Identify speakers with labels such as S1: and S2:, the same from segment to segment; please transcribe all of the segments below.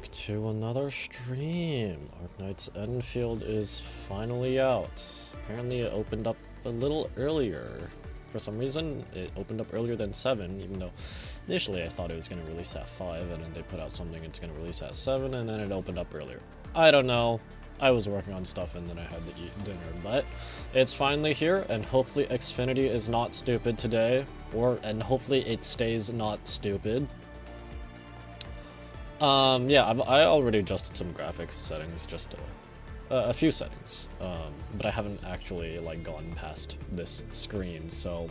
S1: back to another stream. Arknights Endfield is finally out. Apparently it opened up a little earlier. For some reason, it opened up earlier than 7, even though initially I thought it was going to release at 5, and then they put out something it's going to release at 7, and then it opened up earlier. I don't know. I was working on stuff and then I had to eat dinner, but it's finally here, and hopefully Xfinity is not stupid today, and hopefully it stays not stupid. Yeah, I already adjusted some graphics settings, just a few settings, but I haven't actually like gone past this screen, so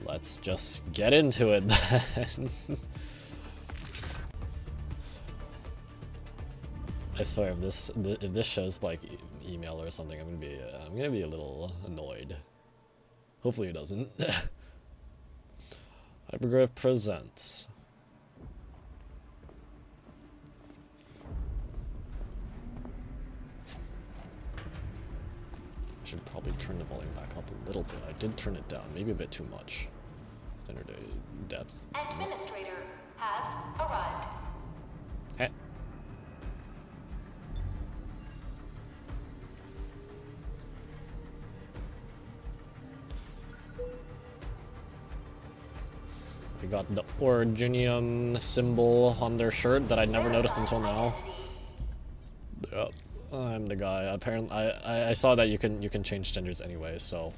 S1: let's just get into it then. I swear, if this shows like email or something, I'm gonna be a little annoyed. Hopefully it doesn't. Hypergraph presents. I should probably turn the volume back up a little bit. I did turn it down, maybe a bit too much. Standard depth.
S2: Administrator has arrived.
S1: Hey. We got the Originium symbol on their shirt that I never noticed until now. Yep, I'm the guy. Apparently, I saw that you can change genders anyway, so.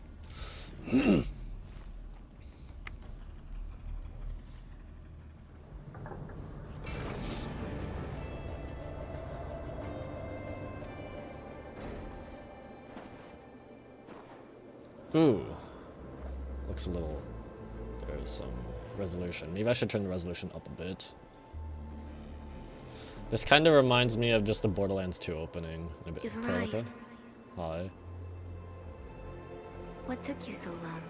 S1: Ooh, looks a little. There's some resolution. Maybe I should turn the resolution up a bit. This kind of reminds me of just the Borderlands 2 opening. A bit.
S3: You've arrived.
S1: Hi.
S3: What took you so long?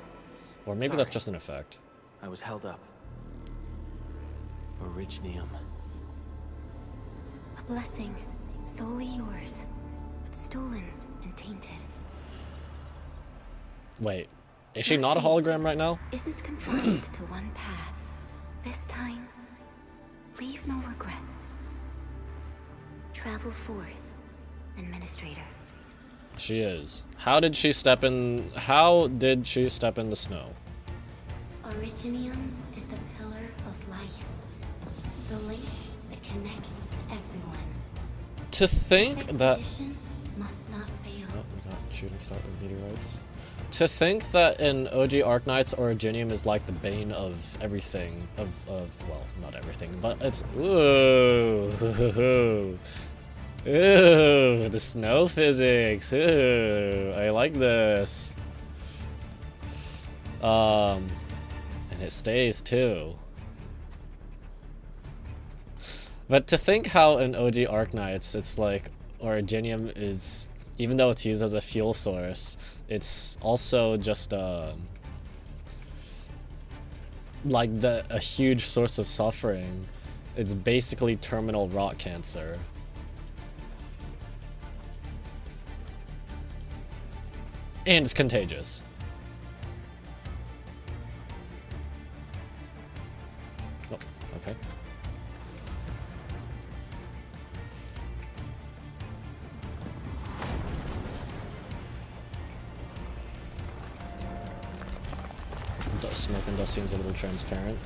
S1: Or maybe that's just an effect.
S4: I was held up. Originium.
S3: A blessing, solely yours, but stolen and tainted.
S1: Wait, is she not a hologram right now?
S3: Isn't confined to one path. This time, leave no regrets. Travel forth, Administrator.
S1: She is. How did she step in the snow?
S3: Originium is the pillar of life. The link that connects everyone.
S1: To think
S3: This
S1: that
S3: expedition must not fail.
S1: oh, we got shooting star of meteorites. To think that in OG Arknights, Originium is like the bane of everything, well, not everything, but it's, ooh, ooh, the snow physics, ooh, I like this. And it stays too. But to think how in OG Arknights, it's like, Originium is, even though it's used as a fuel source, it's also just like a huge source of suffering. It's basically terminal rot cancer. And it's contagious. Oh, okay. Smoke and dust seems a little transparent.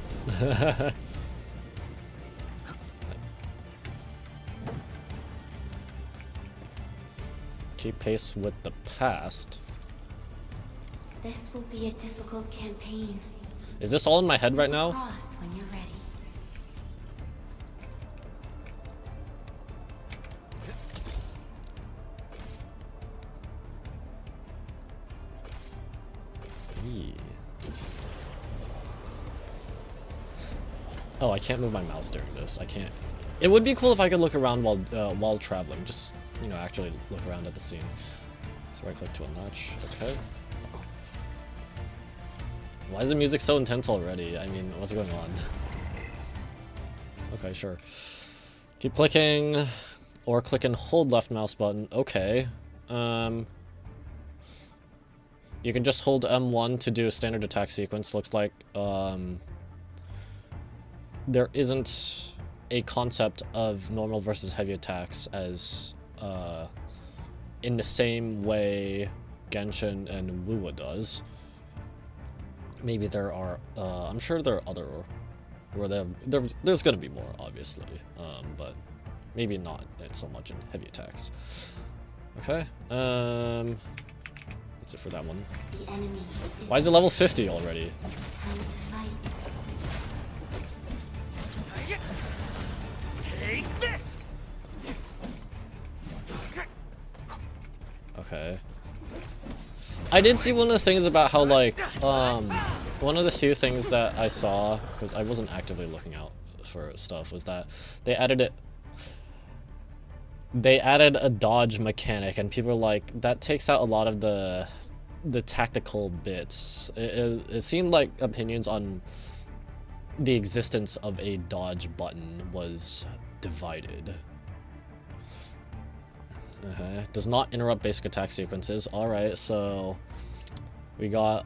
S1: Keep pace with the past.
S3: This will be a difficult campaign.
S1: Is this all in my head right now?
S3: Cross when you're ready.
S1: Oh, I can't move my mouse during this. I can't. It would be cool if I could look around while traveling. Just, you know, actually look around at the scene. So right click to unlatch. Okay. Why is the music so intense already? I mean, what's going on? Okay, sure. Keep clicking, or click and hold left mouse button. Okay. You can just hold M1 to do a standard attack sequence. Looks like there isn't a concept of normal versus heavy attacks as in the same way Genshin and Wuwa does. Maybe there are, I'm sure there are other, where there's gonna be more, obviously, but maybe not so much in heavy attacks. Okay, that's it for that one.
S3: The enemy
S1: Why is it level 50 already?
S3: time to fight.
S4: Take this.
S1: Okay. I did see one of the things about how, like, one of the few things that I saw, because I wasn't actively looking out for stuff, was that they added a dodge mechanic, and people were like, that takes out a lot of the tactical bits. It seemed like opinions on the existence of a dodge button was divided. Does not interrupt basic attack sequences. Alright, so we got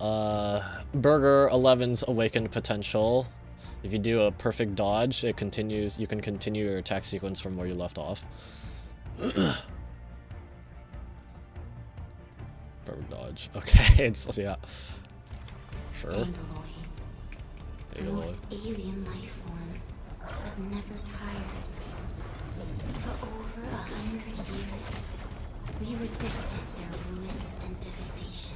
S1: Burger 11's awakened potential. If you do a perfect dodge, it continues. You can continue your attack sequence from where you left off. Perfect dodge. Okay, it's, yeah. Sure.
S3: Angoloy. The most alien life form that never tires. For over 100 years, we resisted their ruin and devastation.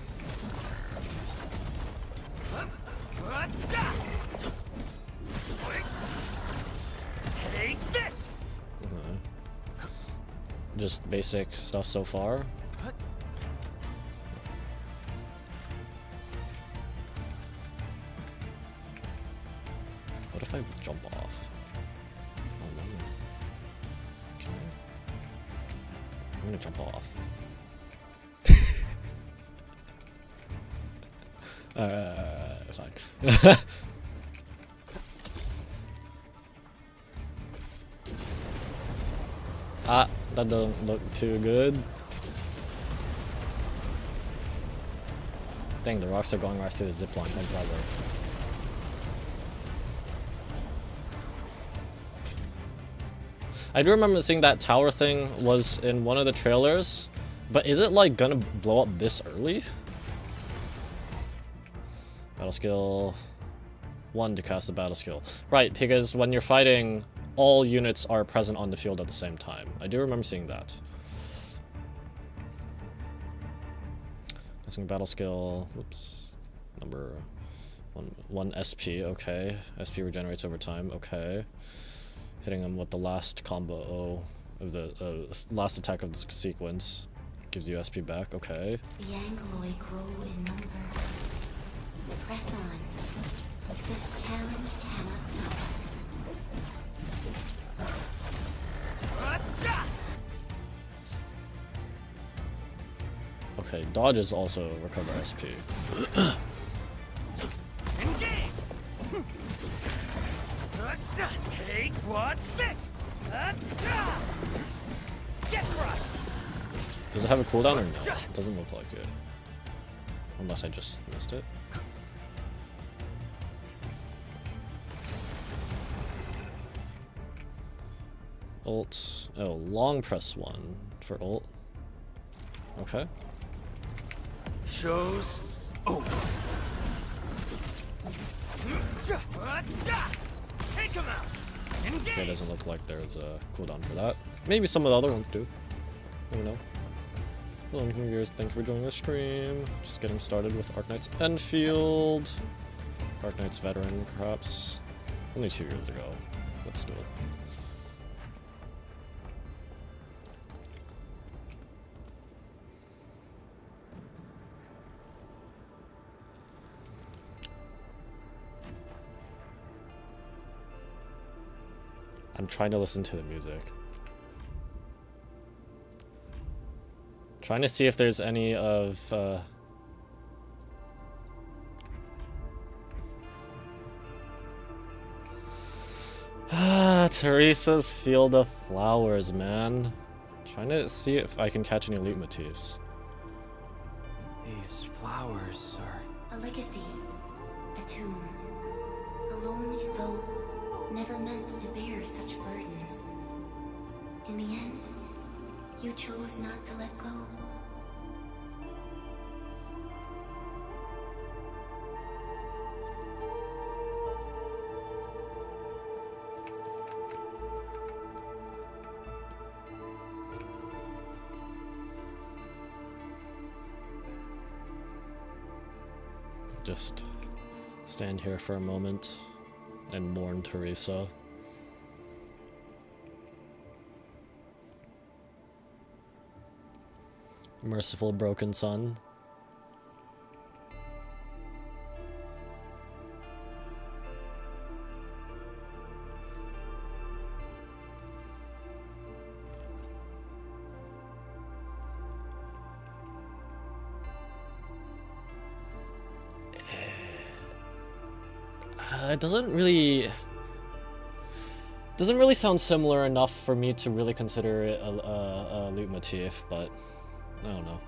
S4: Take this.
S1: Just basic stuff so far. What if I jump off? Oh no. Can I? I'm gonna jump off. Fine. Ah, that doesn't look too good. Dang, the rocks are going right through the zipline. How does that work? I do remember seeing that tower thing was in one of the trailers, but is it like gonna blow up this early? Battle skill 1 to cast the battle skill. Right, because when you're fighting, all units are present on the field at the same time. I do remember seeing that. Casting battle skill, oops, number 1 SP, okay. SP regenerates over time, okay. Hitting him with the last combo of the last attack of the sequence gives you SP back, okay.
S3: The Angoloy grow in number. Press on. This challenge cannot stop us.
S1: Okay, dodges also recover SP.
S4: Engage. Take what's this? Get crushed.
S1: Does it have a cooldown or no? It doesn't look like it. Unless I just missed it. Ult. Oh, long press 1 for ult. Okay.
S4: Shows over. Take him out. Engage.
S1: It doesn't look like there's a cooldown for that. Maybe some of the other ones do. I don't know. Hello, viewers. Thank you for joining the stream. Just getting started with Arknights Endfield. Arknights veteran, perhaps. Only 2 years ago, but still. I'm trying to listen to the music. Trying to see if there's any of Teresa's Field of Flowers, man. Trying to see if I can catch any leitmotifs.
S4: These flowers are...
S3: A legacy. A tomb. A lonely soul. never meant to bear such burdens. In the end, you chose not to let go.
S1: Just stand here for a moment and mourn Teresa. Merciful broken son. It doesn't really sound similar enough for me to really consider it a loot motif, but I don't know.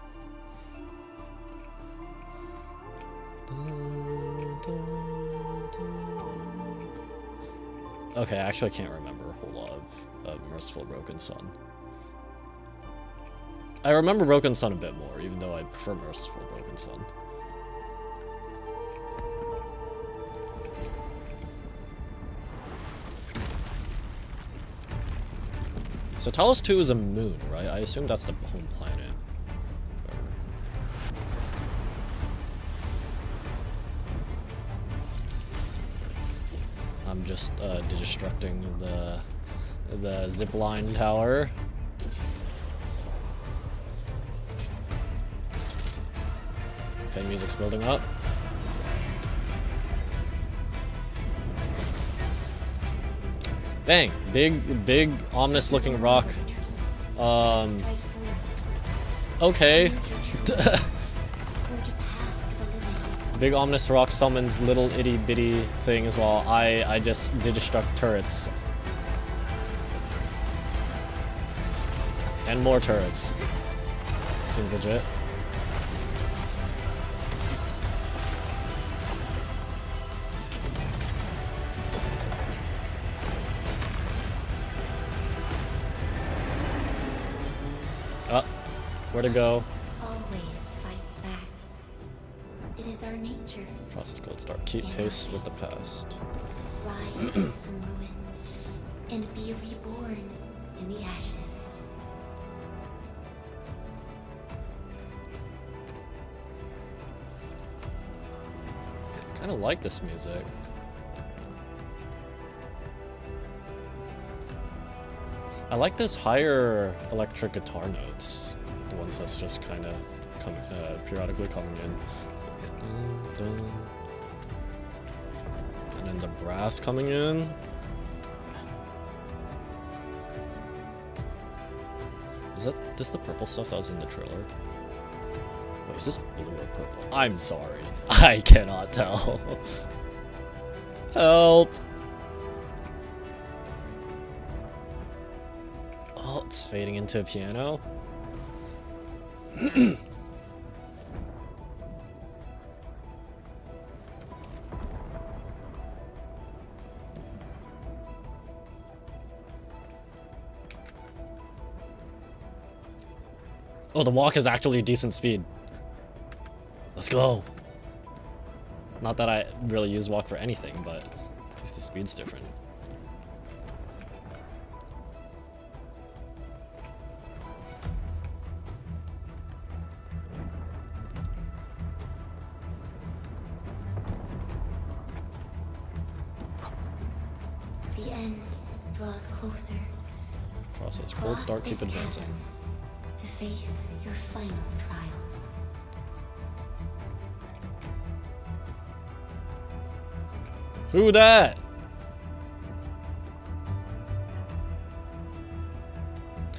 S1: Okay, actually I can't remember a whole lot of Merciful Broken Sun. I remember Broken Sun a bit more, even though I prefer Merciful Broken Sun. So Talos 2 is a moon, right? I assume that's the home planet. I'm just destructing the zipline tower. Okay, music's building up. Dang, big, ominous looking rock. Okay. Big ominous rock summons little itty bitty things while I just destruct turrets. And more turrets. Seems legit. Where to go?
S3: Always fights back. It is our nature.
S1: Process code start. Keep pace with the past.
S3: Rise from ruin and be reborn in the ashes.
S1: Kind of like this music. I like those higher electric guitar notes. The ones that's just kind of periodically coming in. And then the brass coming in. Is that just the purple stuff that was in the trailer? Wait, is this blue or purple? I'm sorry. I cannot tell. Help! Oh, it's fading into a piano. Oh, the walk is actually a decent speed. Let's go. Not that I really use walk for anything, but at least the speed's different.
S3: The end draws closer.
S1: Process cold start, keep advancing.
S3: To face your final trial.
S1: Who that?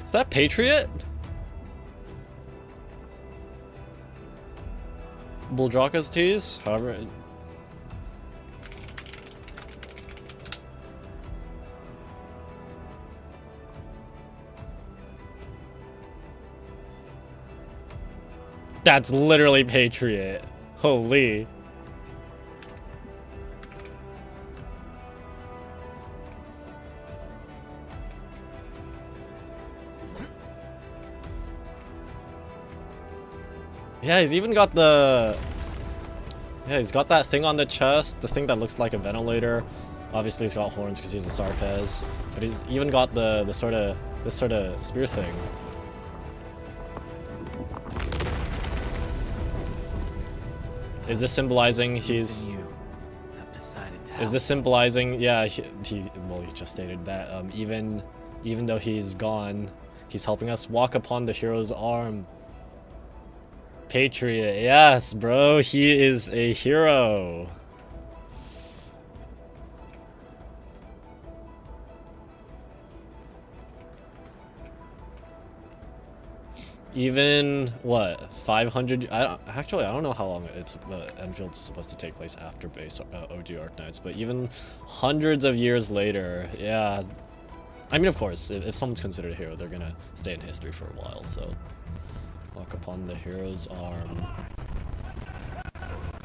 S1: Is that Patriot? Buldraka's tease? However... That's literally Patriot. Holy. Yeah, he's even got the... Yeah, he's got that thing on the chest, the thing that looks like a ventilator. Obviously he's got horns because he's a Sarkaz, but he's even got the sort of spear thing. Is this symbolizing he's...
S4: You have decided to
S1: Is this symbolizing... Yeah, he just stated that even though he's gone, he's helping us walk upon the hero's arm. Patriot, yes, bro, he is a hero. Even what 500? I don't know how long it's Enfield's supposed to take place after base OG Arknights, but even hundreds of years later, yeah. I mean, of course, if someone's considered a hero, they're gonna stay in history for a while. So, walk upon the hero's arm. I'm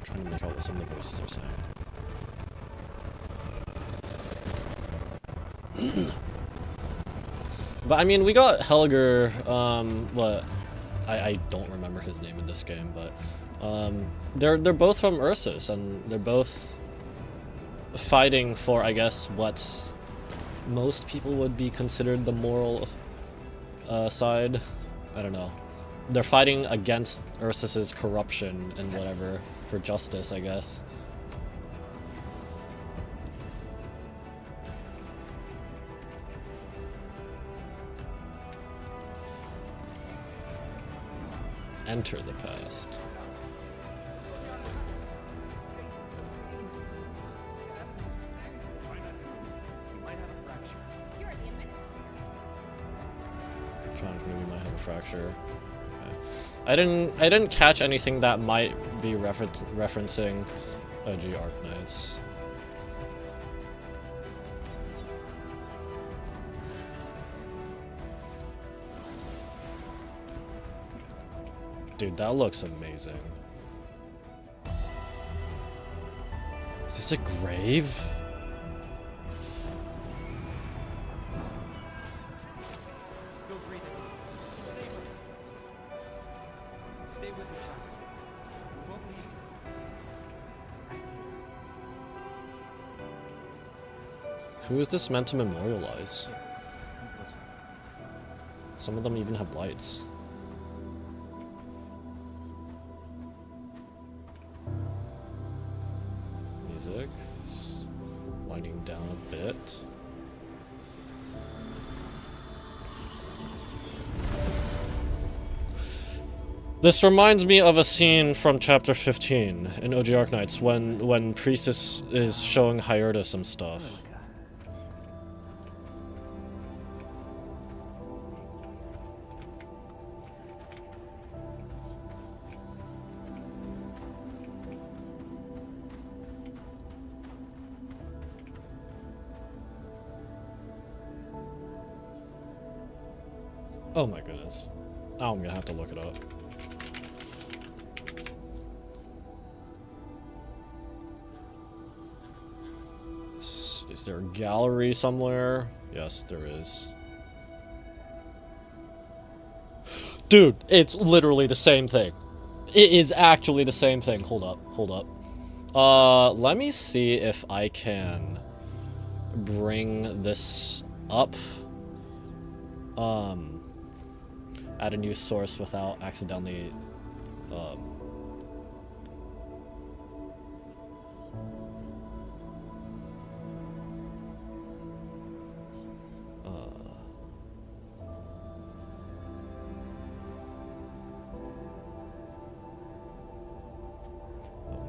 S1: trying to make out what some of the voices are saying. But I mean, we got Helger, what, I don't remember his name in this game, but they're both from Ursus, and they're both fighting for, I guess, what most people would be considered the moral side. I don't know. They're fighting against Ursus's corruption and whatever for justice, I guess. Enter the past. Tronic maybe might have a fracture. Okay. I didn't catch anything that might be referencing OG Arknights. Dude, that looks amazing. Is this a grave?
S4: Still breathing. Stay with me. We won't leave you.
S1: Who is this meant to memorialize? Some of them even have lights. Music. Winding down a bit. This reminds me of a scene from chapter 15 in OG Arknights when Priestess is showing Hierta some stuff. Oh my goodness. Now I'm gonna have to look it up. Is there a gallery somewhere? Yes, there is. Dude, it's literally the same thing. It is actually the same thing. Hold up. Let me see if I can bring this up. Add a new source without accidentally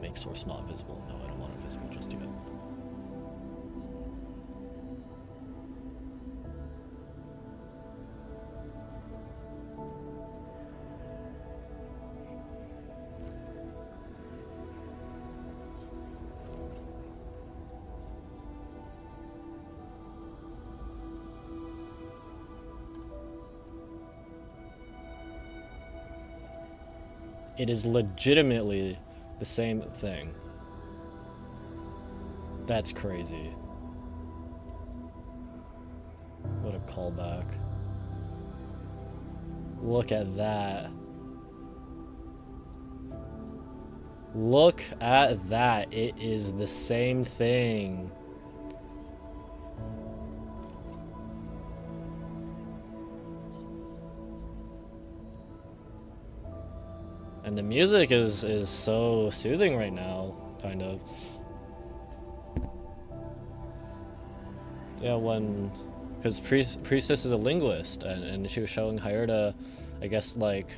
S1: make source not visible. No, I don't want it visible just yet. It is legitimately the same thing. That's crazy. What a callback. Look at that. Look at that. It is the same thing. And the music is so soothing right now, kind of. Yeah, because Priestess is a linguist, and she was showing Hyrda, I guess, like,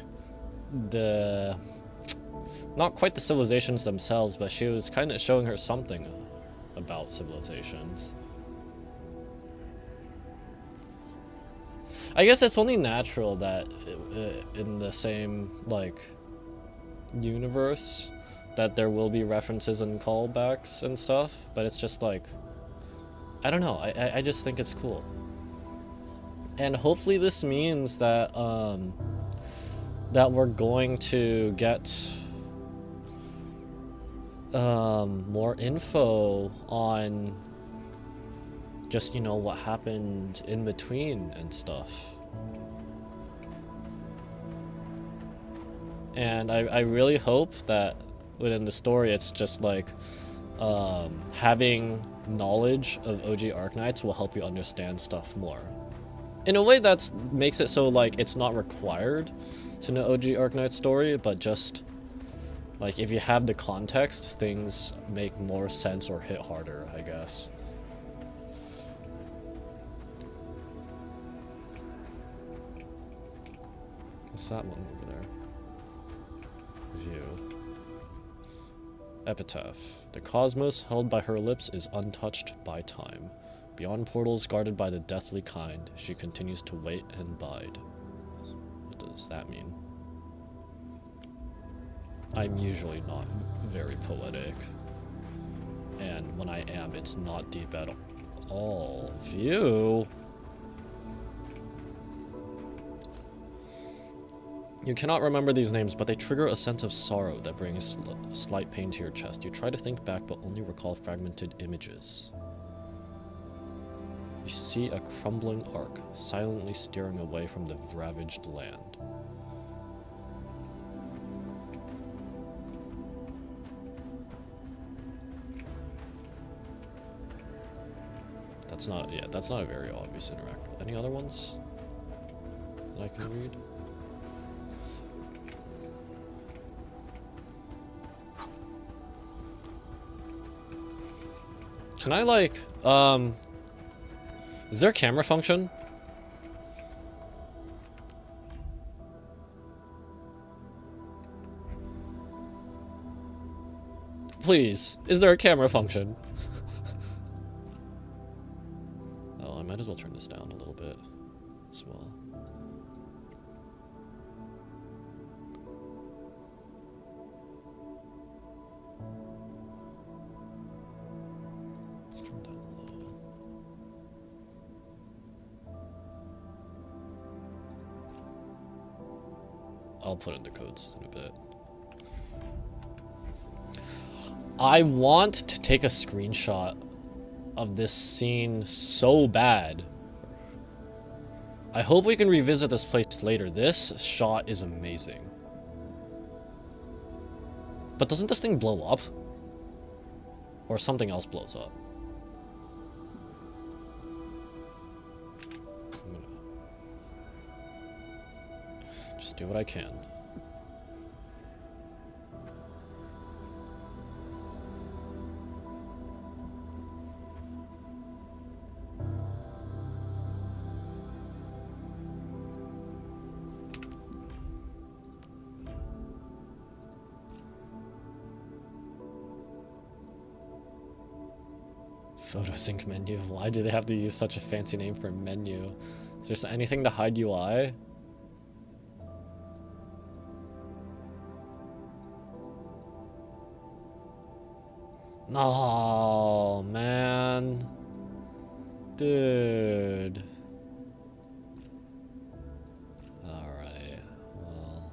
S1: not quite the civilizations themselves, but she was kind of showing her something about civilizations. I guess it's only natural that in the same, like, universe that there will be references and callbacks and stuff, but it's just like, I don't know, I just think it's cool. And hopefully this means that that we're going to get more info on just, you know, what happened in between and stuff. And I really hope that within the story it's just like having knowledge of OG Arknights will help you understand stuff more. In a way that makes it so like it's not required to know OG Arknight's story, but just like if you have the context, things make more sense or hit harder, I guess. What's that one over there? View. Epitaph. The cosmos held by her lips is untouched by time. Beyond portals guarded by the deathly kind, she continues to wait and bide. What does that mean? I'm usually not very poetic. And when I am, it's not deep at all. View? You cannot remember these names, but they trigger a sense of sorrow that brings slight pain to your chest. You try to think back, but only recall fragmented images. You see a crumbling ark, silently steering away from the ravaged land. That's not a very obvious interact. Any other ones that I can read? Can I, like, is there a camera function? Please, is there a camera function? Oh, I might as well turn this down a little bit as well. I'll put in the codes in a bit. I want to take a screenshot of this scene so bad. I hope we can revisit this place later. This shot is amazing. But doesn't this thing blow up? Or something else blows up? Just do what I can. Photo sync menu. Why do they have to use such a fancy name for a menu? Is there anything to hide UI? No, man. Dude. Alright, well.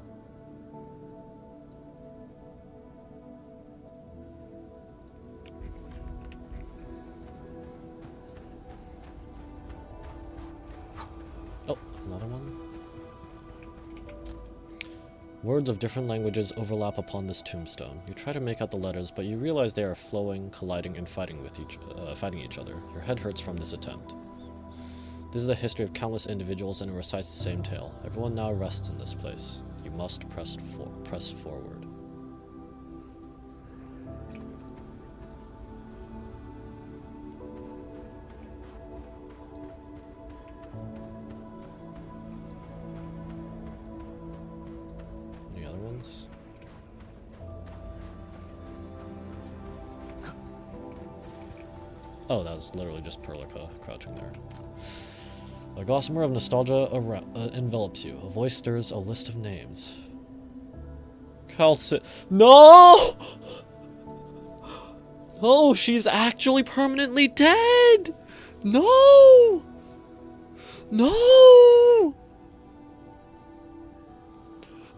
S1: Words of different languages overlap upon this tombstone. You try to make out the letters, but you realize they are flowing, colliding, and fighting each other. Your head hurts from this attempt. This is the history of countless individuals, and it recites the same tale. Everyone now rests in this place. You must press forward. Any other ones? Oh, that was literally just Perlica crouching there. A gossamer of nostalgia envelops you. A voice stirs a list of names. Calcit. No! No, she's actually permanently dead! No! No!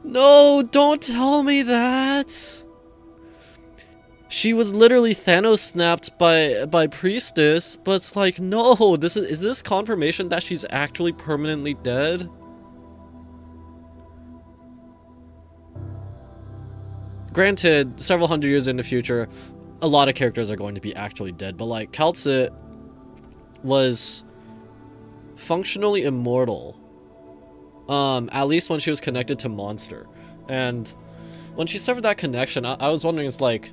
S1: No, don't tell me that! She was literally Thanos snapped by Priestess, but it's like, no, is this confirmation that she's actually permanently dead? Granted, several hundred years in the future, a lot of characters are going to be actually dead, but like Calcit was functionally immortal. At least when she was connected to Monster. And when she severed that connection, I was wondering, it's like,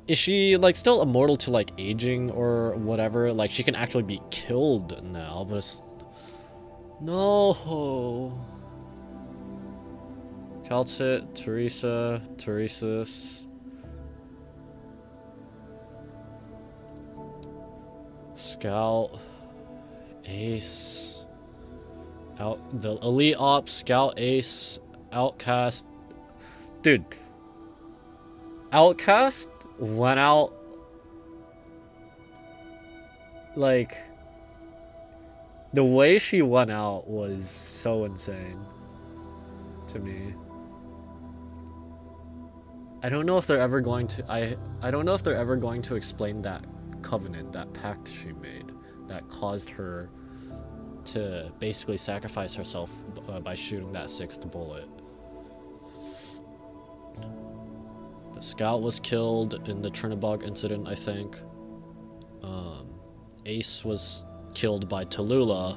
S1: is she, like, still immortal to, like, aging or whatever? Like, she can actually be killed now, but it's... No! Calcit, Teresa, Teresis... Scout... Ace... The Elite Ops, Scout, Ace, Outcast... Dude. Outcast went out like the way she went out was so insane to me. I don't know if they're ever going to I don't know if they're ever going to explain that covenant, that pact she made that caused her to basically sacrifice herself by shooting that 6th bullet. The Scout was killed in the Chernobog incident, I think. Ace was killed by Tallulah,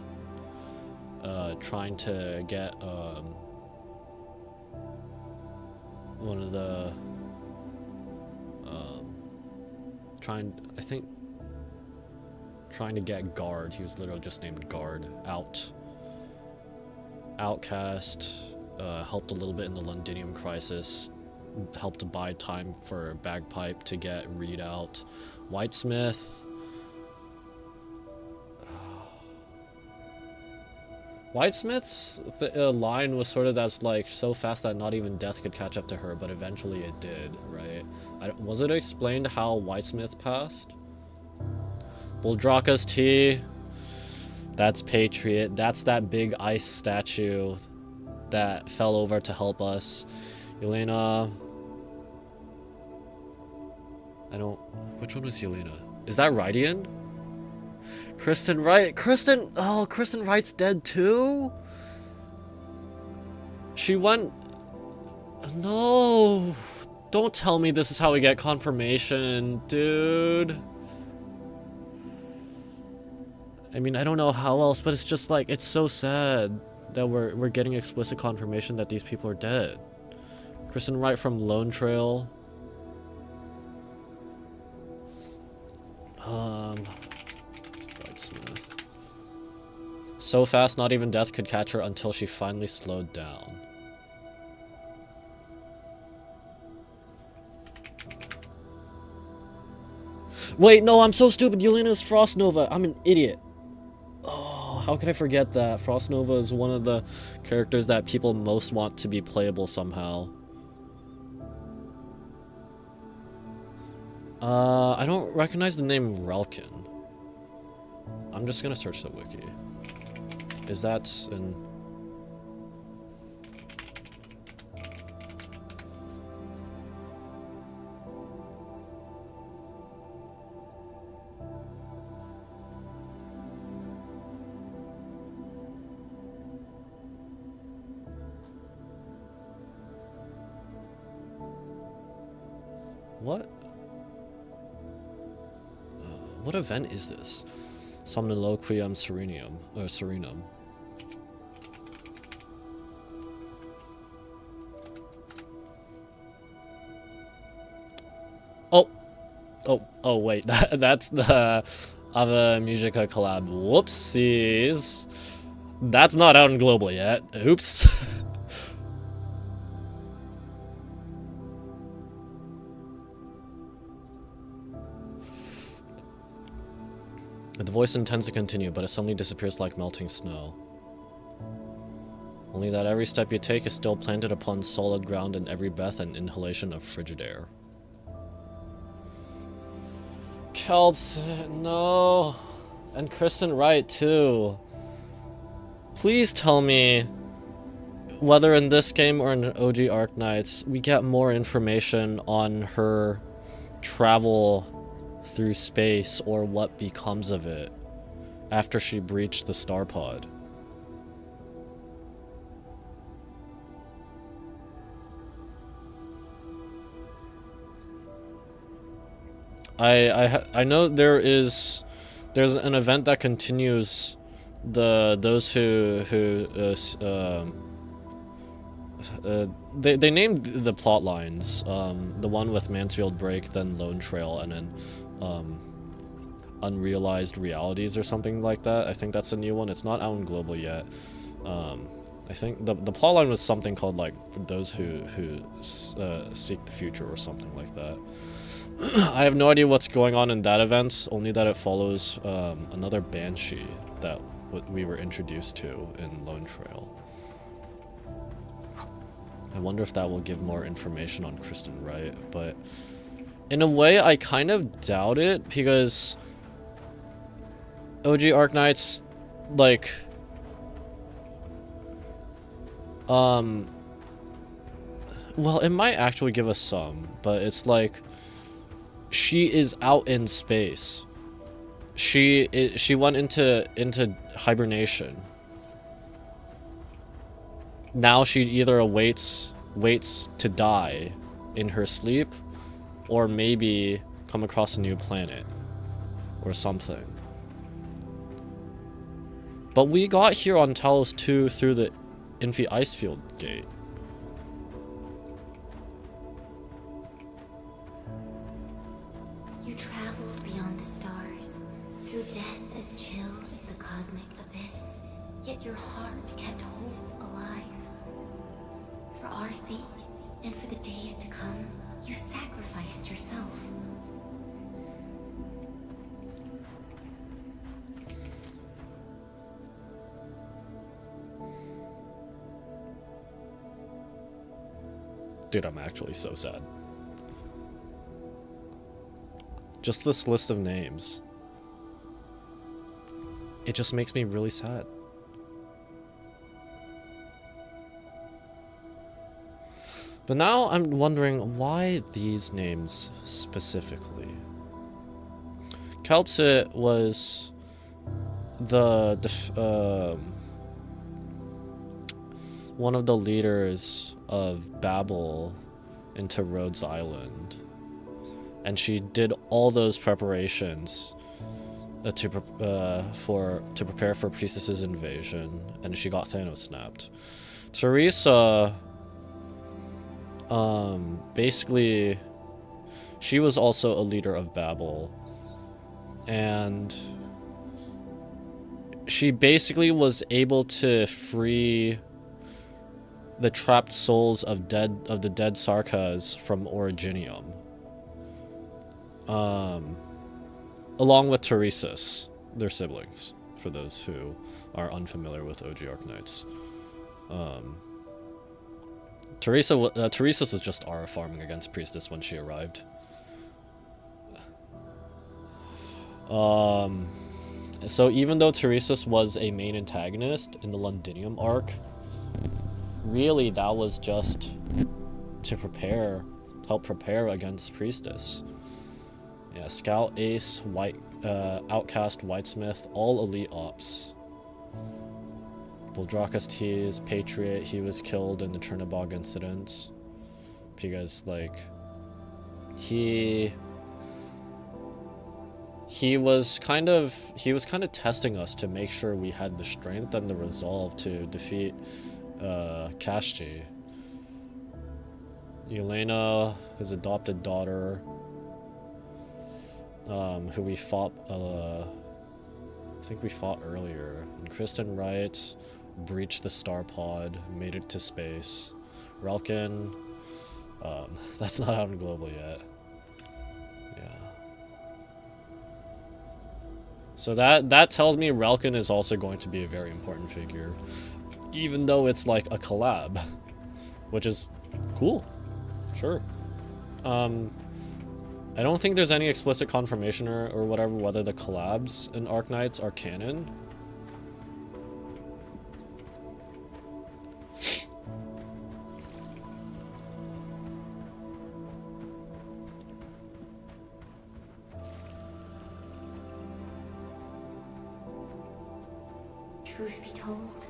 S1: trying to get one of the trying to get Guard. He was literally just named Guard out. Outcast helped a little bit in the Londinium crisis. Helped to buy time for Bagpipe to get Reed out. Whitesmith. Whitesmith's line was sort of that's like so fast that not even death could catch up to her, but eventually it did, right? Was it explained how Whitesmith passed? Buldraka's T. That's Patriot. That's that big ice statue that fell over to help us. Yelena. Which one was Yelena? Is that Rydian? Kristen Wright. Kristen Wright's dead too? She went... No. Don't tell me this is how we get confirmation, dude. I mean, I don't know how else, but it's just like, it's so sad that we're getting explicit confirmation that these people are dead. Kristen Wright from Lone Trail. Whitesmith. So fast, not even death could catch her until she finally slowed down. Wait, no, I'm so stupid. Yelena's Frost Nova. I'm an idiot. Oh, how could I forget that? Frost Nova is one of the characters that people most want to be playable somehow. I don't recognize the name Relkin. I'm just gonna search the wiki. Is that an... What? What event is this? Somniloquium Serenum, or Serenum. Oh, wait, that's the Ava Musica collab. Whoopsies. That's not out in global yet. Oops. The voice intends to continue, but it suddenly disappears like melting snow. Only that every step you take is still planted upon solid ground, and every breath an inhalation of frigid air. Celts, no. And Kristen Wright, too. Please tell me, whether in this game or in OG Arknights, we get more information on her travel through space or what becomes of it after she breached the star pod. I know there's an event that continues those who they named the plot lines, the one with Mansfield Break, then Lone Trail, and then Unrealized Realities or something like that. I think that's a new one. It's not out in global yet. I think the plot line was something called like for those who seek the future or something like that. I have no idea what's going on in that event, only that it follows another Banshee that we were introduced to in Lone Trail. I wonder if that will give more information on Kristen Wright, but in a way I kind of doubt it, because OG Arknights, like, well, it might actually give us some, but it's like, she is out in space. She went into hibernation. Now she either waits to die in her sleep, or maybe come across a new planet or something. But we got here on Talos 2 through the Endfield Icefield gate.
S3: You traveled beyond the stars, through death as chill as the cosmic abyss, yet your heart kept hope alive. For our sake, and for the days to come, you sacrificed yourself.
S1: Dude, I'm actually so sad. Just this list of names. It just makes me really sad. But now I'm wondering why these names specifically. Kaltsit was one of the leaders of Babel into Rhodes Island, and she did all those preparations to prepare for Priestess's invasion, and she got Thanos snapped. Teresa, basically, she was also a leader of Babel, and she basically was able to free the trapped souls of the dead Sarkas from Originium, along with Teresa's, their siblings, for those who are unfamiliar with OG Arknights. Teresa's was just Aura farming against Priestess when she arrived. So even though Teresa's was a main antagonist in the Londinium arc, really that was just to help prepare against Priestess. Yeah, Scout, Ace, Outcast, Whitesmith, all elite ops. Buldrakas T's Patriot, he was killed in the Chernobog incident because, like, he was kind of testing us to make sure we had the strength and the resolve to defeat Kashti. Yelena, his adopted daughter, who we fought, I think we fought earlier. And Kristen Wright breached the star pod, made it to space. Relkin, that's not out in global yet. Yeah. So that tells me Relkin is also going to be a very important figure, even though it's like a collab, which is cool. Sure. I don't think there's any explicit confirmation or whatever whether the collabs in Arknights are canon.
S3: Truth be told,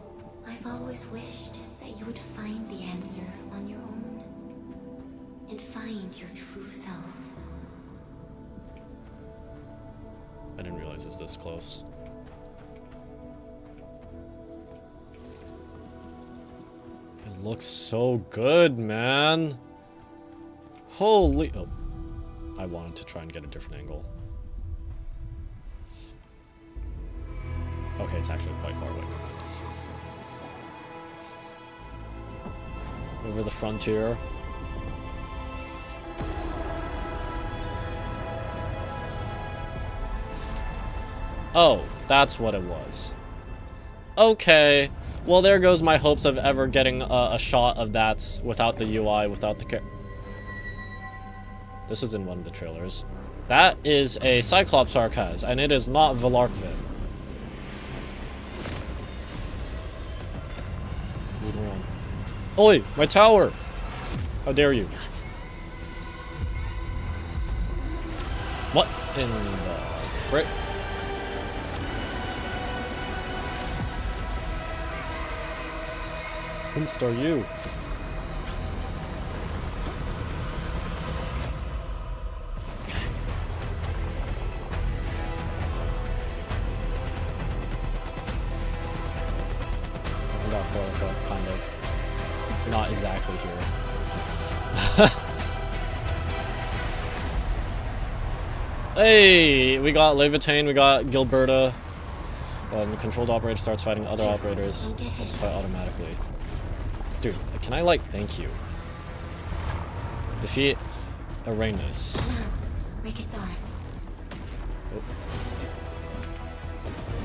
S3: I've always wished that you would find the answer on your own. And find your true self.
S1: I didn't realize it's this close. It looks so good, man. Holy... Oh. I wanted to try and get a different angle. Okay, it's actually quite far away. Over the frontier. Oh, that's what it was. Okay. Well, there goes my hopes of ever getting a shot of that without the UI, without the This is in one of the trailers. That is a Cyclops Arcaz, and it is not Velarkvin. What's going on? Oi, my tower! How dare you? What in the frick? Whomst are you? Kind of. Not exactly here. Hey! We got Levitain, we got Gilberta. The controlled operator starts fighting other operators. Let's fight automatically. Dude, can I like... Thank you. Defeat Aranus. Oh.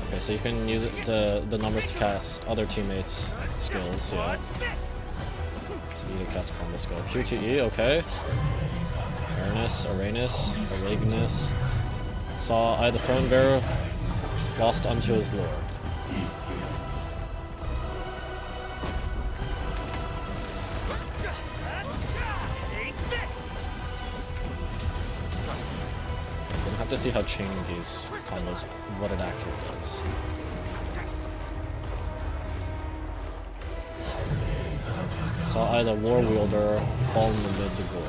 S1: Okay, so you can use the numbers to cast other teammates' skills, yeah. So you need to cast a combo skill. QTE, okay. Aranus, Aragnus. Saw I the Throne Bearer lost unto his lord. To see how chaining these combos, what it actually does. Saw either War Wielder fall in the mid to goal.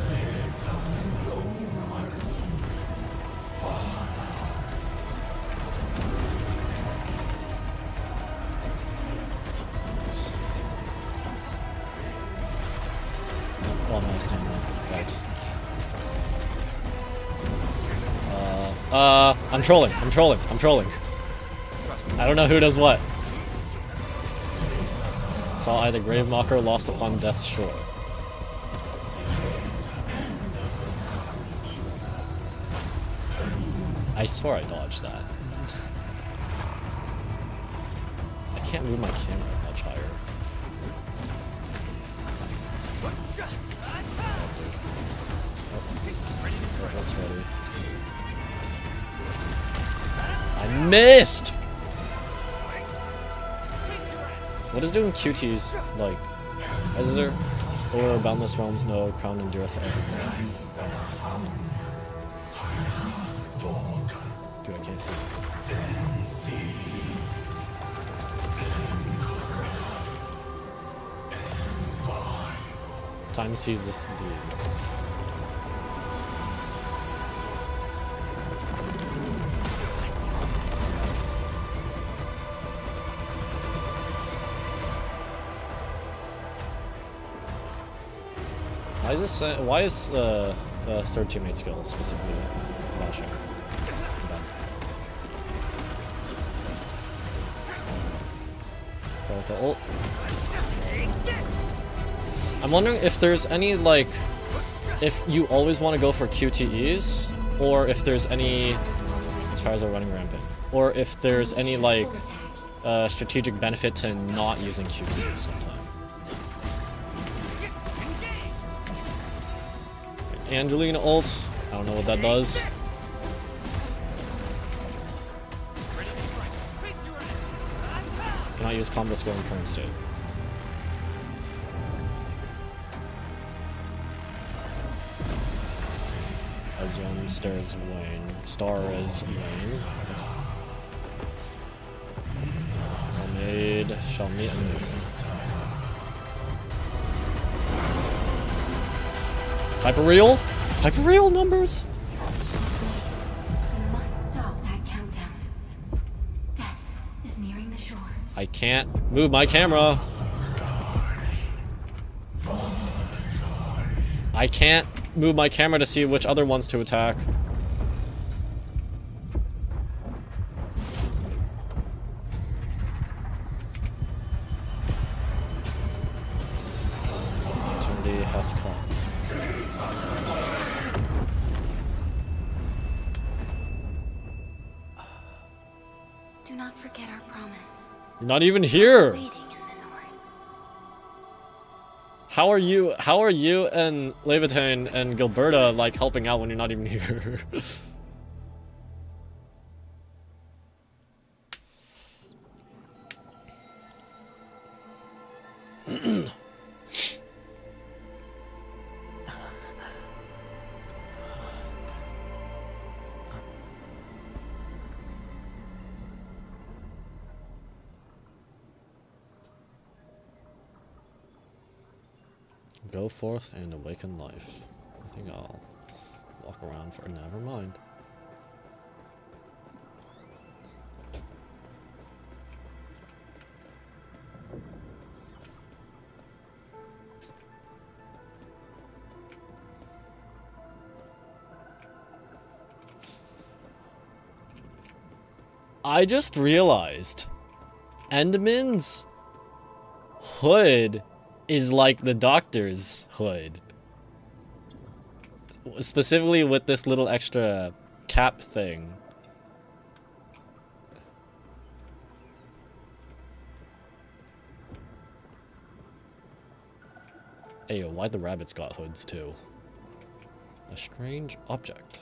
S1: Oh, no, stamina. Right. I'm trolling. I don't know who does what. Saw either Gravemaker lost upon death's shore. I swear I dodged that. I can't move my camera much higher. Oh, that's ready. I missed! What is doing QT's, like, is there? Or Boundless Realms, no, Crown endureth everywhere. Dude, I can't see. Time seizes the Why is this? Why is third teammate skill specifically flashing? Go ult. I'm wondering if there's any like, if you always want to go for QTEs, or if there's any spires are running rampant, or if there's any like strategic benefit to not using QTEs sometimes. Angelina ult. I don't know what that does. Cannot use combo skill in current state. As young stars wane. Star is wane. Made shall meet anew. Hyperreal? Hyperreal numbers?
S3: You must stop that countdown. Death is nearing the shore.
S1: I can't move my camera. I can't move my camera to see which other ones to attack. Opportunity hath come.
S3: Do not forget our promise.
S1: You're not even here.
S3: Waiting in the north.
S1: How are you and Levitain and Gilberta like helping out when you're not even here? Go forth and awaken life. I think I'll walk around for never mind. I just realized Endman's hood is like the Doctor's hood. Specifically with this little extra cap thing. Hey, yo, why the rabbits got hoods too? A strange object.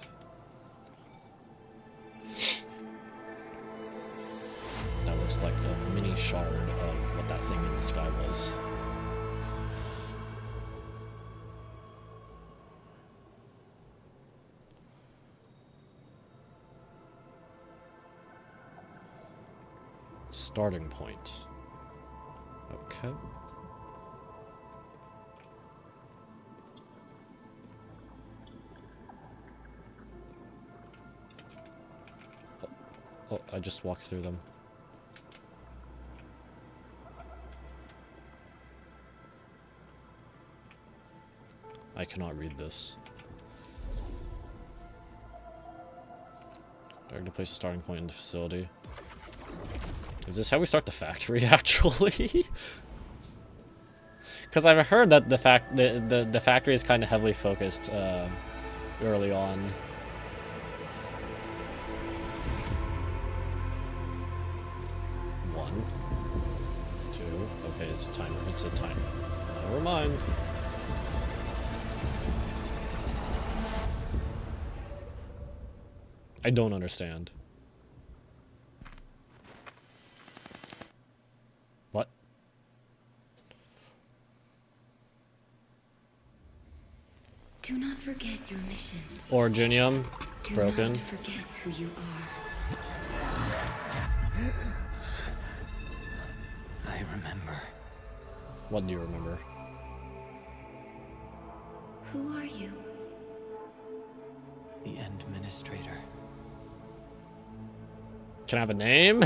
S1: That looks like a mini shard of what that thing in the sky was. Starting point. Okay. Oh, I just walked through them. I cannot read this. Drag to place a starting point in the facility. Is this how we start the factory, actually? Because I've heard that the factory is kind of heavily focused early on. One, two. Okay, it's a timer. It's a timer. Never mind. I don't understand. What?
S3: Do not forget your mission.
S1: Originium.
S3: Do
S1: Broken.
S3: not forget who you are.
S4: I remember.
S1: What do you remember?
S3: Who are you?
S4: The Administrator.
S1: Can I have a name?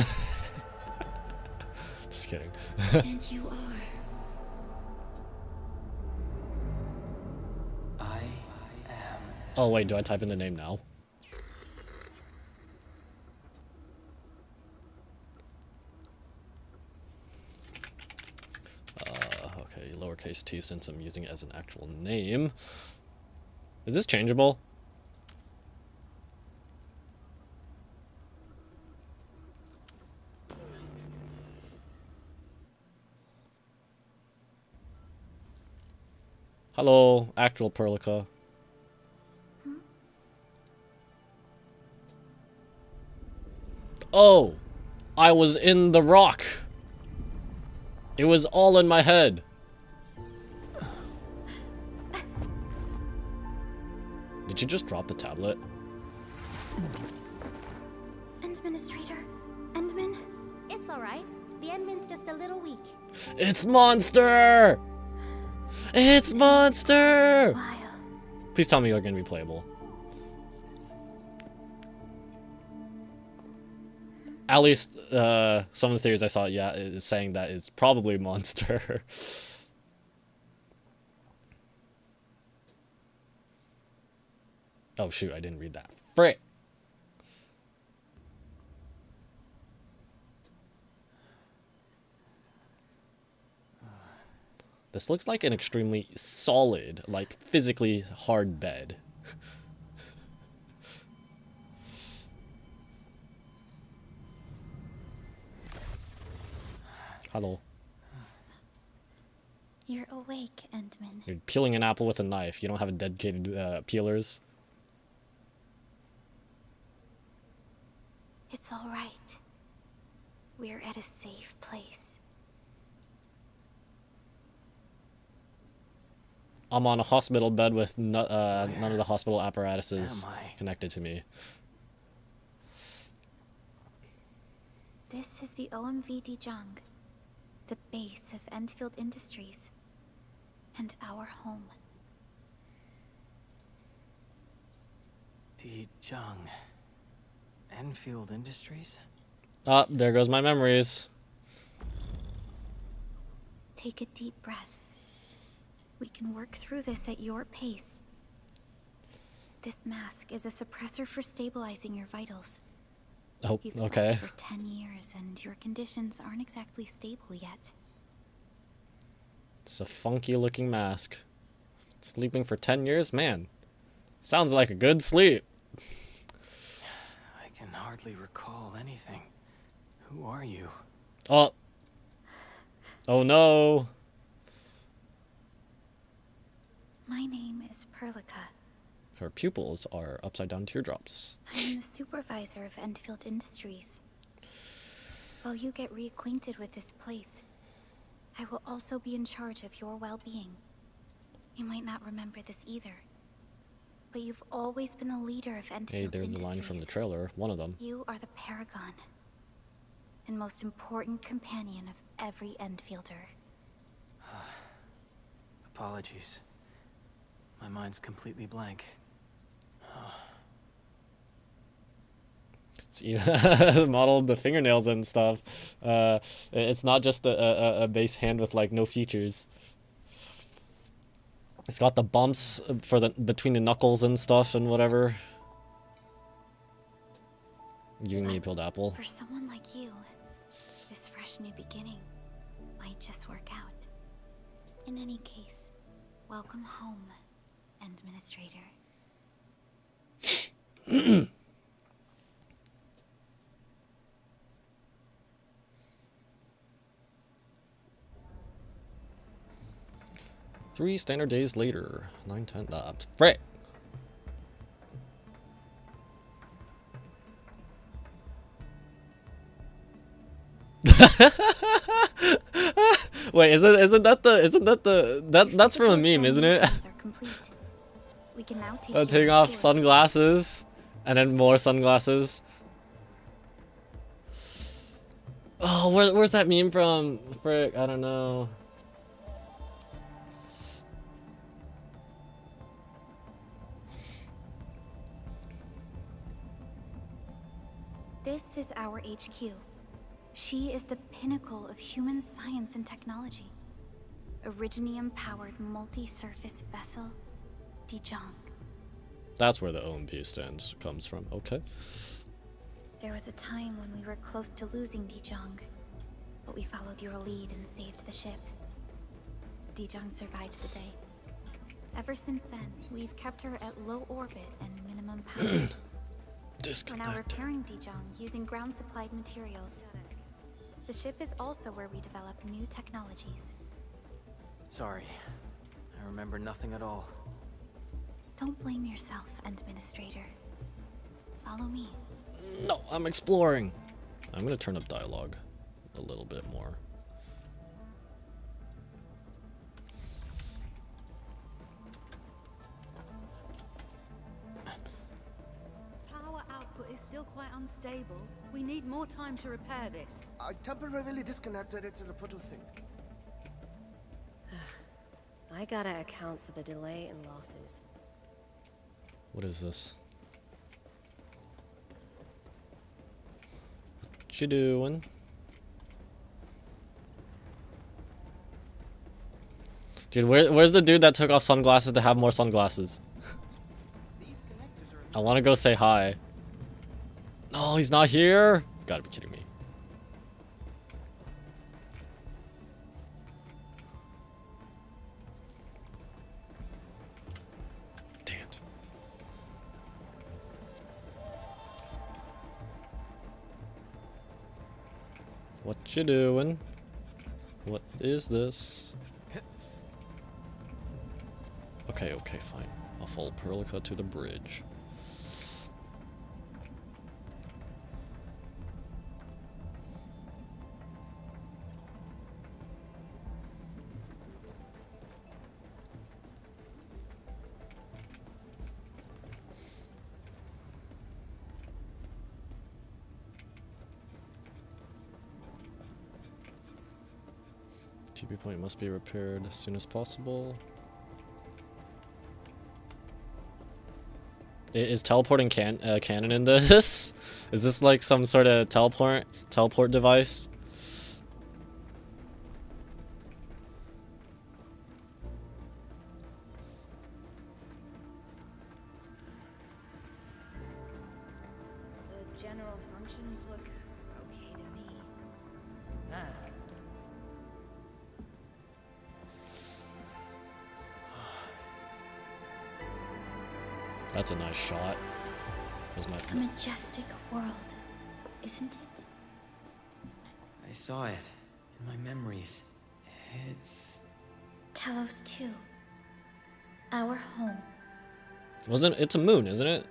S1: Just kidding.
S3: And you are.
S1: Oh wait, do I type in the name now? Okay, lowercase t since I'm using it as an actual name. Is this changeable? Hello, actual Perlica. Oh, I was in the rock. It was all in my head. Did you just drop the tablet?
S3: Administrator, Endman.
S5: It's alright. The Endman's just a little weak.
S1: It's Monster! It's Monster!
S3: While
S1: Please tell me you're gonna be playable. At least, some of the theories I saw, yeah, is saying that it's probably Monster. Oh shoot, I didn't read that. Frick! This looks like an extremely solid, like physically hard bed. Hello.
S3: you're awake, Endman.
S1: You're peeling an apple with a knife. You don't have a dedicated peelers.
S3: It's all right. We're at a safe place.
S1: I'm on a hospital bed with none of the hospital apparatuses
S4: am I?
S1: connected to me.
S3: This is the OMV Dijong, the base of Endfield Industries, and our home.
S4: Dijong. Enfield Industries?
S1: Ah, there goes my memories.
S3: Take a deep breath. We can work through this at your pace. This mask is a suppressor for stabilizing your vitals.
S1: Oh,
S3: You've
S1: okay.
S3: slept for 10 years and your conditions aren't exactly stable yet.
S1: It's a funky looking mask. Sleeping for 10 years? Man, sounds like a good sleep.
S4: I can hardly recall anything. Who are you?
S1: Oh. Oh no.
S3: My name is Perlica.
S1: Her pupils are upside down teardrops.
S3: I'm the supervisor of Endfield Industries. While you get reacquainted with this place, I will also be in charge of your well-being. You might not remember this either, but you've always been the leader of Endfield
S1: Hey, there's the
S3: Industries.
S1: line from the trailer. One of them.
S3: You are the paragon and most important companion of every Endfielder.
S4: Apologies. My mind's completely blank.
S1: It's even modeled the fingernails and stuff. It's not just a base hand with like no features. It's got the bumps for the between the knuckles and stuff and whatever. Giving me a peeled apple.
S3: For someone like you, this fresh new beginning might just work out. In any case, welcome home, Administrator.
S1: Three standard days later. 9/10. Frick! Wait, isn't that that's from a meme, isn't it?
S3: Preparations are complete. We can now take you
S1: Taking
S3: on a
S1: off
S3: tour.
S1: sunglasses, and then more sunglasses. Oh, where's that meme from? Frick, I don't know.
S3: This is our HQ. She is the pinnacle of human science and technology. Originium-powered multi-surface vessel, Dijong.
S1: That's where the OMP stands comes from. Okay.
S3: There was a time when we were close to losing Dijong, but we followed your lead and saved the ship. Dijong survived the day. Ever since then, we've kept her at low orbit and minimum power. We're now
S1: Disconnect.
S3: repairing Dijong using ground-supplied materials. The ship is also where we develop new technologies.
S4: Sorry. I remember nothing at all.
S3: Don't blame yourself, Administrator. Follow me.
S1: No, I'm exploring. I'm gonna turn up dialogue a little bit more.
S6: Power output is still quite unstable. We need more time to repair this.
S7: I temporarily disconnected it to the proto sync.
S8: I gotta account for the delay and losses.
S1: What is this? What you doing? Dude, where's the dude that took off sunglasses to have more sunglasses? I want to go say hi. No, he's not here. You gotta be kidding me. Damn it. What you doing? What is this? Okay, okay, fine. I'll follow Perlica to the bridge. TP point must be repaired as soon as possible. Is teleporting canon in this? Is this like some sort of teleport device?
S6: The general functions look okay to me.
S1: That's a nice shot. Was my
S3: A majestic world, isn't it?
S4: I saw it in my memories. It's...
S3: Talos 2. Our home.
S1: wasn't it's a moon, isn't it?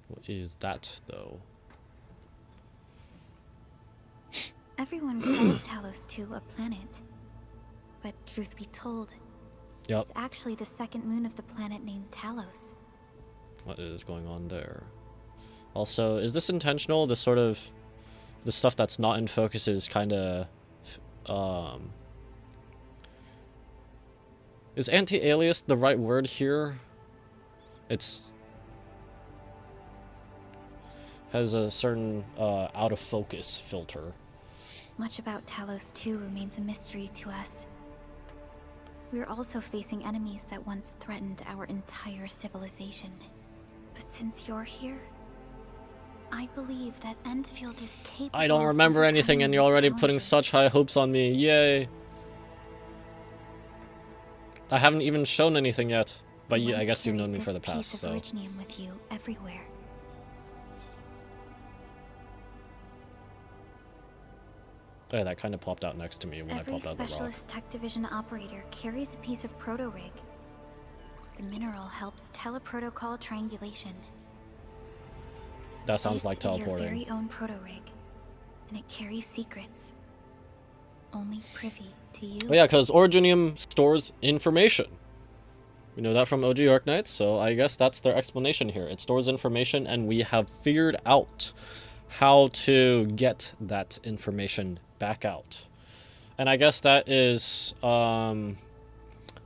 S1: What is that though?
S3: Everyone calls Talos 2 a planet. But truth be told,
S1: Yep.
S3: it's actually the second moon of the planet named Talos.
S1: What is going on there? Also, is this intentional? This sort of the stuff that's not in focus is kind of is anti-alias the right word here? It's has a certain out of focus filter.
S3: Much about Talos 2 remains a mystery to us. We're also facing enemies that once threatened our entire civilization. But since you're here, I believe that Endfield is capable.
S1: I don't
S3: of
S1: remember anything,
S3: overcoming
S1: and you're
S3: these
S1: already putting
S3: challenges.
S1: such high hopes on me. Yay! I haven't even shown anything yet, but
S3: We
S1: I
S3: once
S1: guess you've known
S3: carried
S1: me for the
S3: this
S1: past,
S3: piece
S1: so.
S3: of Originium with you everywhere.
S1: Yeah, that kind of popped out next to me when I
S3: Every
S1: popped out of the rock.
S3: specialist tech division operator carries a piece of proto-rig. The mineral helps teleprotocol triangulation.
S1: That sounds
S3: This
S1: like
S3: is your
S1: teleporting.
S3: very own proto-rig, and it carries secrets. Only privy to you.
S1: Oh yeah, because Originium stores information. We know that from OG Arknights, so I guess that's their explanation here. It stores information, and we have figured out how to get that information back out. And I guess that is,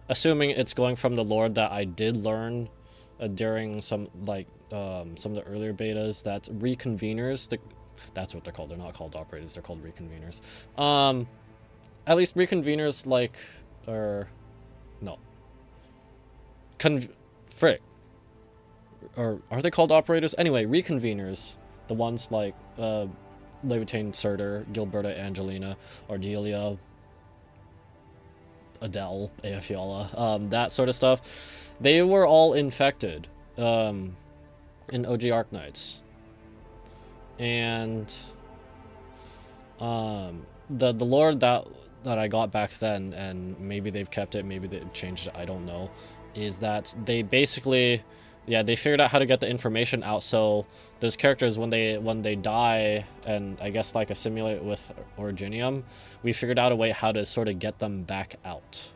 S1: assuming it's going from the lore that I did learn during some of the earlier betas, that reconveners, That's what they're called. They're not called operators. They're called reconveners. At least reconveners like, or no. Frick. Or are they called operators? Anyway, reconveners, the ones like Levitane Surtur, Gilberta Angelina, Ardelia, Adele, Aefiola, that sort of stuff. They were all infected in OG Arknights. And the lore that I got back then, and maybe they've kept it, maybe they've changed it, I don't know, is that they basically, yeah, they figured out how to get the information out, so those characters, when they die and I guess like assimilate with Originium, we figured out a way how to sort of get them back out.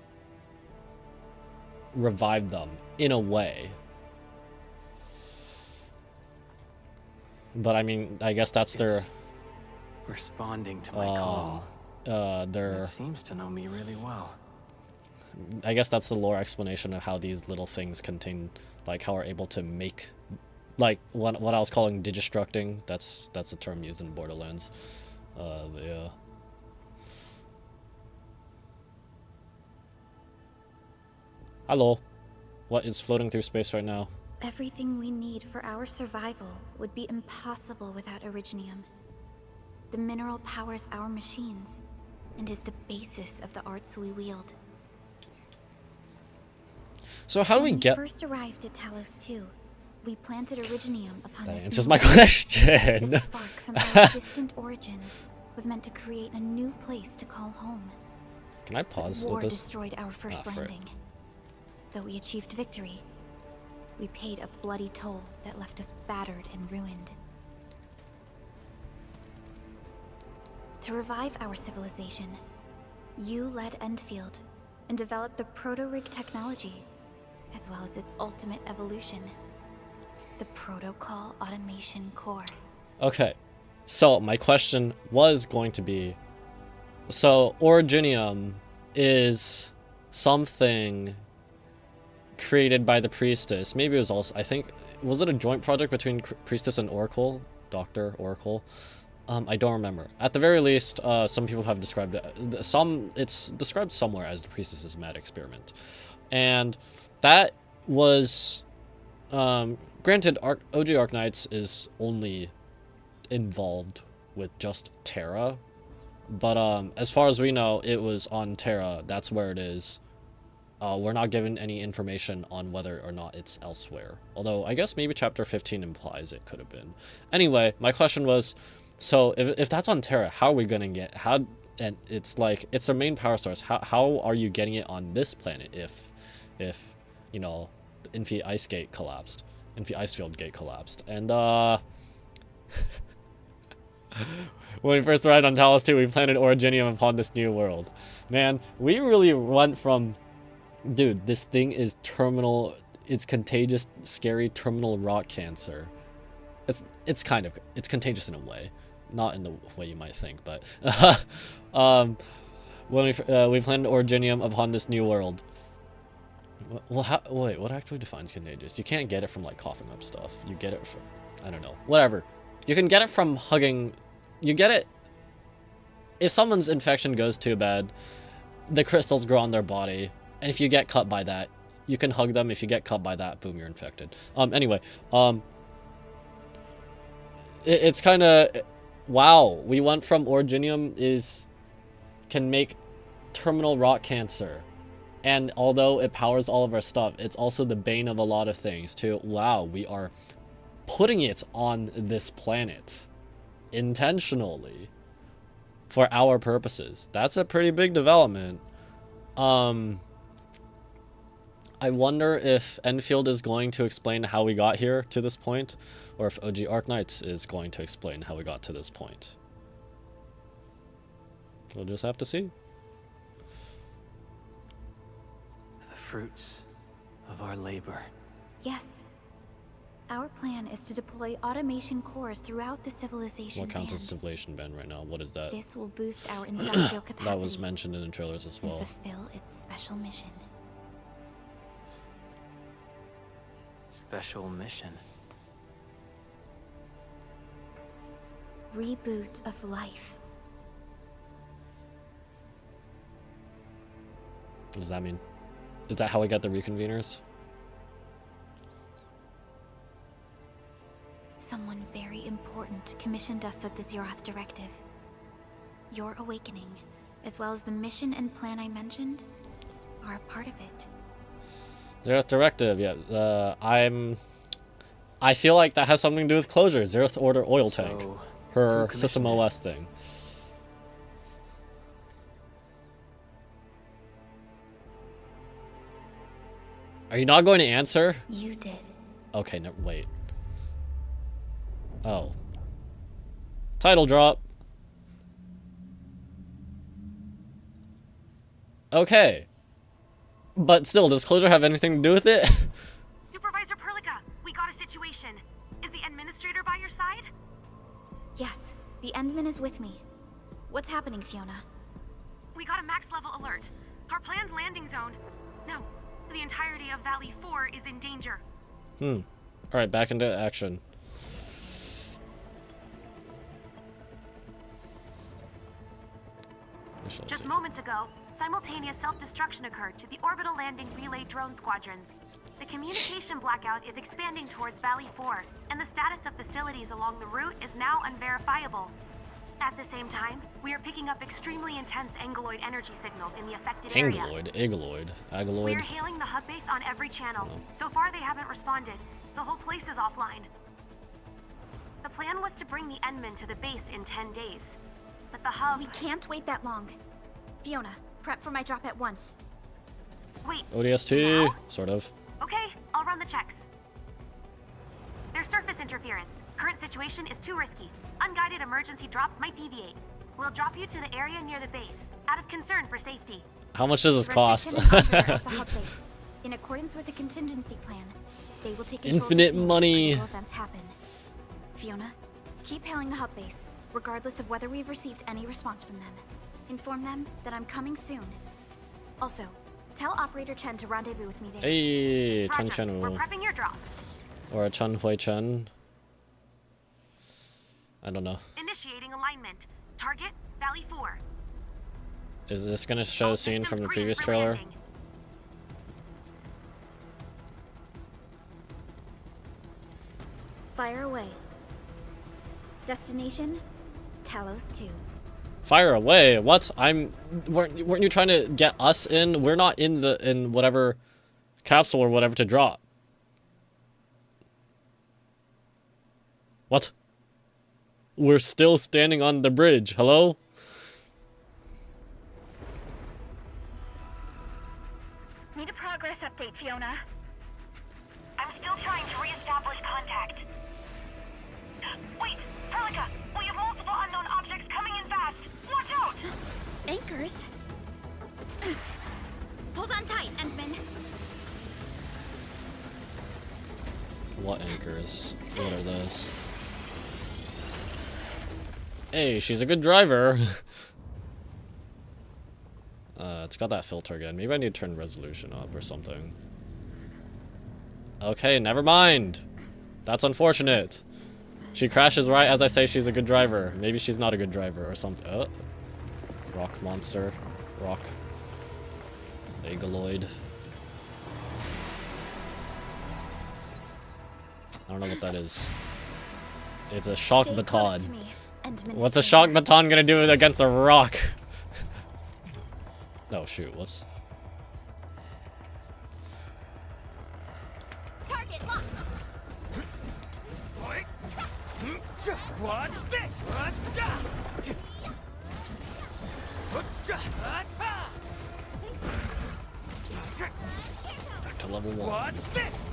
S1: Revive them, in a way. But I mean, I guess that's their...
S4: responding to my call.
S1: It
S4: seems to know me really well.
S1: I guess that's the lore explanation of how these little things contain, like how we're able to make, like what I was calling digistructing. That's the term used in Borderlands. Yeah. Hello. What is floating through space right now?
S3: Everything we need for our survival would be impossible without Originium. The mineral powers our machines, and is the basis of the arts we wield.
S1: So how do we get...
S3: When we first arrived at Talos 2, we planted Originium upon
S1: That
S3: this
S1: answers
S3: new
S1: my
S3: world.
S1: question.
S3: The spark from our distant origins was meant to create a new place to call home.
S1: Can I pause
S3: War
S1: with this?
S3: destroyed our first
S1: frick.
S3: landing. Though we achieved victory, we paid a bloody toll that left us battered and ruined. To revive our civilization, you led Endfield and developed the proto-rig technology, as well as its ultimate evolution, the Protocol Automation Core.
S1: Okay, so my question was going to be, so Originium is something created by the Priestess. Maybe it was also, I think, was it a joint project between Priestess and Oracle? Dr. Oracle? I don't remember. At the very least, some people have described it, it's described somewhere as the Priestess's mad experiment. And that was, granted, OG Arknights is only involved with just Terra, but as far as we know, it was on Terra. That's where it is. We're not given any information on whether or not it's elsewhere. Although, I guess maybe Chapter 15 implies it could have been. Anyway, my question was, so if that's on Terra, how are we going to get... And it's like, it's their main power source. How are you getting it on this planet if you know, the Infi Ice Gate collapsed? Infi Icefield Gate collapsed. And, when we first arrived on Talos 2, we planted Originium upon this new world. Man, we really went from... Dude, this thing is terminal... It's contagious, scary terminal rock cancer. It's contagious in a way. Not in the way you might think, but... when we planted Originium upon this new world. Well, wait, what actually defines contagious? You can't get it from, like, coughing up stuff. You get it from... I don't know. Whatever. You can get it from hugging... You get it... If someone's infection goes too bad, the crystals grow on their body. And if you get cut by that, you can hug them. If you get cut by that, boom, you're infected. Anyway, it's kind of... Wow, we went from Originium can make terminal rock cancer. And although it powers all of our stuff, it's also the bane of a lot of things too. Wow, we are putting it on this planet intentionally for our purposes. That's a pretty big development. I wonder if Endfield is going to explain how we got here to this point, or if OG Arknights is going to explain how we got to this point. We'll just have to see.
S4: The fruits of our labor.
S3: Yes. Our plan is to deploy automation cores throughout the civilization
S1: What counts as
S3: band.
S1: civilization band right now? What is that?
S3: This will boost our industrial capacity
S1: That was mentioned in the trailers as
S3: and
S1: well.
S3: fulfill its special mission.
S4: Special mission.
S3: Reboot of life.
S1: What does that mean? Is that how we got the reconveners?
S3: Someone very important commissioned us with the Zeroth Directive. Your awakening, as well as the mission and plan I mentioned, are a part of it.
S1: Zeroth Directive, yeah. I feel like that has something to do with closure. Zeroth Order oil tank.
S4: So,
S1: Her
S4: who
S1: System
S4: commissioned it?
S1: OS thing. Are you not going to answer?
S3: You did.
S1: Okay, no, wait. Oh. Title drop. Okay. But still, does closure have anything to do with it?
S9: Supervisor Perlica, we got a situation. Is the administrator by your side?
S3: Yes, the Endman is with me. What's happening, Fiona?
S9: We got a max level alert. Our planned landing zone. No, the entirety of Valley 4 is in danger.
S1: Alright, back into action.
S9: Just moments ago, simultaneous self-destruction occurred to the orbital landing relay drone squadrons. The communication blackout is expanding towards Valley 4, and the status of facilities along the route is now unverifiable. At the same time, we are picking up extremely intense angeloid energy signals in the affected area.
S1: Angeloid,
S9: We
S1: Agaloid.
S9: are hailing the hub base on every channel. So far, they haven't responded. The whole place is offline. The plan was to bring the Endman to the base in 10 days. But the hub...
S3: We can't wait that long. Fiona, prep for my drop at once.
S9: Wait.
S1: ODST,
S9: now?
S1: sort of.
S9: Okay, I'll run the checks. There's surface interference. Current situation is too risky. Unguided emergency drops might deviate. We'll drop you to the area near the base, out of concern for safety.
S1: How much does this cost?
S3: Restriction and at the hub base. In accordance with the contingency plan, they will take control
S1: Infinite
S3: of the scene
S1: money.
S3: as critical events happen. Fiona, keep hailing the hub base, regardless of whether we've received any response from them. Inform them that I'm coming soon. Also, tell Operator Chen to rendezvous with me there.
S1: Hey, Chen
S9: Roger, we're
S1: Chen.
S9: prepping your drop.
S1: Or a Chen Hui Chen. I don't know.
S9: Initiating alignment. Target, Valley 4.
S1: Is this gonna show
S9: All
S1: a scene
S9: systems
S1: from the
S9: green
S1: previous
S9: for
S1: trailer?
S9: landing.
S3: Fire away. Destination, Talos 2.
S1: Fire away! What? Weren't you trying to get us in? We're not in whatever capsule or whatever to drop. What? We're still standing on the bridge. Hello?
S9: Need a progress update, Fiona. I'm still trying to re-establish contact. Wait, Perlica! We have multiple unknown objects coming in fast! Watch out!
S3: Anchors? Hold on tight, Endman.
S1: What anchors? What are those? Hey, she's a good driver. It's got that filter again. Maybe I need to turn resolution up or something. Okay, never mind. That's unfortunate. She crashes right as I say she's a good driver. Maybe she's not a good driver or something. Rock monster. Rock. Agaloid. I don't know what that is. It's a shock
S3: Stay
S1: baton.
S3: close to me, Endman
S1: What's a
S3: Slayer.
S1: shock baton gonna do against a rock? Oh shoot, whoops.
S3: Target locked.
S7: Watch this!
S1: Back to level 1.
S7: Watch this!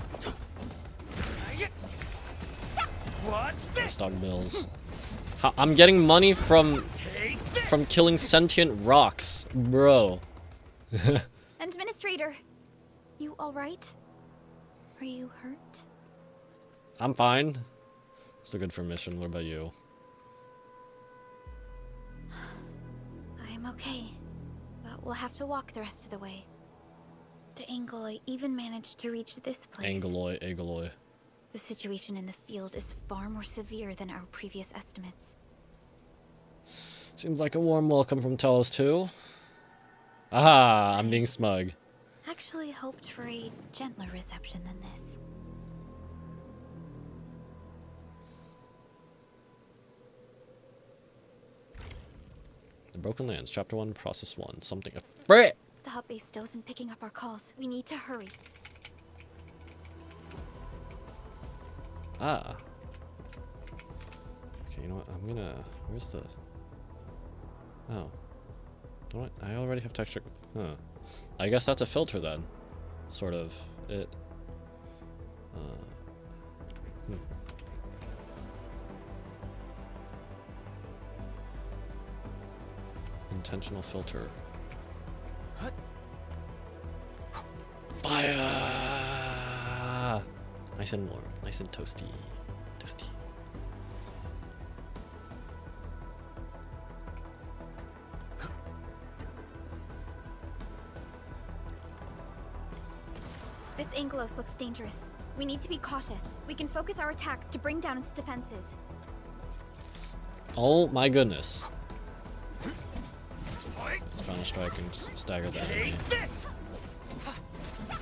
S7: Watch this!
S1: Stock bills. I'm getting money from killing sentient rocks, bro.
S3: Administrator, you alright? Are you hurt?
S1: I'm fine. Still good for mission. What about you?
S3: I'm okay, but we'll have to walk the rest of the way. The Angeloy even managed to reach this place.
S1: Agaloy.
S3: The situation in the field is far more severe than our previous estimates.
S1: Seems like a warm welcome from Telos too. Ah, I'm being smug.
S3: Actually hoped for a gentler reception than this.
S1: The Broken Lands, Chapter 1, Process 1. Something. Frick!
S5: The hub base still isn't picking up our calls. We need to hurry.
S1: Ah. Okay, you know what? I'm gonna. Where's the. Oh. Don't I already have texture. Huh. I guess that's a filter then. Sort of. It. Hmm. Intentional filter. Fire! Nice and warm. Nice and toasty. Toasty.
S5: This Angelos looks dangerous. We need to be cautious. We can focus our attacks to bring down its defenses.
S1: Oh my goodness. It's Final Strike and stagger the enemy.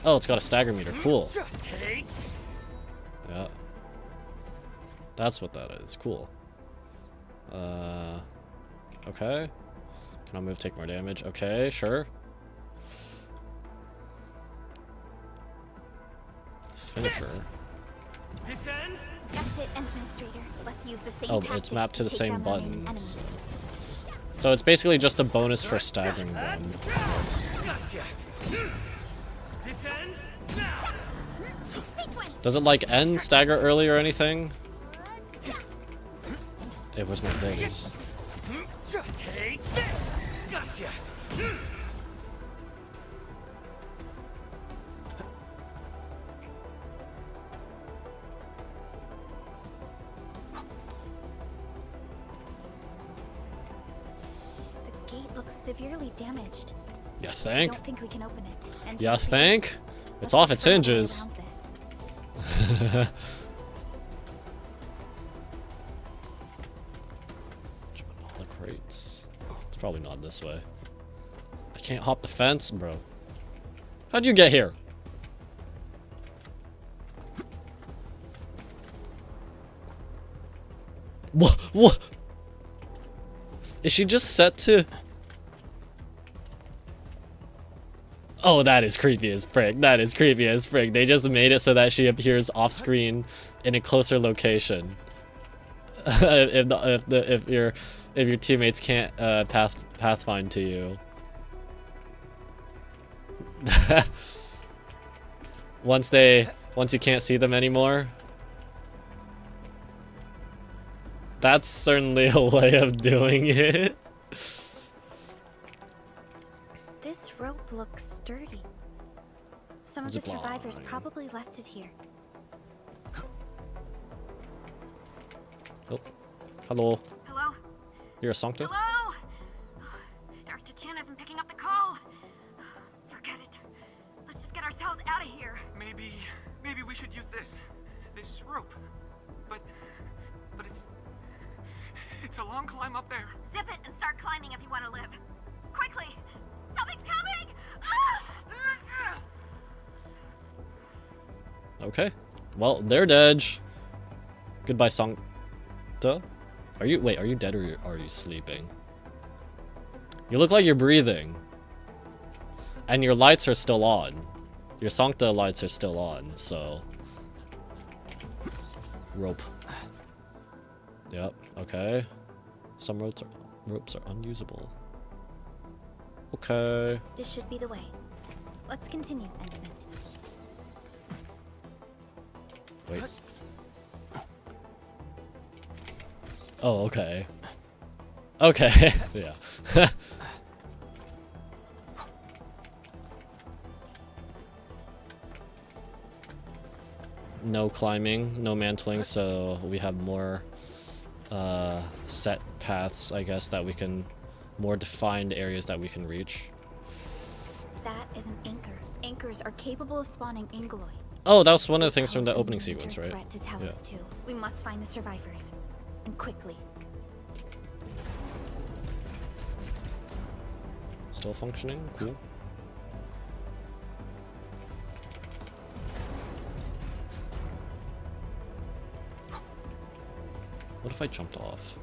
S1: Oh, it's got a stagger meter. Cool. Yeah. That's what that is. Cool. Okay. Can I move, take more damage? Okay, sure. Finisher.
S5: That's it, Administrator. Let's use the same
S1: Oh,
S5: tactics
S1: it's mapped to the
S5: take
S1: same
S5: down the
S1: button.
S5: remaining enemies.
S1: So it's basically just a bonus for staggering them. Yes. Does it like end stagger early or anything? It was my abilities.
S7: Take this. Gotcha.
S5: The gate looks severely damaged.
S1: You
S5: I
S1: think?
S5: don't think we can open it. And
S1: You
S5: let's see.
S1: think? It's
S5: Let's
S1: off
S5: look
S1: its
S5: for another way
S1: hinges.
S5: around this.
S1: All the crates. It's probably not this way. I can't hop the fence, bro. How'd you get here? What? What? Is she just set to? Oh, that is creepy as frick. That is creepy as frick. They just made it so that she appears off screen in a closer location. if your teammates can't pathfind to you. once you can't see them anymore. That's certainly a way of doing it.
S5: This rope looks sturdy. Some of the
S1: Zip
S5: survivors
S1: line.
S5: probably left it here.
S1: Oh, hello.
S9: Hello?
S1: You're a Sancta?
S9: Hello? Dr. Chin isn't picking up the call. Forget it. Let's just get ourselves out of here.
S4: Maybe we should use this rope. But it's a long climb up there.
S9: Zip it and start climbing if you want to live. Quickly! Something's coming! Ah!
S1: Okay. Well, they're dead. Goodbye, Sancta. Are you dead or are you sleeping? You look like you're breathing. And your lights are still on. Your Sancta lights are still on, so. Rope. Yep, okay. Some ropes are unusable. Okay.
S5: This should be the way. Let's continue, Enderman.
S1: Wait. Oh, okay. Okay. Yeah. No climbing, no mantling, so we have more set paths, I guess, that we can, more defined areas that we can reach.
S5: That is an anchor. Anchors are capable of spawning Angoloi.
S1: Oh, that was one of the things from the
S5: Pose a
S1: opening
S5: major
S1: sequence, right?
S5: threat to Talos too. We must find the survivors. And quickly.
S1: still functioning. Cool. What if I jumped off?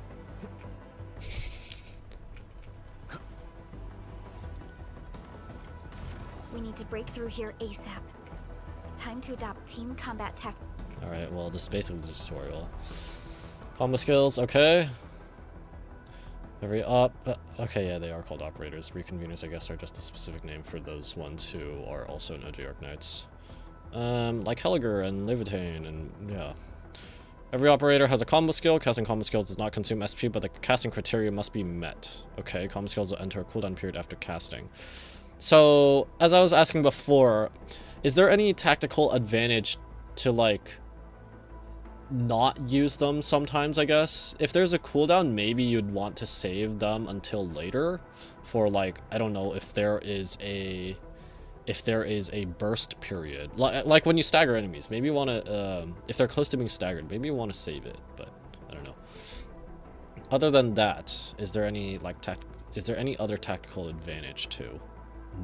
S5: We need to break through here ASAP. Time to adopt team combat tech.
S1: Alright, well, this is basically the tutorial. Combo skills, okay. Okay, yeah, they are called operators. Reconveners, I guess, are just a specific name for those ones who are also known to Arknights. Like Helliger and Levitain, and yeah. Every operator has a combo skill. Casting combo skills does not consume SP, but the casting criteria must be met. Okay, combo skills will enter a cooldown period after casting. So, as I was asking before, is there any tactical advantage to, like, not use them sometimes, I guess? If there's a cooldown, maybe you'd want to save them until later for, like, I don't know, if there is a burst period. Like when you stagger enemies, maybe you want to, if they're close to being staggered, maybe you want to save it, but I don't know. Other than that, is there any, like, is there any other tactical advantage to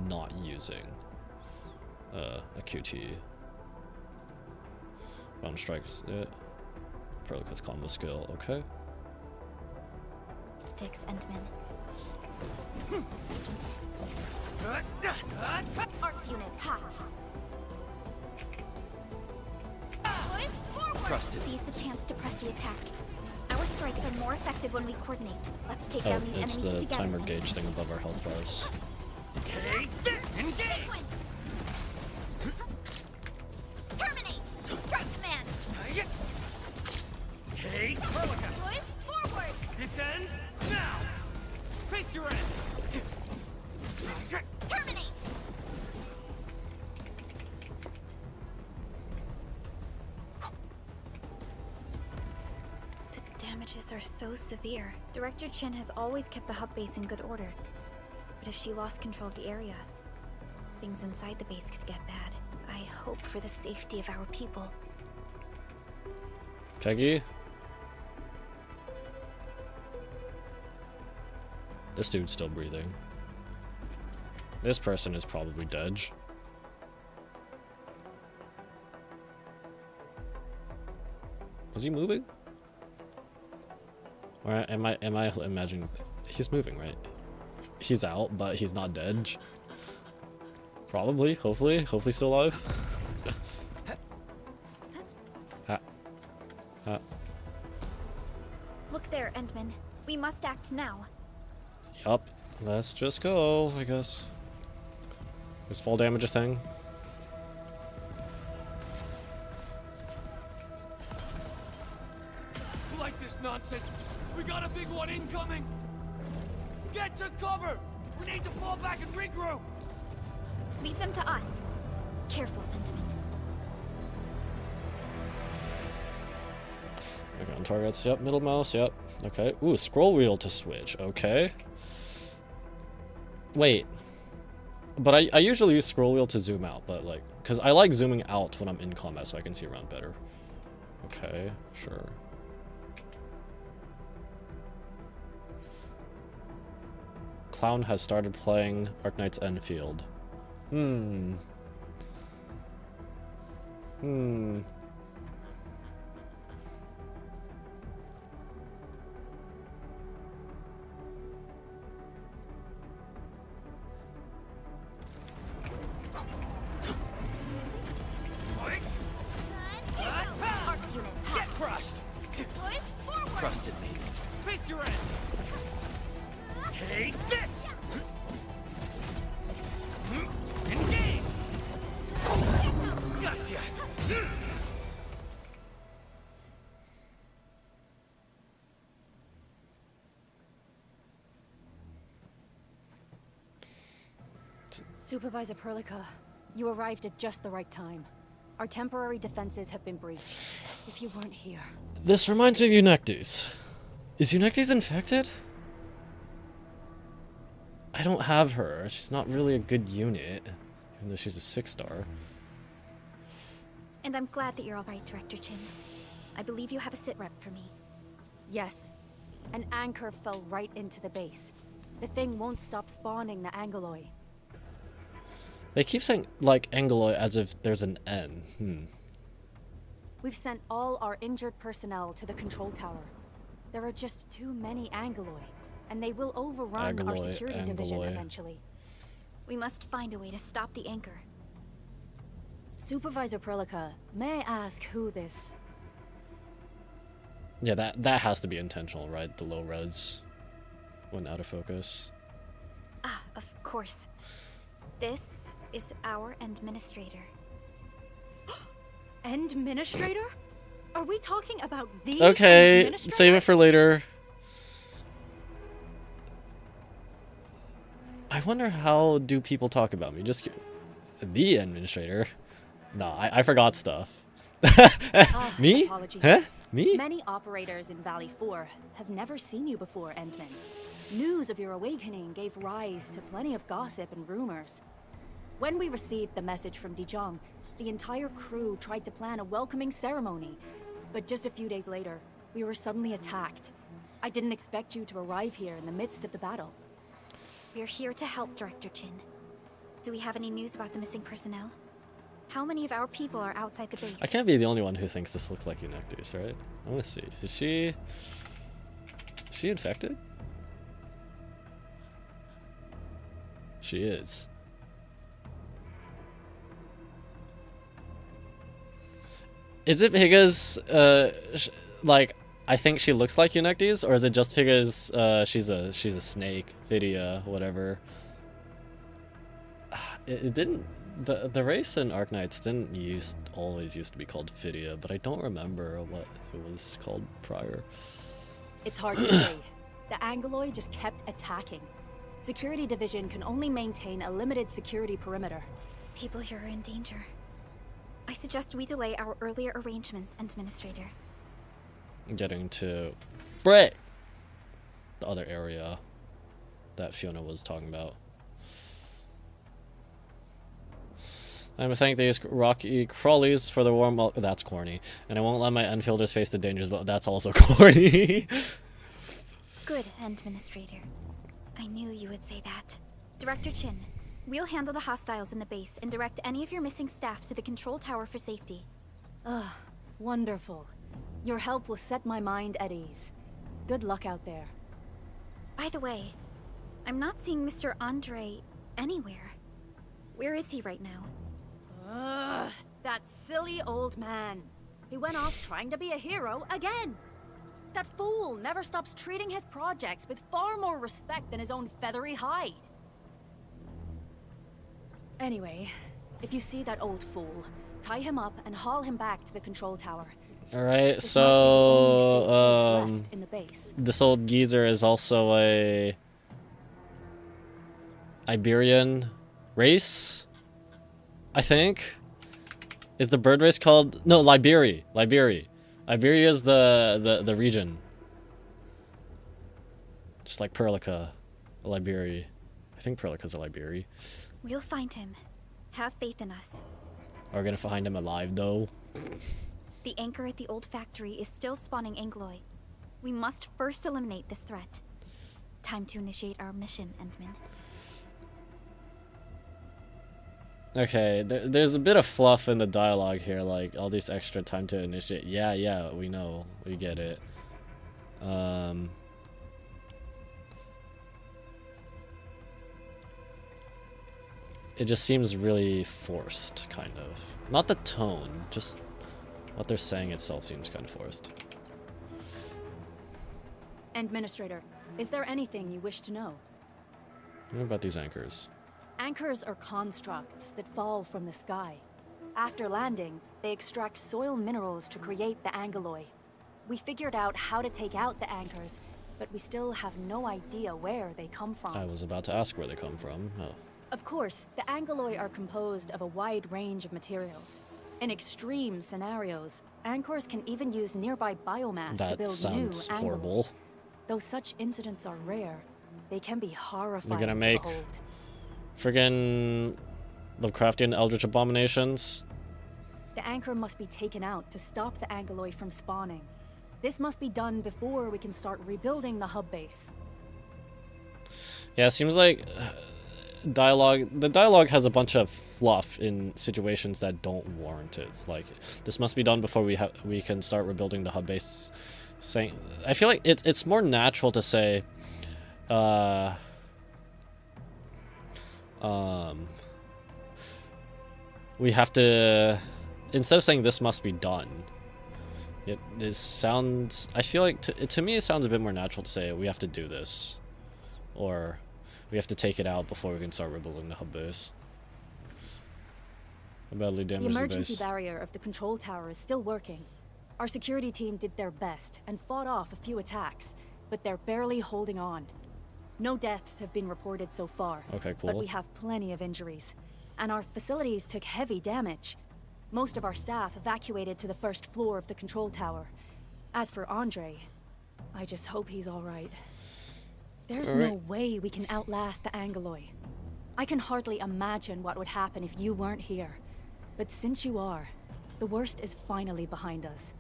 S1: not using a QT? Bound strikes it. Prolica's combo skill, okay.
S5: Dix Endman. Arts unit, hot.
S7: Trusted.
S5: Seize the chance to press the attack. Our strikes are more effective when we coordinate. Let's take down these
S1: It's
S5: enemies
S1: the
S5: together.
S1: timer gauge thing above our health bars.
S7: Take this! Engage!
S5: Terminate! Strike command!
S7: Take Prolica!
S5: Forward!
S7: This ends now! Face your end!
S5: Terminate! The damages are so severe. Director Chen has always kept the hub base in good order. But if she lost control of the area, things inside the base could get bad. I hope for the safety of our people.
S1: Peggy? This dude's still breathing. This person is probably dead. Was he moving? Or am I imagining he's moving, right? He's out, but he's not dead. Probably, hopefully still alive. Ha. Ha.
S5: Look there, Endman. We must act now.
S1: Yup. Let's just go, I guess. Is fall damage a thing?
S7: You like this nonsense? We got a big one incoming! Get to cover! We need to fall back and regroup!
S5: Leave them to us. Careful, Endman.
S1: Okay, on targets. Yep, middle mouse. Yep. Okay. Ooh, scroll wheel to switch. Okay. Wait. But I usually use scroll wheel to zoom out, but like, because I like zooming out when I'm in combat so I can see around better. Okay, sure. Clown has started playing Arknights Endfield. Hmm.
S5: Arts unit,
S7: Get crushed!
S5: forward!
S7: Trusted me. Face your end! Take this! Engage! Gotcha!
S10: Supervisor Perlica, you arrived at just the right time. Our temporary defenses have been breached. If you weren't here...
S1: This reminds me of Eunectes. Is Eunectes infected? I don't have her. She's not really a good unit, even though she's a 6-star.
S5: And I'm glad that you're all right, Director Chin. I believe you have a sit rep for me.
S10: Yes. An anchor fell right into the base. the thing won't stop spawning the Angeloi.
S1: They keep saying, like, Angeloi as if there's an N.
S10: We've sent all our injured personnel to the control tower. There are just too many Angeloi, and they will overrun our security division eventually.
S5: We must find a way to stop the anchor.
S10: Supervisor Perlica, may I ask who this...
S1: Yeah, that has to be intentional, right? The low res when out of focus.
S5: Ah, of course. This is our administrator.
S10: Administrator? Are we talking about the
S1: Okay, save it for later. I wonder how do people talk about me? Just the administrator? No, I forgot stuff. Me?
S10: Apologies.
S1: Huh? Me?
S10: Many operators in Valley 4 have never seen you before, Endman. News of your awakening gave rise to plenty of gossip and rumors. When we received the message from Dijon, the entire crew tried to plan a welcoming ceremony, but just a few days later, we were suddenly attacked. I didn't expect you to arrive here in the midst of the battle.
S5: We're here to help, Director Chin. Do we have any news about the missing personnel? How many of our people are outside the base?
S1: I can't be the only one who thinks this looks like Eunectes, right? I want to see. Is she infected? She is. Is it because, like, I think she looks like Eunectes, or is it just because she's a snake, Phidia, whatever? It didn't. The race in Arknights didn't always used to be called Phidia, but I don't remember what it was called prior.
S10: It's hard to say. The Angeloi just kept attacking. Security Division can only maintain a limited security perimeter.
S5: People here are in danger. I suggest we delay our earlier arrangements, Administrator.
S1: Getting to the other area that Fiona was talking about. I'm gonna thank these rocky crawlies for the warm welcome. That's corny. And I won't let my Enfielders face the dangers. That's also corny.
S5: Good, Administrator. I knew you would say that. Director Chin, we'll handle the hostiles in the base and direct any of your missing staff to the control tower for safety.
S10: Ah, wonderful. Your help will set my mind at ease. Good luck out there.
S5: By the way, I'm not seeing Mr. Andre anywhere. Where is he right now?
S10: Ugh, that silly old man. He went off trying to be a hero again. That fool never stops treating his projects with far more respect than his own feathery hide. Anyway, if you see that old fool, tie him up and haul him back to the control tower.
S1: Alright, so
S10: left in the base.
S1: This old geezer is also a Iberian race, I think. Is the bird race called... No, Liberi. Iberia is the region. Just like Perlica, a Liberi. I think Perlica's a Liberi.
S5: We'll find him. Have faith in us.
S1: Are we gonna find him alive, though?
S5: The anchor at the old factory is still spawning Angeloi. We must first eliminate this threat. Time to initiate our mission, Endman.
S1: Okay, there's a bit of fluff in the dialogue here, like all this extra time to initiate. Yeah, we know. We get it. It just seems really forced, kind of. Not the tone, just what they're saying itself seems kind of forced.
S10: Administrator, is there anything you wish to know?
S1: What about these anchors?
S10: Anchors are constructs that fall from the sky. After landing, they extract soil minerals to create the Angeloi. We figured out how to take out the anchors, but we still have no idea where they come from.
S1: I was about to ask where they come from. Oh.
S10: Of course, the Angeloi are composed of a wide range of materials. In extreme scenarios, anchors can even use nearby biomass to build new
S1: sounds
S10: Angeloi.
S1: horrible.
S10: Though such incidents are rare, they can be horrifying
S1: We're gonna
S10: to
S1: make
S10: behold.
S1: friggin' Lovecraftian eldritch abominations.
S10: The anchor must be taken out to stop the Angeloi from spawning. This must be done before we can start rebuilding the hub base.
S1: Yeah, it seems like the dialogue has a bunch of fluff in situations that don't warrant it. It's like this must be done before we can start rebuilding the hub base. Saying, I feel like it's more natural to say, we have to, instead of saying this must be done. It sounds, I feel like to me it sounds a bit more natural to say we have to do this, or we have to take it out before we can start rebuilding the hub base. Badly damaged
S10: The emergency
S1: base.
S10: barrier of the control tower is still working. Our security team did their best and fought off a few attacks, but they're barely holding on. No deaths have been reported so far.
S1: Okay,
S10: But
S1: cool.
S10: we have plenty of injuries. And our facilities took heavy damage. Most of our staff evacuated to the first floor of the control tower. As for Andre, I just hope he's all right. There's
S1: All
S10: no
S1: right.
S10: way we can outlast the Angoloi. I can hardly imagine what would happen if you weren't here. But since you are, the worst is finally behind us.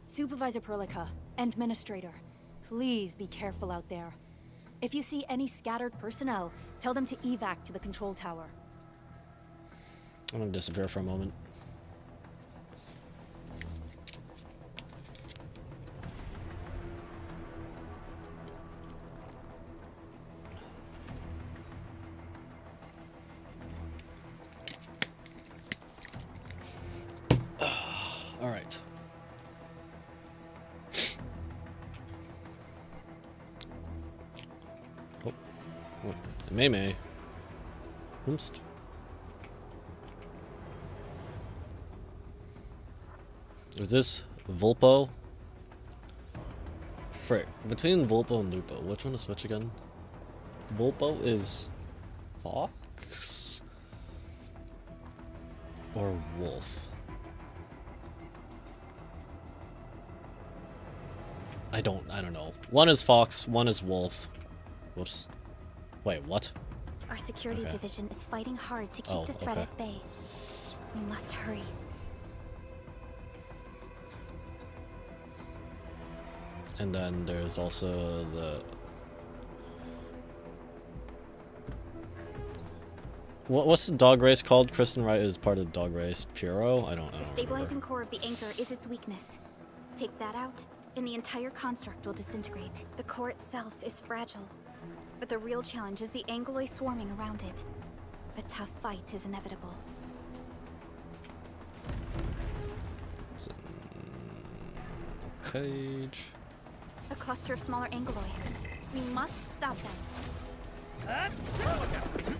S10: Supervisor Perlica, Administrator, please be careful out there. If you see any scattered personnel, tell them to evac to the control tower.
S1: I'm gonna disappear for a moment. All right. Oh, what? May. Oops. Is this Vulpo? Frick. Between Vulpo and Lupo, which one to switch again? Vulpo is fox? Or wolf? I don't know. One is fox, one is wolf. Whoops. Wait, what?
S5: Our security
S1: Okay.
S5: division is fighting hard to keep
S1: Oh,
S5: the threat
S1: okay.
S5: at bay. We must hurry.
S1: And then there's also the... What's the dog race called? Kristen Wright is part of the dog race. Puro? I don't
S5: The
S1: remember.
S5: stabilizing core of the anchor is its weakness. Take that out, and the entire construct will disintegrate. The core itself is fragile, but the real challenge is the Angoloi swarming around it. A tough fight is inevitable.
S1: Cage.
S5: A cluster of smaller Angoloi. We must stop them.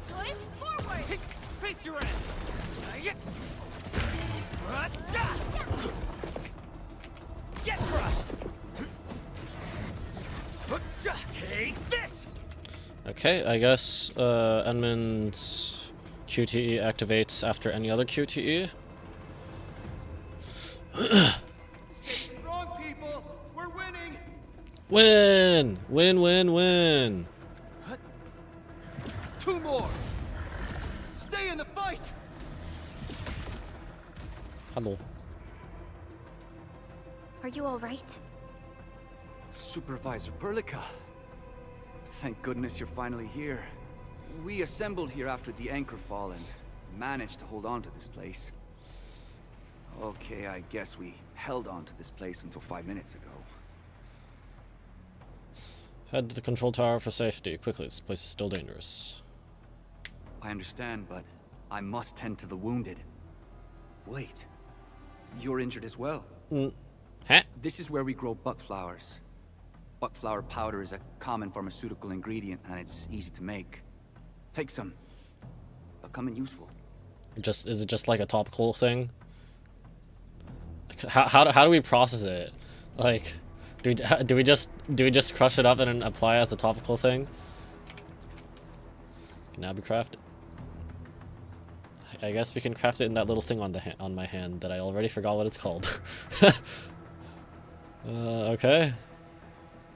S7: Push forward! Face your end! Get crushed! Take this!
S1: Okay, I guess Edmund's QTE activates after any other QTE.
S7: Stay strong, people! We're winning!
S1: Win! Win!
S7: Two more! Stay in the fight!
S1: Hello.
S5: Are you all right?
S11: Supervisor Perlica. Thank goodness you're finally here. We assembled here after the anchor fall and managed to hold on to this place. Okay, I guess we held on to this place until 5 minutes ago.
S1: Head to the control tower for safety. Quickly, this place is still dangerous.
S11: I understand, but I must tend to the wounded. Wait. You're injured as well.
S1: Huh?
S11: This is where we grow buckflowers. Buckflower powder is a common pharmaceutical ingredient, and it's easy to make. Take some. They'll come in useful.
S1: Is it just like a topical thing? Like, how do we process it? Like, do we just crush it up and then apply it as a topical thing? Can now be crafted. I guess we can craft it in that little thing on the on my hand that I already forgot what it's called. Okay.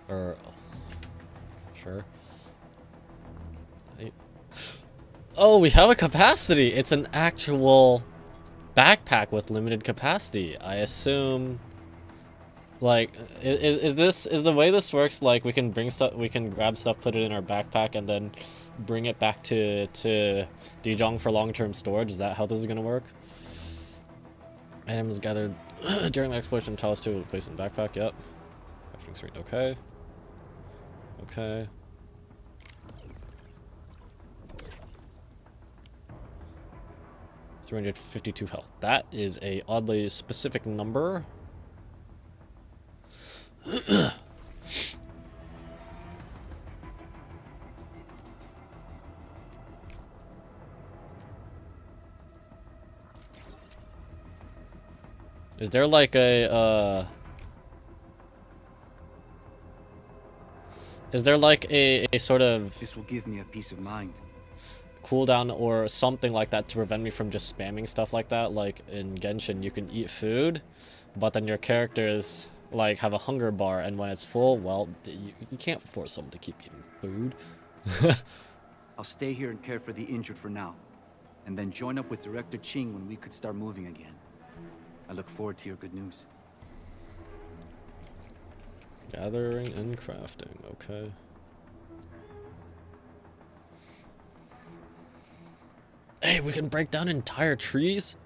S1: Sure. Oh, we have a capacity. It's an actual backpack with limited capacity. I assume Like, is the way this works, like, we can bring stuff, we can grab stuff, put it in our backpack, and then bring it back to Dijon for long-term storage? Is that how this is gonna work? Items gathered during the exploration tell us to place in backpack. Yep. Crafting screen. Okay. Okay. $352 health. That is a oddly specific number. Is there like a is there like a sort of
S11: This will give me a peace of mind.
S1: cooldown or something like that to prevent me from just spamming stuff like that? Like in Genshin, you can eat food, but then your characters like have a hunger bar, and when it's full, well, you can't force someone to keep eating food.
S11: I'll stay here and care for the injured for now, and then join up with Director Ching when we could start moving again. I look forward to your good news.
S1: Gathering and crafting, okay. Hey, we can break down entire trees?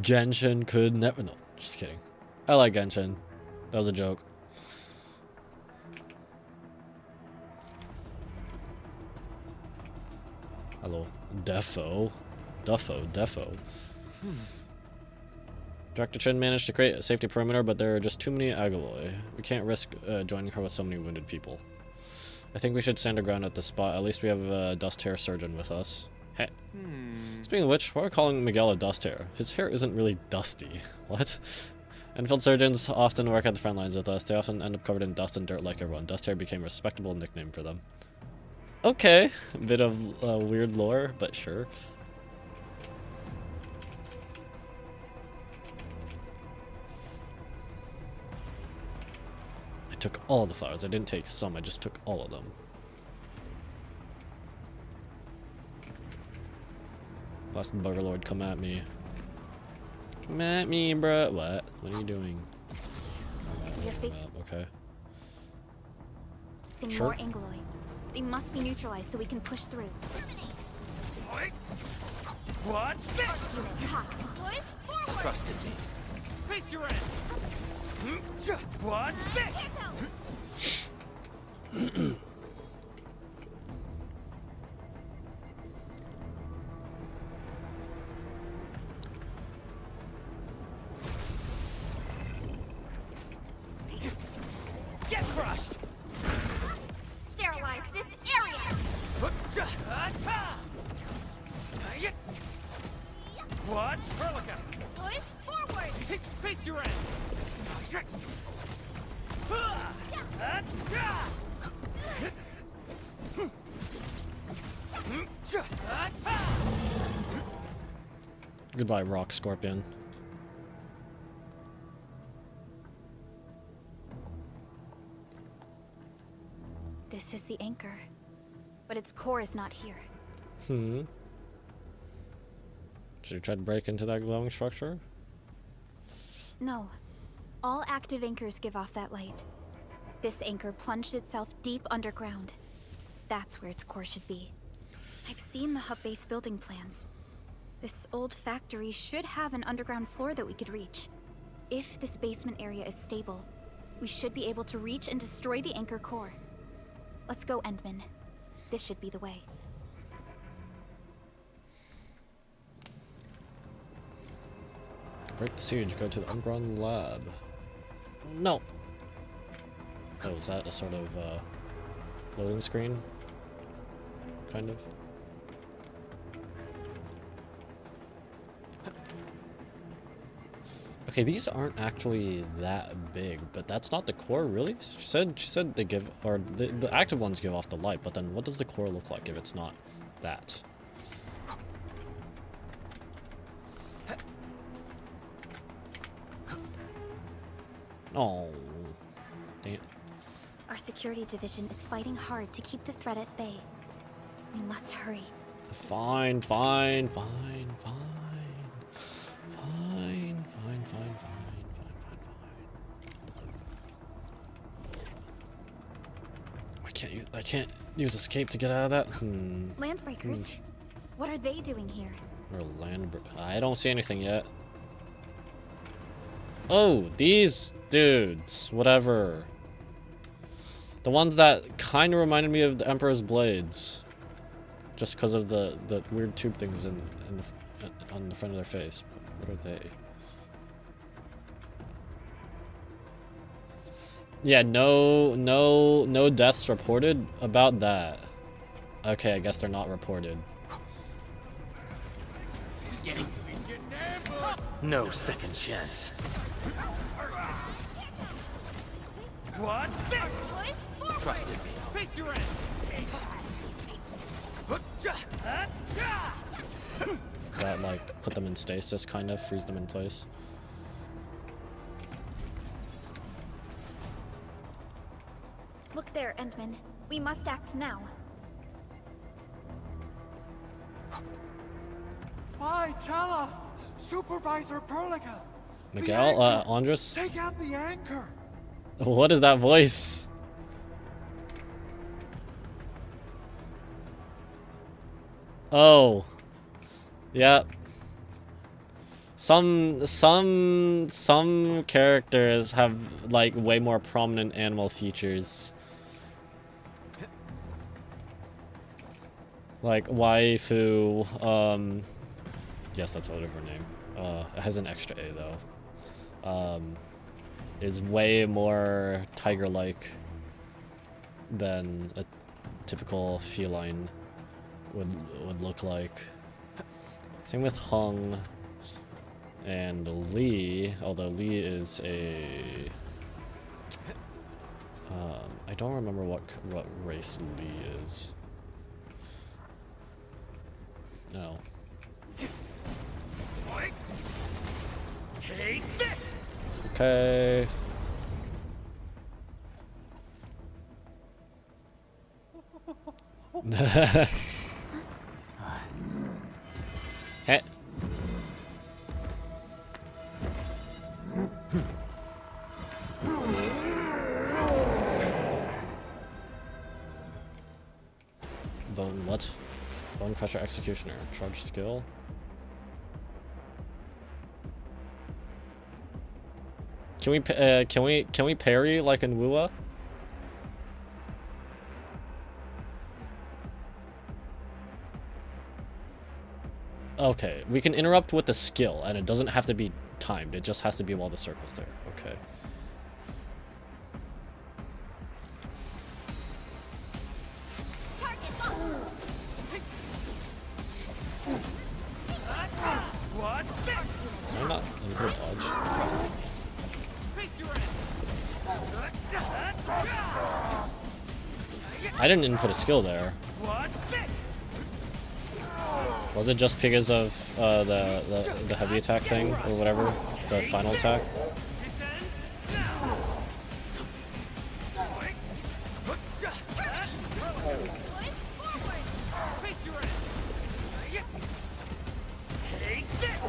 S1: Genshin could never... No, just kidding. I like Genshin. That was a joke. Hello. Defo. Defo. Director Chen managed to create a safety perimeter, but there are just too many Agaloy. We can't risk joining her with so many wounded people. I think we should stand our ground at this spot. At least we have a dust hair surgeon with us. Hey. Speaking of which, why are we calling Miguel a dust hair? His hair isn't really dusty. What? Endfield surgeons often work at the front lines with us. They often end up covered in dust and dirt like everyone. Dust hair became a respectable nickname for them. Okay. A bit of weird lore, but sure. I took all the flowers. I didn't take some, I just took all of them. Blasted Bugger Lord, come at me. Come at me, bruh. What? What are you doing? Okay.
S5: Seeing
S1: Sure.
S5: more Angloy. They must be neutralized so we can push through.
S7: What's this?
S11: Trusted me.
S7: Face your end. What's this? Get crushed.
S5: Sterilize this area!
S7: What's Hurlika?
S5: Push forward!
S7: Face your end.
S1: Goodbye, Rock Scorpion.
S5: This is the anchor, but its core is not here.
S1: Should we try to break into that glowing structure?
S5: No. All active anchors give off that light. This anchor plunged itself deep underground. That's where its core should be. I've seen the hub base building plans. This old factory should have an underground floor that we could reach. If this basement area is stable, we should be able to reach and destroy the anchor core. Let's go, Endman. This should be the way.
S1: Break the siege, go to the Umbron lab. No! Oh, is that a sort of, loading screen? Kind of? Okay, these aren't actually that big, but that's not the core, really? She said they give, or the active ones give off the light, but then what does the core look like if it's not that? Oh, dang it.
S5: Our security division is fighting hard to keep the threat at bay. We must hurry.
S1: Fine. I can't use escape to get out of that.
S5: Landbreakers? What are they doing here?
S1: Or I don't see anything yet. Oh, these dudes. Whatever. The ones that kind of reminded me of the Emperor's Blades. Just because of the weird tube things on the front of their face. What are they? Yeah, no deaths reported about that. Okay, I guess they're not reported.
S4: No second chance.
S7: What's this?
S4: Trust in me.
S7: Face your end.
S1: That like put them in stasis, kind of freeze them in place.
S5: Look there, Endman. We must act now.
S7: Why, tell us! Supervisor Perlica!
S1: Miguel, Andres?
S7: Take out the anchor!
S1: What is that voice? Oh. Yep. Some characters have like way more prominent animal features. Like waifu, yes, that's out of her name. It has an extra A though. Is way more tiger-like than a typical feline would look like. Same with Hung and Lee, although Lee is a I don't remember what race Lee is. No.
S7: Take this!
S1: Okay. Hey. Bone what? Bone Crusher Executioner. Charge skill. Can we parry like in Wua? Okay, we can interrupt with the skill, and it doesn't have to be timed. It just has to be while the circle's there. Okay.
S7: What's this?
S1: Did I not input dodge?
S7: Face your end.
S1: I didn't input a skill there.
S7: What's this?
S1: Was it just because of the heavy attack thing or whatever? The final attack?
S7: Take this.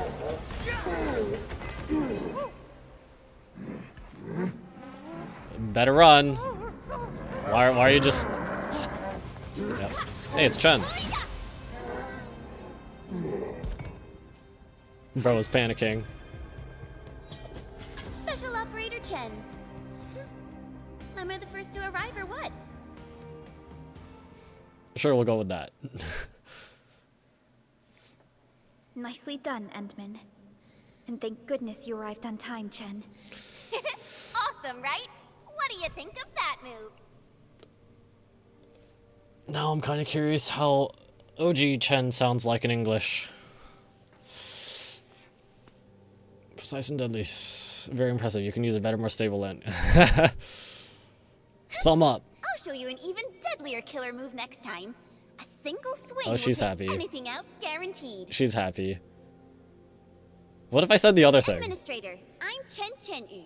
S1: Better run. Why are you just... Yep. Hey, it's Chen. Bro is panicking.
S3: Special Operator Chen. Am I the first to arrive or what?
S1: Sure, we'll go with that.
S5: Nicely done, Endman. And thank goodness you arrived on time, Chen.
S3: Awesome, right? What do you think of that move?
S1: Now I'm kind of curious how OG Chen sounds like in English. Precise and deadly. Very impressive. You can use a better, more stable end. Thumb up.
S3: I'll show you an even deadlier killer move next time. A single swing
S1: Oh,
S3: will
S1: she's
S3: take
S1: happy.
S3: anything out, guaranteed.
S1: She's happy. What if I said the other thing?
S3: Administrator, I'm Chen Chen-Yu.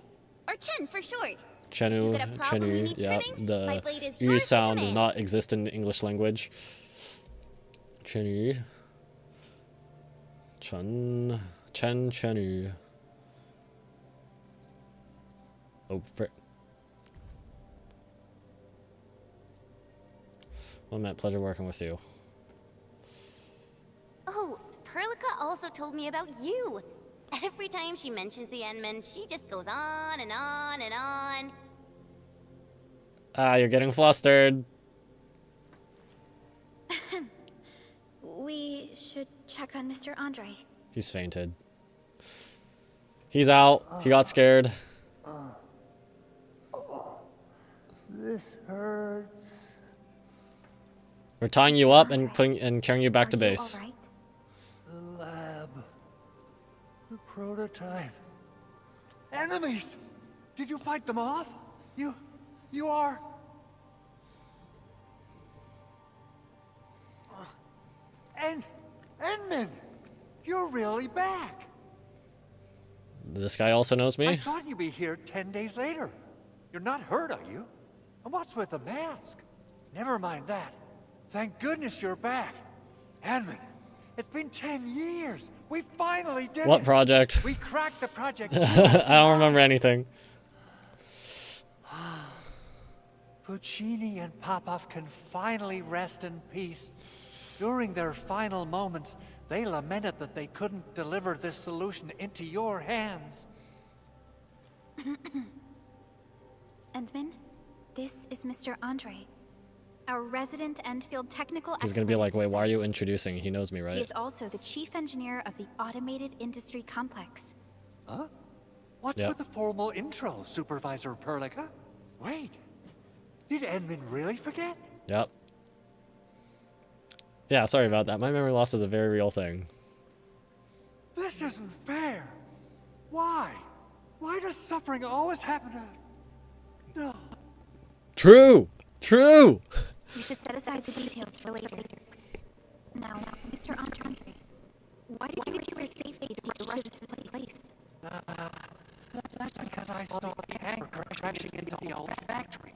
S3: Or Chen for short.
S1: Chenu,
S3: You got a problem you
S1: Chenu,
S3: need
S1: yeah.
S3: trimming?
S1: The
S3: My blade is
S1: U
S3: yours to
S1: sound does
S3: command.
S1: not exist in the English language. Chenu. Chen Chenu. Oh, frick. Well, Matt, pleasure working with you.
S3: Oh, Perlica also told me about you. Every time she mentions the Endmen, she just goes on and on and on.
S1: Ah, you're getting flustered.
S5: We should check on Mr. Andre.
S1: He's fainted. He's out. He got scared.
S7: This hurts.
S1: We're tying you up and carrying you back to base.
S5: All right?
S7: The lab. The prototype. Enemies! Did you fight them off? You are... Endman! You're really back!
S1: This guy also knows me?
S7: I thought you'd be here 10 days later. You're not hurt, are you? And what's with the mask? Never mind that. Thank goodness you're back. Endman, it's been 10 years. We finally did it.
S1: What project?
S7: We cracked the project.
S1: I don't remember anything.
S7: Puccini and Popov can finally rest in peace. During their final moments, they lamented that they couldn't deliver this solution into your hands.
S5: Endman, this is Mr. Andre, our resident Endfield technical expert.
S1: He's gonna be like,
S5: at the
S1: wait, why are you
S5: site.
S1: introducing? He knows me, right?
S5: He is also the chief engineer of the automated industry complex.
S7: Huh? What's with the formal intro, Supervisor Perlica? Wait, did Endman really forget?
S1: Yep. Yeah, sorry about that. My memory loss is a very real thing.
S7: This isn't fair. Why? Why does suffering always happen to... No.
S1: True! True!
S5: We should set aside the details for later. Now, Mr. Andre, why did you risk your safety to rush to this place?
S7: That's because I saw the anchor crashing into the old factory.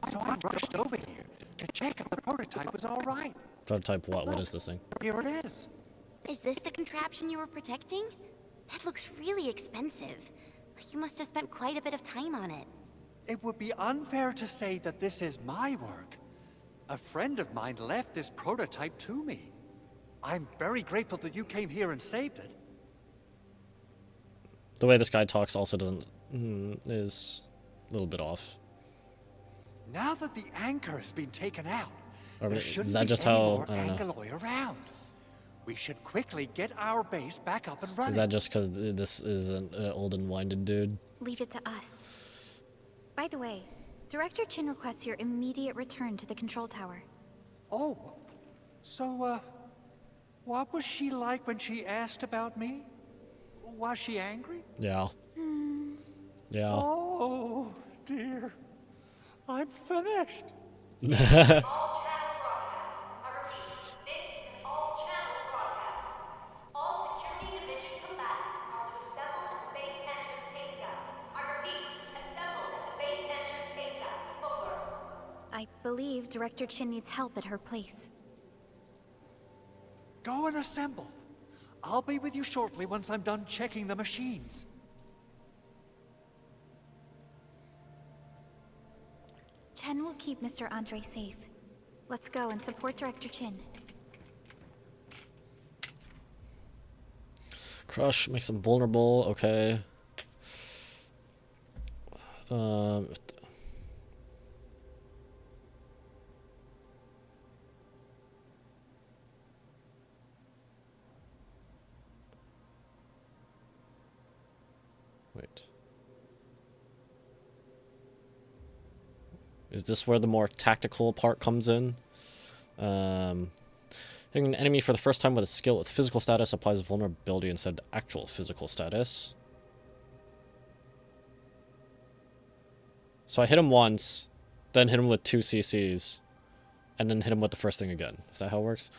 S7: So I rushed over here to check if the prototype was all right.
S1: Prototype what? What is this thing?
S7: Here it is.
S3: Is this the contraption you were protecting? That looks really expensive. You must have spent quite a bit of time on it.
S7: It would be unfair to say that this is my work. A friend of mine left this prototype to me. I'm very grateful that you came here and saved it.
S1: The way this guy talks also doesn't... is a little bit off.
S7: Now that the anchor has been taken out,
S1: Or
S7: there
S1: is
S7: shouldn't
S1: that
S7: be
S1: just
S7: any
S1: how...
S7: more
S1: I don't know.
S7: Ankyloid around. We should quickly get our base back up and running.
S1: Is that just because this is an old and winded dude?
S5: Leave it to us. By the way, Director Chin requests your immediate return to the control tower.
S7: Oh, so, what was she like when she asked about me? Was she angry?
S1: Yeah. Yeah.
S7: Oh, dear. I'm finished.
S2: All channel broadcast. I repeat, this is an all-channel broadcast. All security division combatants are to assemble at the base entrance TASA. I repeat, assemble at the base entrance TASA. Over.
S5: I believe Director Chin needs help at her place.
S7: Go and assemble. I'll be with you shortly once I'm done checking the machines.
S5: Chen will keep Mr. Andre safe. Let's go and support Director Chin.
S1: Crush makes him vulnerable. Okay. Wait. Is this where the more tactical part comes in? Hitting an enemy for the first time with a skill with physical status applies vulnerability instead of actual physical status. So I hit him once, then hit him with 2 CCs, and then hit him with the first thing again. Is that how it works?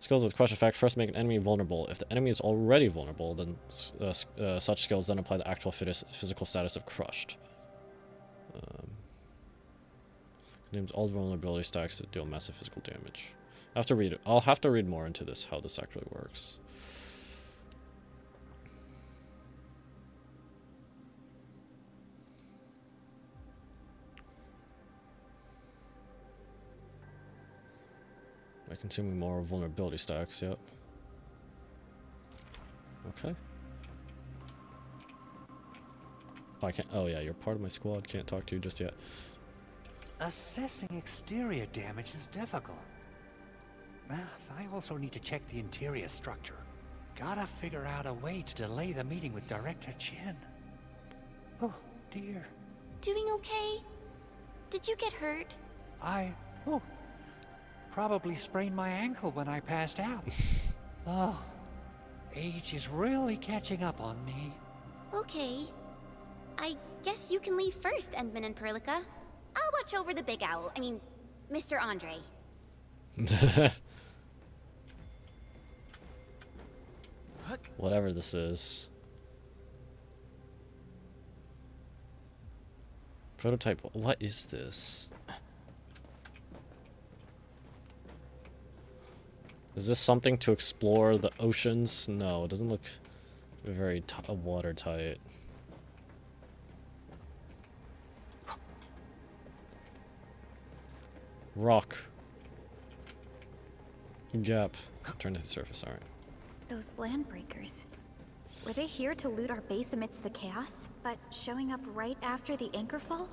S1: Skills with crush effect first make an enemy vulnerable. If the enemy is already vulnerable, then such skills then apply the actual physical status of crushed. Names all vulnerability stacks that deal massive physical damage. I have to read it. I'll have to read more into this, how this actually works. consuming more vulnerability stacks, yep. Okay. Oh, I can't. Oh, yeah, you're part of my squad. Can't talk to you just yet.
S7: Assessing exterior damage is difficult. I also need to check the interior structure. Gotta figure out a way to delay the meeting with Director Chen. Oh, dear.
S3: Doing okay? Did you get hurt?
S7: Probably sprained my ankle when I passed out. Oh, age is really catching up on me.
S3: Okay. I guess you can leave first, Endman and Perlica. I'll watch over the big owl. I mean, Mr. Andre.
S1: Whatever this is. Prototype, what is this? Is this something to explore the oceans? No, it doesn't look very watertight. Rock. Gap. Turn to the surface, alright.
S5: Those landbreakers. Were they here to loot our base amidst the chaos? But showing up right after the anchor fall?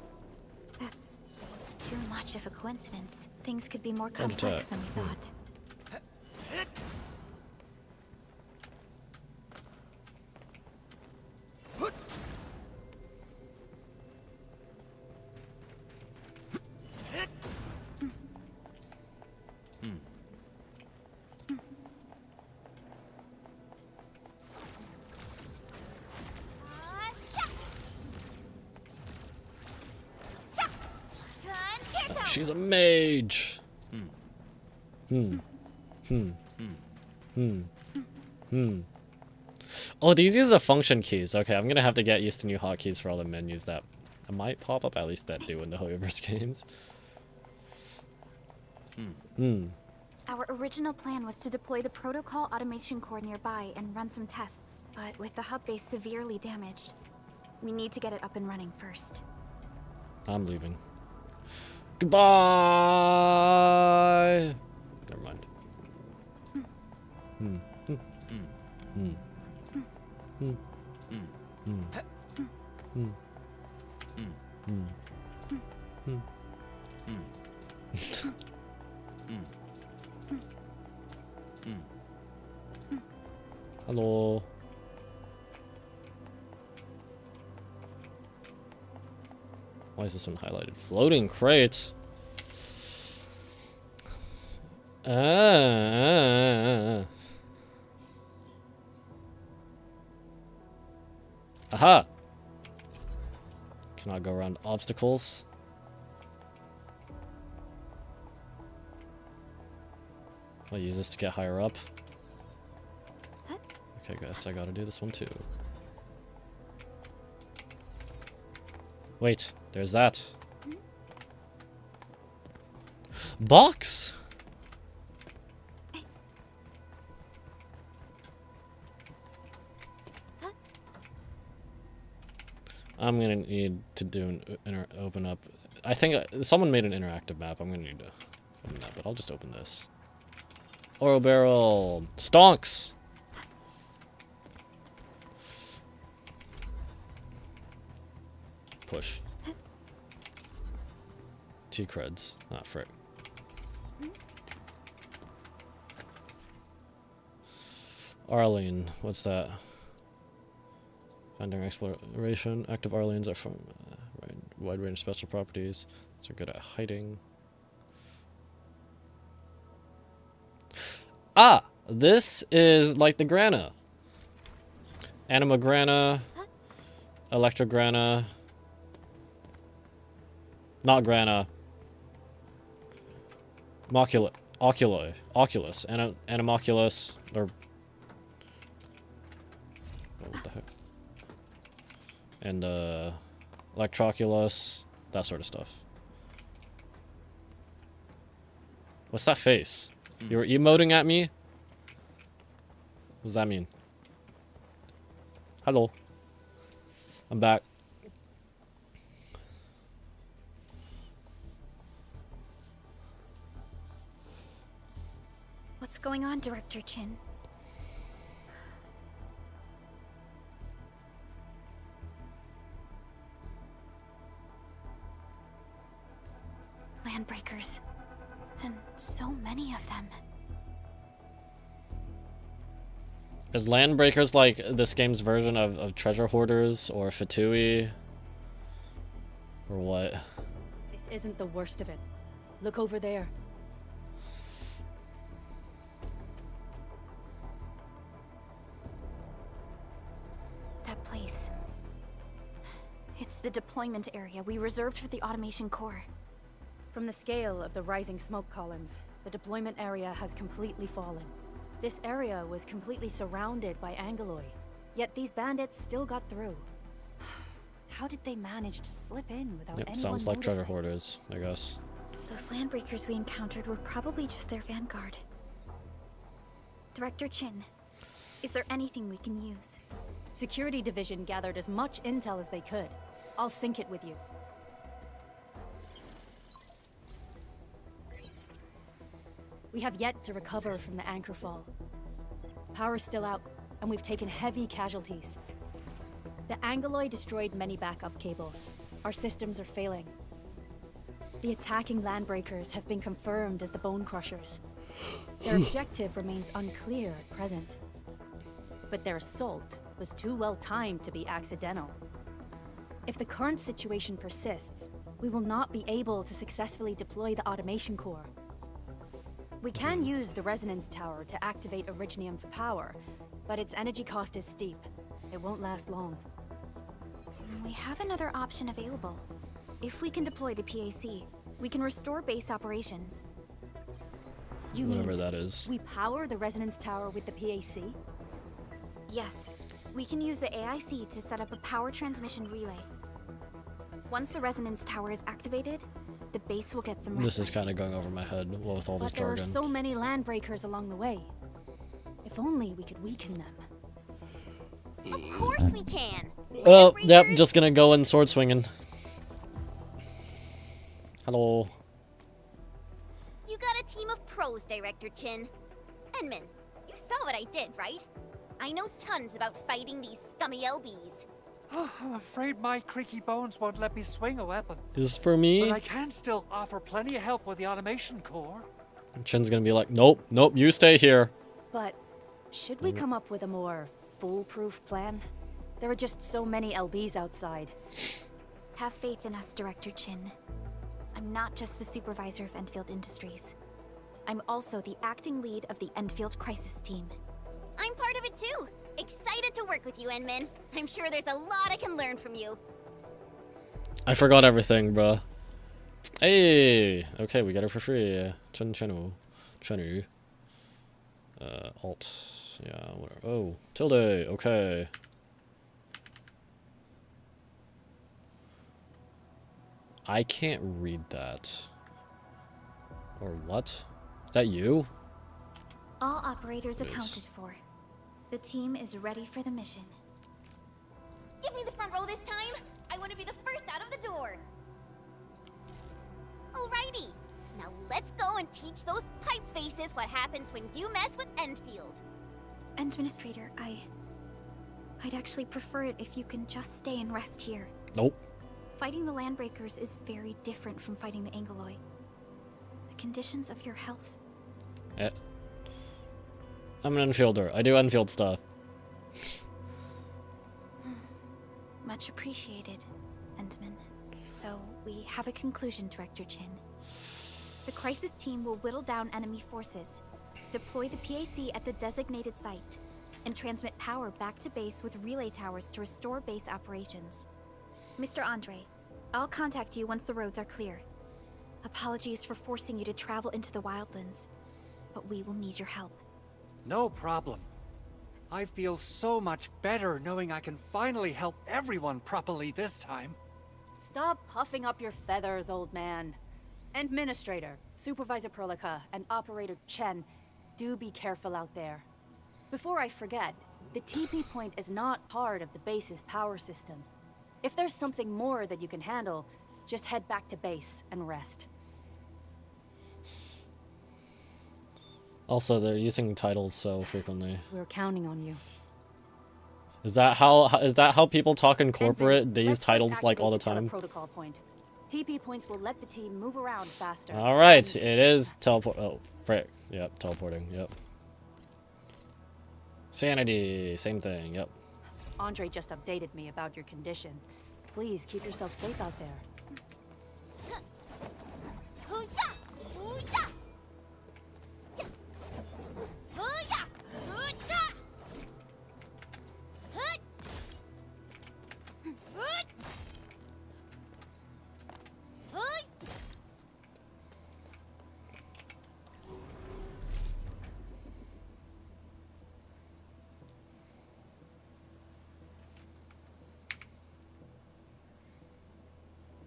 S5: That's too much of a coincidence. Things could be more complex than we thought.
S1: She's a mage. Oh, these use the function keys. Okay, I'm gonna have to get used to new hotkeys for all the menus that might pop up. At least that do in the Hoyoverse games.
S5: Our original plan was to deploy the protocol automation core nearby and run some tests. But with the hub base severely damaged, we need to get it up and running first.
S1: I'm leaving. Goodbye. Never mind. Hello. Why is this one highlighted? Floating crate. Aha! Cannot go around obstacles. I'll use this to get higher up. Okay, guys, I gotta do this one too. Wait, there's that. Box? I'm gonna need to do an open up. I think someone made an interactive map. I'm gonna need to open that, but I'll just open this. Oil barrel. Stonks! Push. T-creds. Ah, frick. Arlene. What's that? Finding exploration. Active Arlenes are from wide range special properties. So they're good at hiding. Ah! This is like the Grana. Anima Grana. Electra Grana. Not Grana. Oculus. Animoculus. Or... Oh, what the heck? And, Electroculus. That sort of stuff. What's that face? You were emoting at me? What does that mean? Hello. I'm back.
S5: What's going on, Director Chin? Landbreakers. And so many of them.
S1: Is Landbreakers like this game's version of Treasure Hoarders or Fatui? Or what?
S10: This isn't the worst of it. Look over there.
S5: That place. It's the deployment area we reserved for the automation core.
S10: From the scale of the rising smoke columns, the deployment area has completely fallen. This area was completely surrounded by Angeloi, yet these bandits still got through. How did they manage to slip in without anyone
S1: Sounds like
S10: noticing?
S1: Treasure Hoarders, I guess.
S5: Those landbreakers we encountered were probably just their vanguard. Director Chin, is there anything we can use?
S10: Security Division gathered as much intel as they could. I'll sync it with you. We have yet to recover from the anchor fall. Power's still out, and we've taken heavy casualties. The Angeloi destroyed many backup cables. Our systems are failing. The attacking landbreakers have been confirmed as the Bone Crushers. Their objective remains unclear at present. But their assault was too well timed to be accidental. If the current situation persists, we will not be able to successfully deploy the automation core. We can use the resonance tower to activate Originium for power, but its energy cost is steep. It won't last long.
S5: We have another option available. If we can deploy the PAC, we can restore base operations.
S10: You
S1: Whatever
S10: mean
S1: that is.
S10: we power the resonance tower with the PAC?
S5: Yes, we can use the AIC to set up a power transmission relay. Once the resonance tower is activated, the base will get some
S1: This is
S5: respite.
S1: kind of going over my head with all this
S10: But there are
S1: jargon.
S10: so many landbreakers along the way. If only we could weaken them.
S2: Of course we can.
S1: Oh, yep,
S2: Landbreakers?
S1: just gonna go in sword swinging. Hello.
S2: You got a team of pros, Director Chin. Enman, you saw what I did, right? I know tons about fighting these scummy LBs.
S7: I'm afraid my creaky bones won't let me swing a weapon.
S1: This is for
S7: But
S1: me.
S7: I can still offer plenty of help with the automation core.
S1: Chin's gonna be like, nope, nope, you stay here.
S10: But should we come up with a more foolproof plan? There are just so many LBs outside.
S5: Have faith in us, Director Chin. I'm not just the supervisor of Endfield Industries. I'm also the acting lead of the Endfield Crisis Team.
S2: I'm part of it too. Excited to work with you, Enman. I'm sure there's a lot I can learn from you.
S1: I forgot everything, bruh. Hey, okay, we got it for free. Chenu. Alt. Yeah, whatever. Oh, tilde. Okay. I can't read that. Or what? Is that you?
S5: All operators
S1: Yes.
S5: accounted for. The team is ready for the mission.
S2: Give me the front row this time. I want to be the first out of the door. Alrighty. Now let's go and teach those pipe faces what happens when you mess with Endfield.
S5: Administrator, I'd actually prefer it if you can just stay and rest here.
S1: Nope.
S5: Fighting the Landbreakers is very different from fighting the Angeloi. The conditions of your health.
S1: Eh. I'm an Enfielder. I do Enfield stuff.
S5: Much appreciated, Endman. So, we have a conclusion, Director Chin. The crisis team will whittle down enemy forces, deploy the PAC at the designated site, and transmit power back to base with relay towers to restore base operations. Mr. Andre, I'll contact you once the roads are clear. Apologies for forcing you to travel into the wildlands, but we will need your help.
S7: No problem. I feel so much better knowing I can finally help everyone properly this time.
S10: Stop puffing up your feathers, old man. Administrator, Supervisor Prolica, and Operator Chen, do be careful out there. Before I forget, the TP point is not part of the base's power system. If there's something more that you can handle, just head back to base and rest.
S1: Also, they're using titles so frequently.
S10: We're counting on you.
S1: Is that how people talk in corporate? They use
S10: Let's first
S1: titles like all the
S10: activate
S1: time.
S10: Protocol point. TP points will let the team move around faster.
S1: All right, it is teleport. Oh, frick. Yep, teleporting. Yep. Sanity, same thing. Yep.
S10: Andre just updated me about your condition. Please keep yourself safe out there.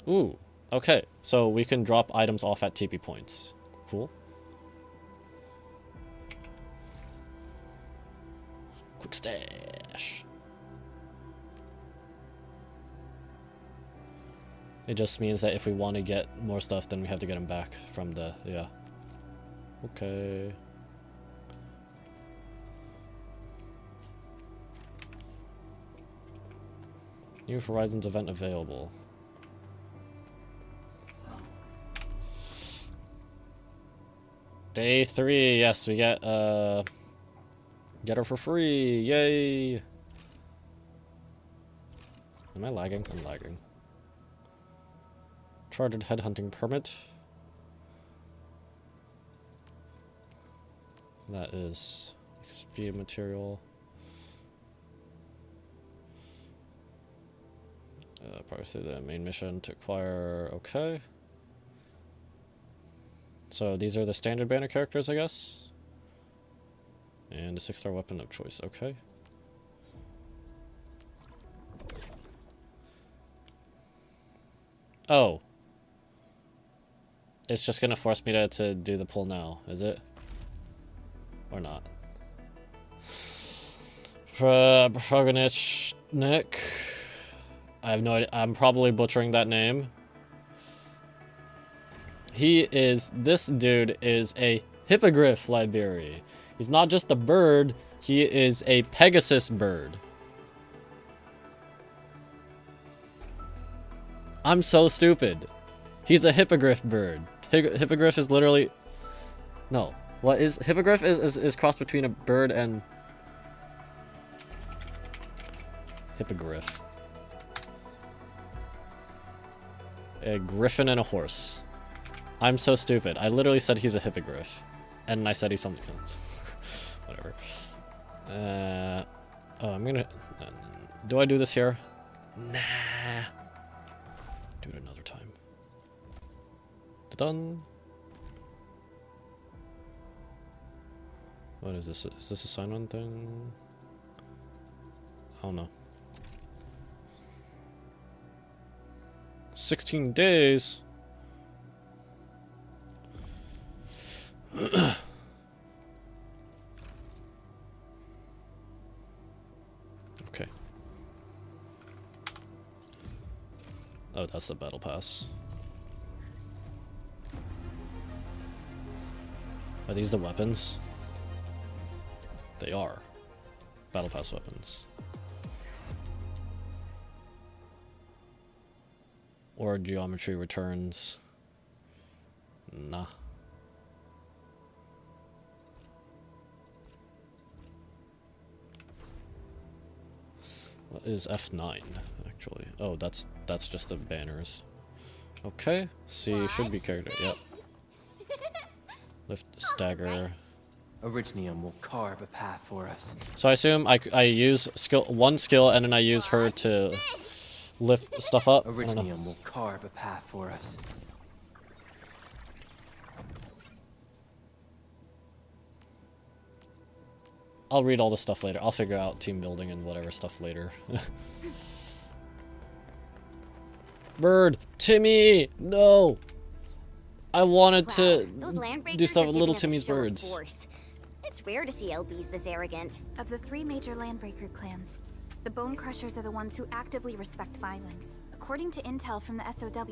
S1: Ooh, okay. So we can drop items off at TP points. Cool. Quick stash. It just means that if we want to get more stuff, then we have to get them back from the, yeah. Okay. New Horizons event available. Day 3, yes, we get her for free, yay! Am I lagging? I'm lagging. Chartered headhunting permit. That is XP material. Probably say the main mission to acquire, okay. So these are the standard banner characters, I guess. And a 6-star weapon of choice, okay. Oh. It's just gonna force me to do the pull now, is it? Or not? Progonich Nick. I have no idea. I'm probably butchering that name. This dude is a hippogriff library. He's not just a bird, he is a Pegasus bird. I'm so stupid. He's a hippogriff bird. Hippogriff is literally... No. What is... Hippogriff is crossed between a bird and... Hippogriff. A griffin and a horse. I'm so stupid. I literally said he's a hippogriff. And I said he's something else. Whatever. Oh, I'm gonna... Do I do this here? Nah. Do it another time. Done. What is this? Is this a sign-on thing? I don't know. 16 days? Okay. Oh, that's the battle pass. Are these the weapons? They are. Battle pass weapons. Or geometry returns. Nah. What is F9 actually? Oh, that's just the banners. Okay, C should be character. Yep. Lift, stagger.
S4: Orignium will carve a path for us.
S1: So I assume I use one skill and then I use her to lift stuff up.
S4: Orignium will carve a path for us.
S1: I'll read all the stuff later. I'll figure out team building and whatever stuff later. Bird! Timmy! No! I wanted to do stuff with little Timmy's birds.
S3: It's rare to see LBs this arrogant.
S5: Of the 3 major Landbreaker clans, the Bone Crushers are the ones who actively respect violence. According to intel from the SOW,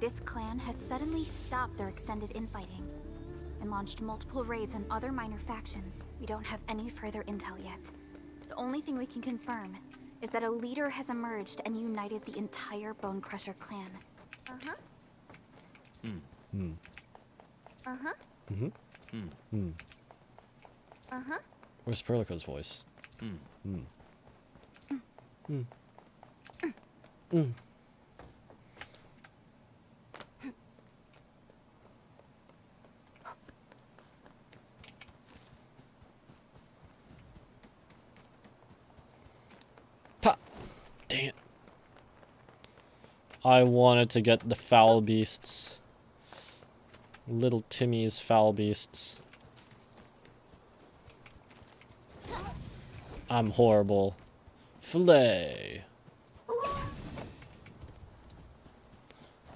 S5: this clan has suddenly stopped their extended infighting. and launched multiple raids on other minor factions. We don't have any further intel yet. The only thing we can confirm is that a leader has emerged and united the entire Bone Crusher clan.
S3: Uh-huh.
S1: Hmm.
S3: Uh-huh.
S1: Mm-hmm. Hmm.
S3: Uh-huh.
S1: Where's Perlico's voice? Hmm. Hmm. Hmm. Pa! Dang it. I wanted to get the foul beasts. Little Timmy's foul beasts. I'm horrible. Fillet.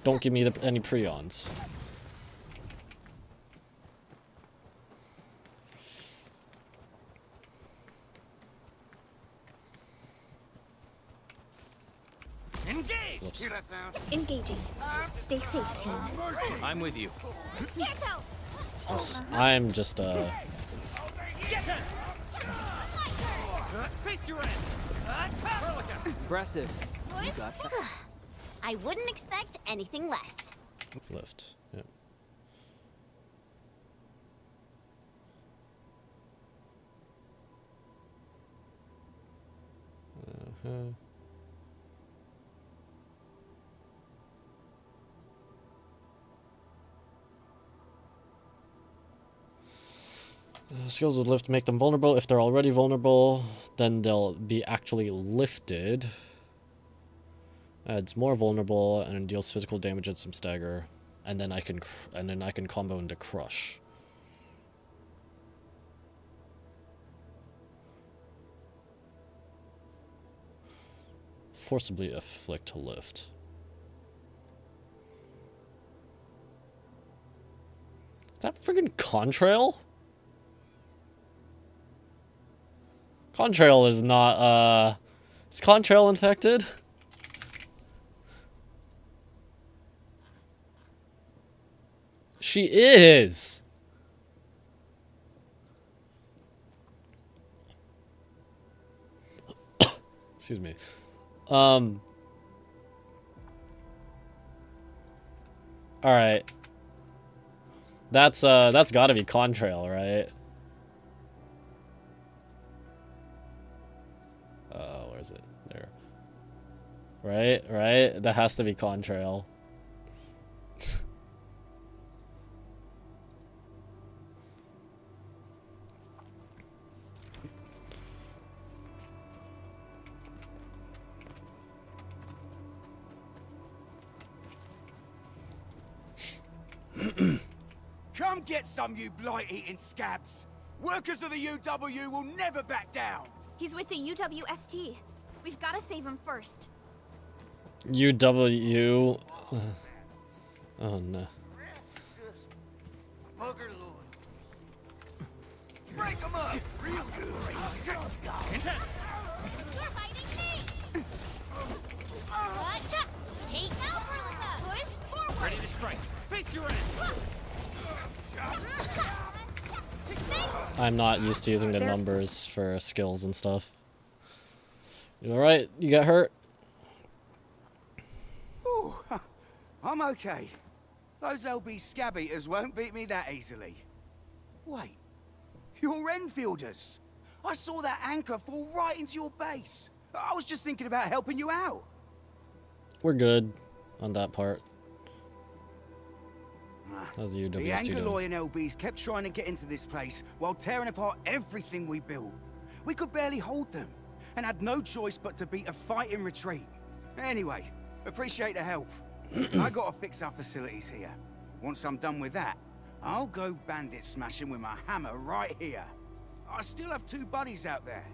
S1: Don't give me any prions.
S4: Engage!
S1: Whoops.
S4: Hear that sound?
S5: Engaging. Stay safe, team.
S4: I'm with you.
S1: I'm just
S4: Face your end. Impressive. You got that.
S3: I wouldn't expect anything less.
S1: lift. Yep. Skills with lift make them vulnerable. If they're already vulnerable, then they'll be actually lifted. Adds more vulnerable and deals physical damage and some stagger, and then I can combo into crush. Forcibly afflict to lift. Is that friggin' Contrail? Contrail is not, is Contrail infected? She is! Excuse me. Alright. That's gotta be Contrail, right? Where is it? There. Right? That has to be Contrail.
S11: Come get some, you blight-eating scabs! Workers of the UW will never back down!
S5: He's with the UWST. We've got to save him first.
S1: UW. Oh no.
S11: Break them up! Real good!
S3: You're fighting me! Take out Perlica! Push forward!
S4: Ready to strike. Face your end.
S1: I'm not used to using the numbers for skills and stuff. You alright? You got hurt?
S11: Ooh, I'm okay. Those LB scab eaters won't beat me that easily. Wait, you're Enfielders. I saw that anchor fall right into your base. I was just thinking about helping you out.
S1: We're good on that part. How's the
S11: The
S1: UWST doing?
S11: Angaloy and LBs kept trying to get into this place while tearing apart everything we built. We could barely hold them, and had no choice but to beat a fight in retreat. Anyway, appreciate the help. I gotta fix our facilities here. Once I'm done with that, I'll go bandit smashing with my hammer right here. I still have 2 buddies out there.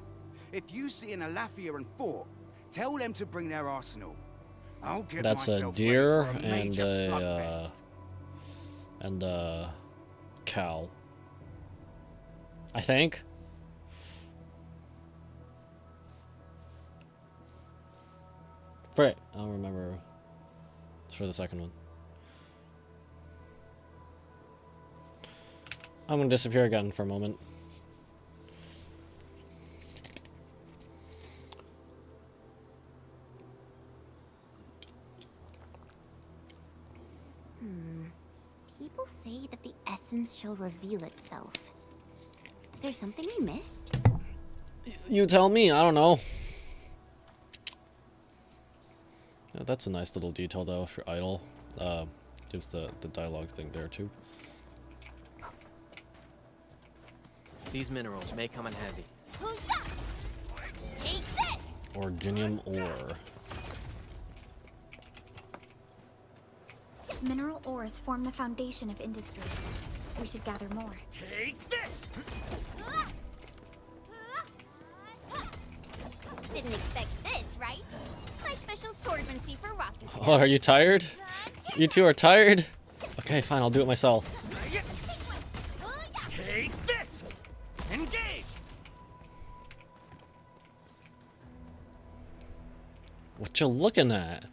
S11: If you see an Alafia and Fort, tell them to bring their arsenal. I'll get
S1: That's a
S11: myself
S1: deer
S11: ready for a
S1: and
S11: major
S1: a
S11: slugfest.
S1: cow. I think. Right, I don't remember. It's for the second one. I'm gonna disappear again for a moment.
S3: People say that the essence shall reveal itself. Is there something I missed?
S1: You tell me, I don't know. Yeah, that's a nice little detail though, if you're idle. Gives the dialogue thing there too.
S4: These minerals may come in handy.
S3: Take this!
S1: Orginium ore.
S5: Mineral ores form the foundation of industry. We should gather more.
S7: Take this!
S3: Didn't expect this, right? My special swordmancy for Rocky.
S1: Oh, are you tired? You two are tired? Okay, fine, I'll do it myself.
S7: Take this! Engage!
S1: What you looking at?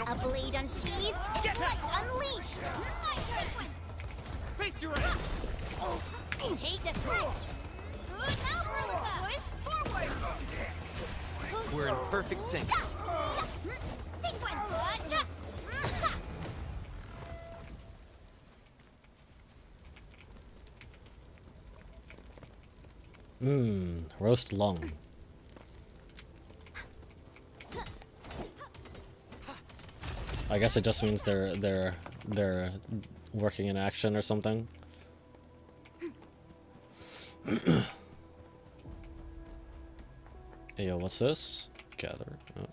S3: A blade unsheathed, it's light unleashed!
S7: Face your aim!
S3: Take the fruit!
S4: We're in perfect sync.
S1: Roast lung. I guess it just means they're working in action or something. Hey, yo, what's this? Gather. Oh.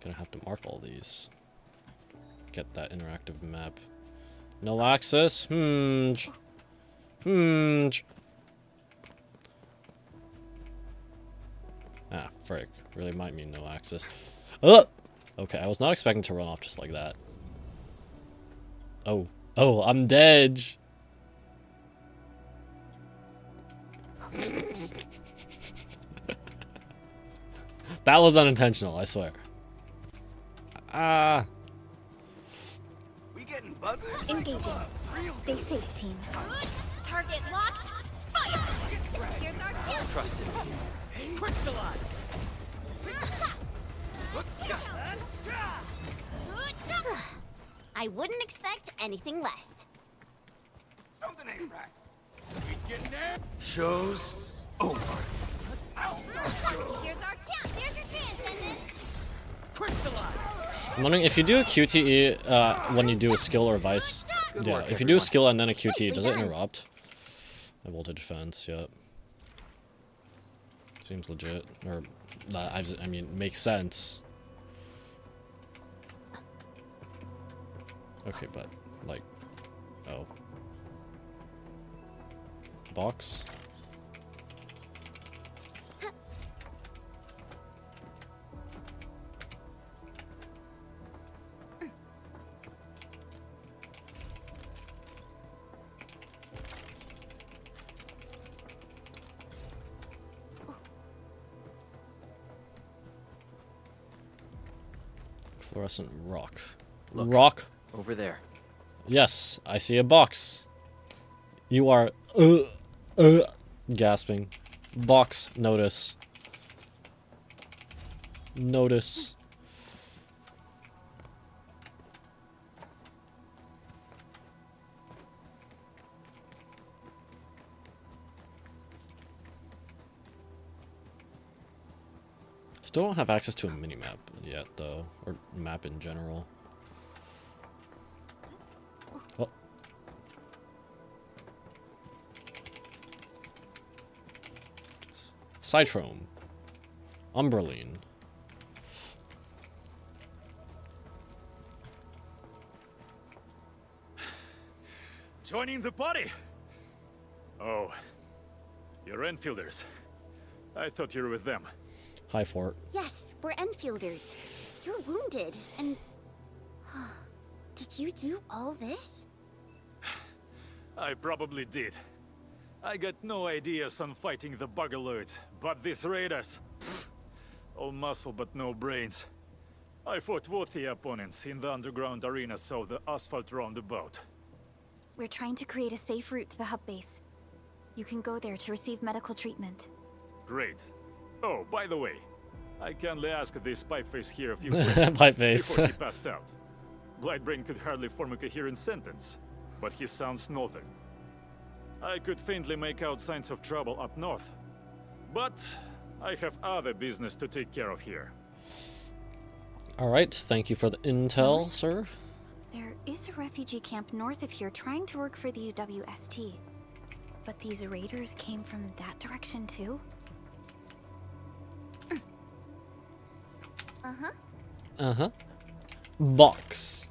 S1: Gonna have to mark all these. Get that interactive map. No access? Ah, frick. Really might mean no access. Oh! Okay, I was not expecting to run off just like that. Oh. Oh, I'm dead! That was unintentional, I swear. Ah.
S11: We getting buggers?
S5: Engaging. Stay safe, team.
S3: Target locked. Fire! Here's our kill.
S4: Trust in me.
S7: Crystallize!
S3: I wouldn't expect anything less.
S11: Something ain't right.
S7: He's getting there!
S11: Show's over.
S3: Here's our chance. Here's your chance, Endman.
S7: Crystallize!
S1: I'm wondering if you do a QTE when you do a skill or vice.
S4: Good
S1: Yeah,
S4: work,
S1: if you do a
S4: everyone.
S1: skill and then a QTE,
S3: Nicely
S1: does it
S3: done.
S1: interrupt? My voltage fence, yep. Seems legit. Or, I mean, makes sense. Okay, but, like, oh. Box? Fluorescent rock.
S4: Look.
S1: Rock?
S4: Over there.
S1: Yes, I see a box. You are gasping. Box, notice. Notice. Still don't have access to a minimap yet, though, or map in general. Oh. Cytrome. Umberline.
S7: Joining the party? Oh. You're Enfielders. I thought you were with them.
S1: Hi, Fort.
S3: Yes, we're Enfielders. You're wounded, and... Did you do all this?
S7: I probably did. I got no ideas on fighting the Buggerloids, but these raiders... pfft, all muscle but no brains.
S12: I fought worthy opponents in the underground arena, so the asphalt roundabout.
S5: We're trying to create a safe route to the hub base. You can go there to receive medical treatment.
S12: Great. Oh, by the way, I kindly asked this pipeface here a few questions
S1: Pipeface.
S12: before he passed out. Blighbrain could hardly form a coherent sentence, but he sounds northern. I could faintly make out signs of trouble up north, but I have other business to take care of here.
S1: Alright, thank you for the intel, sir.
S5: There is a refugee camp north of here trying to work for the UWST. But these raiders came from that direction too? Uh-huh.
S1: Uh-huh. Box.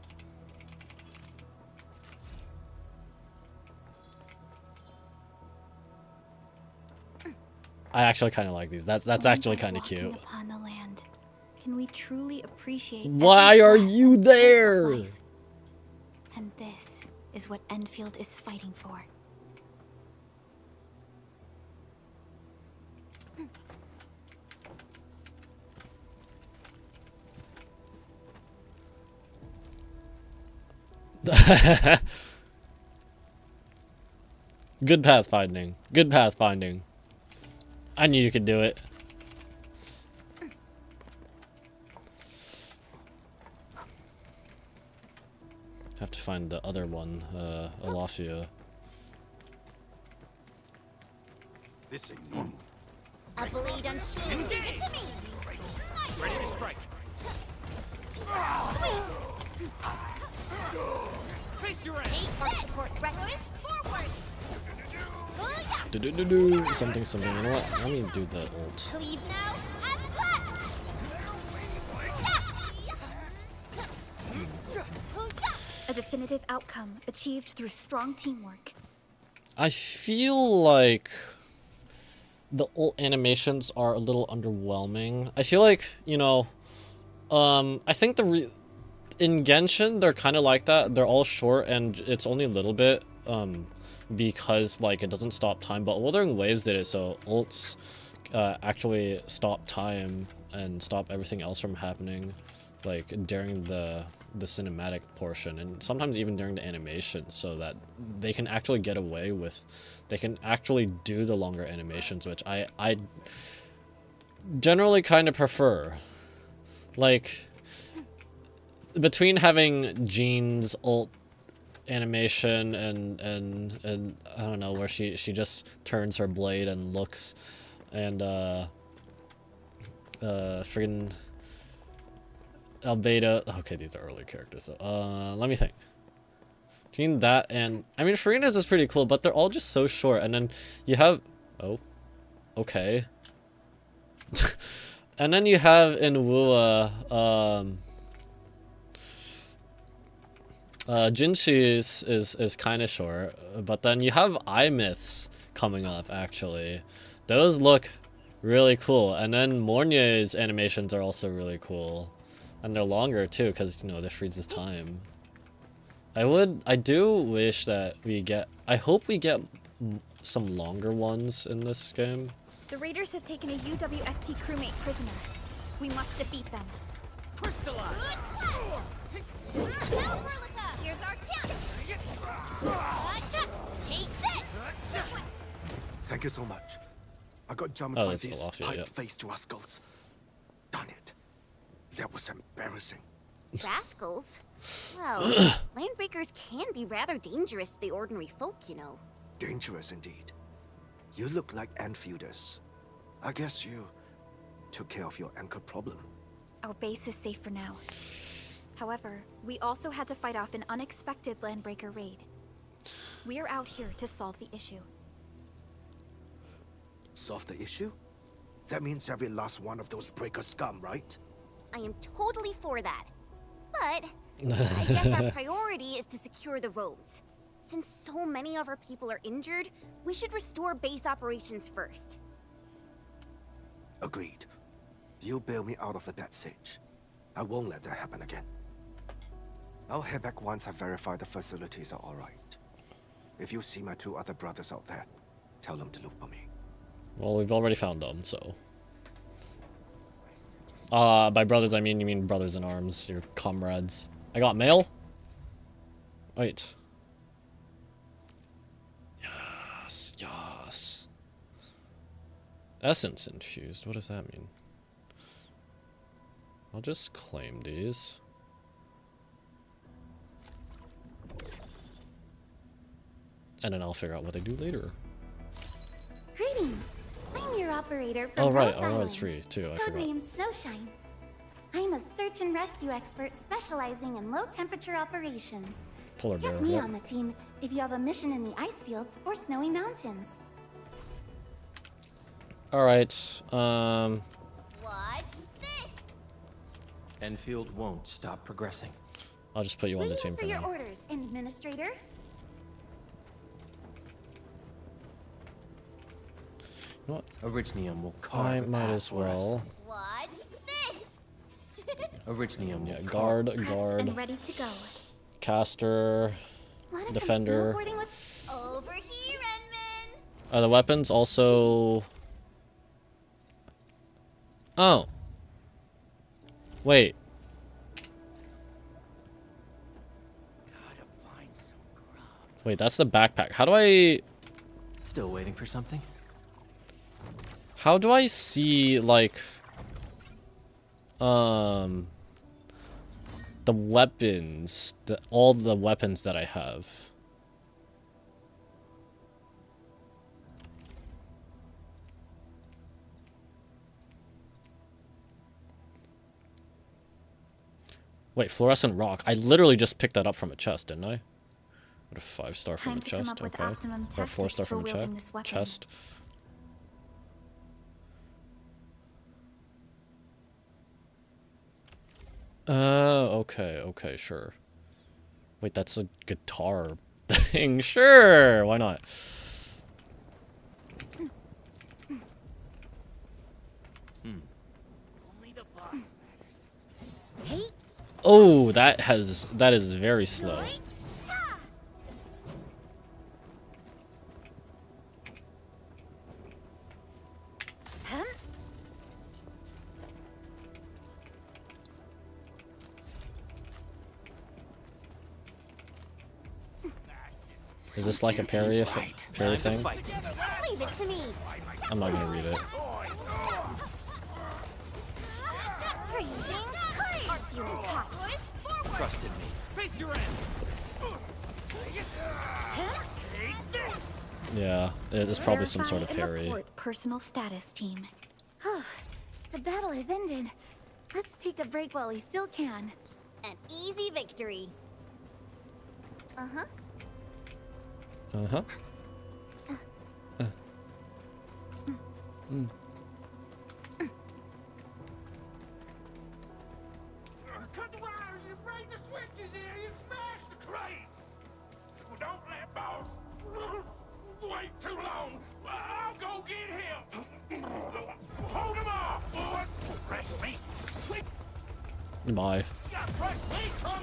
S1: I actually kind of like these. That's actually kind of cute.
S5: Upon the land, can we truly appreciate
S1: Why are you there?
S5: And this is what Endfield is fighting for.
S1: Good pathfinding. Good pathfinding. I knew you could do it. Have to find the other one, Alafia.
S11: This ain't normal.
S3: A blade unsheathed. Give it to me.
S12: Ready to strike.
S3: Face your aim. Support threat. Forward.
S1: Do something. You know what? Let me do the ult.
S3: Cleave now.
S5: A definitive outcome achieved through strong teamwork.
S1: I feel like the ult animations are a little underwhelming. I feel like, you know, I think in Genshin they're kind of like that. They're all short and it's only a little bit because like it doesn't stop time. But Wuthering Waves did it, so ults actually stop time and stop everything else from happening, like during the cinematic portion and sometimes even during the animation, so that they can actually get away with, they can actually do the longer animations, which I generally kind of prefer. Like between having Jean's ult animation and I don't know, where she just turns her blade and looks, and friggin' Albedo. Okay, these are early characters. So, let me think. Between that and I mean, Farina's is pretty cool, but they're all just so short. And then you have okay. And then you have in Wua, Jinshi is kind of short, but then you have eye myths coming up. Actually, those look really cool. And then Mornier's animations are also really cool. And they're longer too, because, you know, that freezes time. I do wish that I hope we get some longer ones in this game.
S5: The raiders have taken a UWST crewmate prisoner. We must defeat them.
S3: Crystallize. Here's our chance. Take this.
S13: Thank you so much. I got jumped
S1: Oh,
S13: by
S1: that's
S13: these
S1: Alafia, yeah.
S13: pipe-faced rascals. Darn it. That was embarrassing.
S3: Rascals? Well, landbreakers can be rather dangerous to the ordinary folk, you know.
S13: Dangerous indeed. You look like Enfielders. I guess you took care of your anchor problem.
S5: Our base is safe for now. However, we also had to fight off an unexpected landbreaker raid. We are out here to solve the issue.
S13: Solve the issue? That means every last one of those breaker scum, right?
S3: I am totally for that. But I guess our priority is to secure the roads. Since so many of our people are injured, we should restore base operations first.
S13: Agreed. You bail me out of a bad sitch. I won't let that happen again. I'll head back once I verify the facilities are alright. If you see my two other brothers out there, tell them to look for me.
S1: Well, we've already found them, so. By brothers, I mean you mean brothers in arms, your comrades. I got mail? Wait. Yes, yes. Essence infused, what does that mean? I'll just claim these. And then I'll figure out what they do later.
S3: Greetings. I'm your operator from
S1: Oh, right.
S3: Rhodes
S1: Oh,
S3: Island.
S1: it's free, too. I forgot.
S3: Codename Snowshine. I'm a search and rescue expert specializing in low-temperature operations.
S1: Polar bear,
S3: Get me
S1: yep.
S3: on the team if you have a mission in the ice fields or snowy mountains.
S1: Alright,
S3: Watch this!
S4: Enfield won't stop progressing.
S1: I'll just put you on the team
S3: For
S1: for
S3: your
S1: now.
S3: orders, Administrator.
S1: You know what?
S4: Orignium will carve
S1: I
S4: a
S1: might
S4: path
S1: as
S4: for us.
S1: well.
S3: Watch this!
S4: Orignium
S1: Yeah,
S4: will
S1: guard,
S3: Prepped
S1: guard,
S3: and ready to go.
S1: caster,
S3: Wanna come
S1: defender.
S3: snowboarding with- Over here, Edmund!
S1: Are the weapons also... Oh. Wait. Wait, that's the backpack. How do I...
S4: Still waiting for something?
S1: How do I see, like... the weapons, all the weapons that I have? Wait, fluorescent rock. I literally just picked that up from a chest, didn't I? What a 5-star from a
S5: Time to come
S1: chest,
S5: up with
S1: okay.
S5: optimum
S1: Or a
S5: tactics
S1: 4-star
S5: for
S1: from a
S5: wielding this weapon.
S1: chest. Okay, sure. Wait, that's a guitar thing. Sure, why not? Oh, that is very slow. Is this like a parry thing?
S3: Leave it to me!
S1: I'm not gonna read it.
S3: Freezing Arts unit hot.
S4: Trust in me.
S14: Face your end.
S1: Yeah, it's probably some sort of
S5: Verify and
S1: parry.
S5: report personal status, team.
S3: The battle has ended. Let's take a break while we still can. An easy victory. Uh-huh.
S1: Uh-huh.
S14: Cut the wires, you break the switches here, you smash the crates! Well, don't let boss wait too long. I'll go get him. Hold him off, boys. Fresh meat.
S1: Bye.
S14: You got fresh meat coming.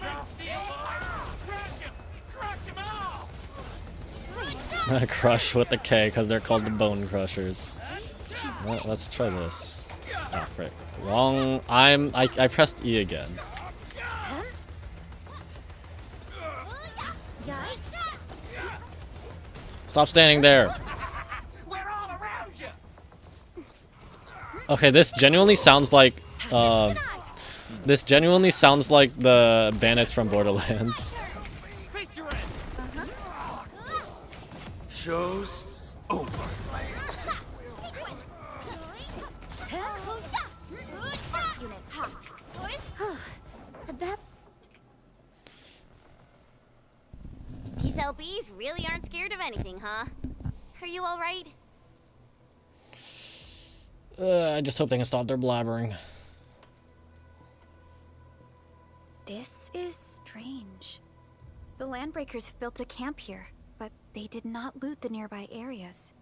S14: Crush him. Crush him off.
S1: Crush with the K because they're called the Bone Crushers. Well, let's try this. Ah, frick. Wrong. I pressed E again. Stop standing there. Okay, this genuinely sounds like the bandits from Borderlands.
S11: Show's over.
S3: These LBs really aren't scared of anything, huh? Are you alright?
S1: I just hope they can stop their blabbering.
S5: This is strange. The Landbreakers have built a camp here, but they did not loot the nearby areas.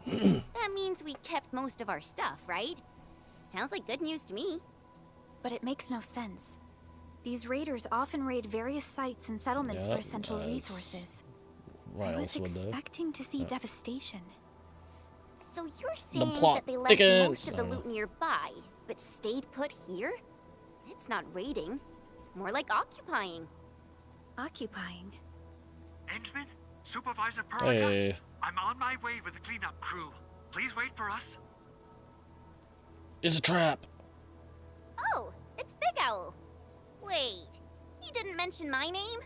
S3: That means we kept most of our stuff, right? Sounds like good news to me.
S5: But it makes no sense. These raiders often raid various sites and settlements for essential resources.
S1: Why
S5: I was
S1: else would they?
S5: expecting to see devastation.
S3: So you're saying
S1: plot
S3: that they left
S1: thickens.
S3: most of the loot nearby, but stayed put here? It's not raiding. More like occupying.
S5: Occupying?
S7: Endman? Supervisor Perlica?
S1: Hey.
S7: I'm on my way with the cleanup crew. Please wait for us.
S1: It's a trap.
S3: Oh, it's Big Owl. Wait, he didn't mention my name?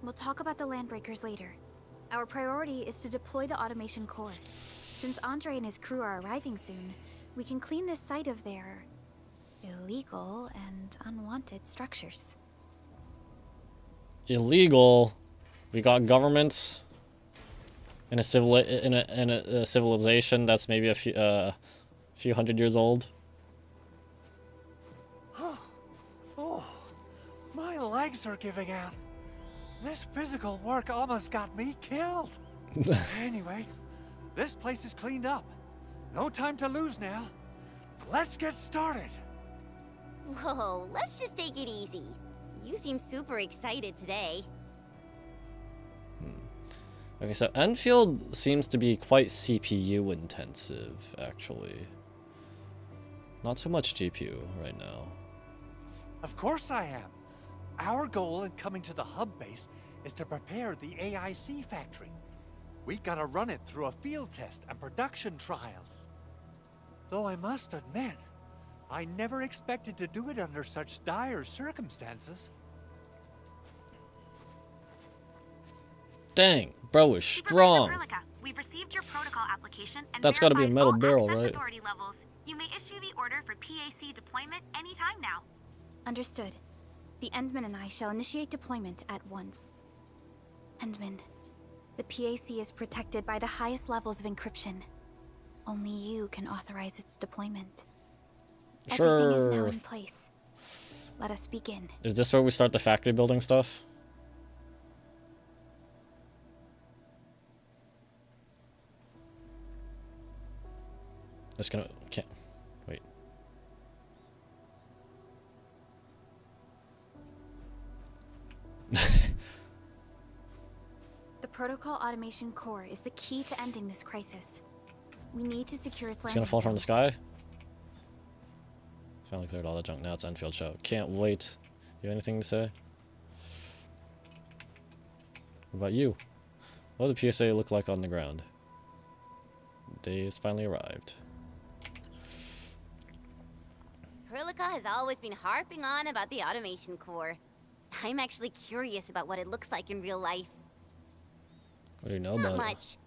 S5: We'll talk about the Landbreakers later. Our priority is to deploy the automation core. Since Andre and his crew are arriving soon, we can clean this site of their illegal and unwanted structures.
S1: Illegal? We got governments in a civilization that's maybe a few hundred years old.
S7: Oh, my legs are giving out. This physical work almost got me killed. Anyway, this place is cleaned up. No time to lose now. Let's get started.
S3: Whoa, let's just take it easy. You seem super excited today.
S1: Okay, so Enfield seems to be quite CPU intensive, actually. Not so much GPU right now.
S7: Of course I am. Our goal in coming to the hub base is to prepare the AIC factory. We gotta run it through a field test and production trials. Though I must admit, I never expected to do it under such dire circumstances.
S1: Dang, bro is strong.
S9: We've received your protocol application and
S1: That's gotta be a metal
S9: all
S1: barrel,
S9: access
S1: right?
S9: authority levels. You may issue the order for PAC deployment anytime now.
S5: Understood. The Endman and I shall initiate deployment at once. Endman, the PAC is protected by the highest levels of encryption. Only you can authorize its deployment. Everything is now in place. Let us begin.
S1: Is this where we start the factory building stuff? It's gonna... can't... wait.
S5: The protocol automation core is the key to ending this crisis. We need to secure its
S1: It's gonna
S5: landing
S1: fall from
S5: zone.
S1: the sky? Finally cleared all the junk. Now it's Enfield show. Can't wait. You have anything to say? What about you? What did the PSA look like on the ground? The day has finally arrived.
S3: Perlica has always been harping on about the automation core. I'm actually curious about what it looks like in real life.
S1: What do you know
S3: Not
S1: about
S3: much.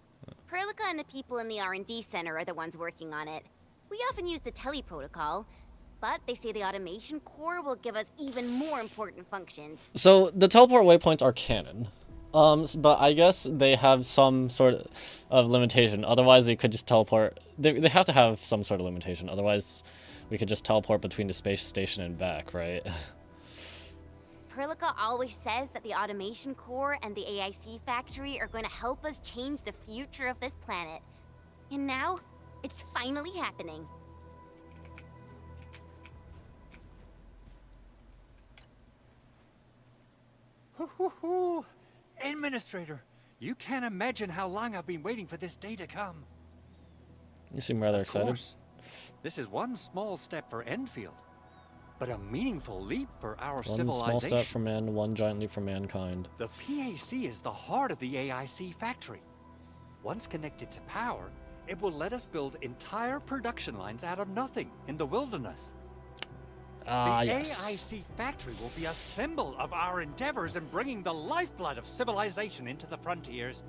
S3: Perlica and the people in the R&D center are the ones working on it. We often use the tele protocol, but they say the automation core will give us even more important functions.
S1: it? So the teleport waypoints are canon. But I guess they have some sort of limitation. Otherwise, we could just teleport. They have to have some sort of limitation. Otherwise, we could just teleport between the space station and back, right?
S3: Perlica always says that the automation core and the AIC factory are going to help us change the future of this planet. And now, it's finally happening.
S7: Hoo-hoo-hoo. Administrator, you can't imagine how long I've been waiting for this day to come.
S1: You seem rather
S7: Of
S1: excited.
S7: course, this is one small step for Enfield, but a meaningful leap for our
S1: One
S7: civilization.
S1: small step for man, one giant leap for mankind.
S7: The PAC is the heart of the AIC factory. Once connected to power, it will let us build entire production lines out of nothing in the wilderness. The
S1: Yes.
S7: AIC factory will be a symbol of our endeavors in bringing the lifeblood of civilization into the frontiers.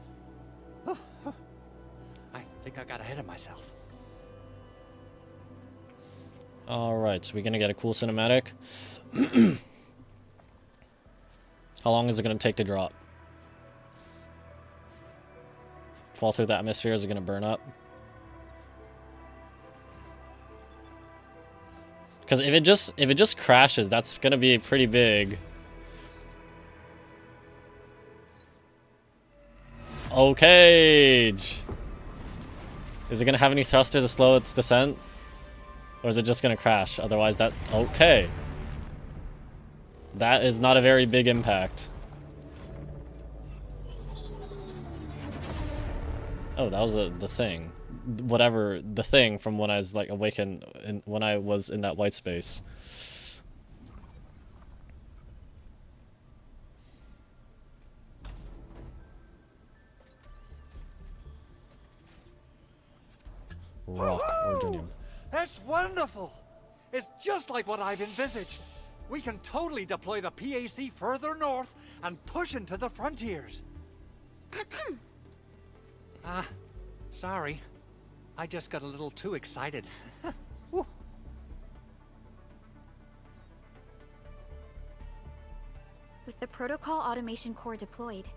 S7: I think I got ahead of myself.
S1: Alright, so we're gonna get a cool cinematic. How long is it gonna take to drop? Fall through the atmosphere, is it gonna burn up? Because if it just crashes, that's gonna be pretty big. Okay. Is it gonna have any thrusters to slow its descent? Or is it just gonna crash? Otherwise that... okay. That is not a very big impact. Oh, that was the thing. Whatever the thing from when I was like awakened and when I was in that white space. Rock Originium.
S7: That's wonderful! It's just like what I've envisaged. We can totally deploy the PAC further north and push into the frontiers. Sorry. I just got a little too excited.
S5: With the Protocol Automation Core deployed,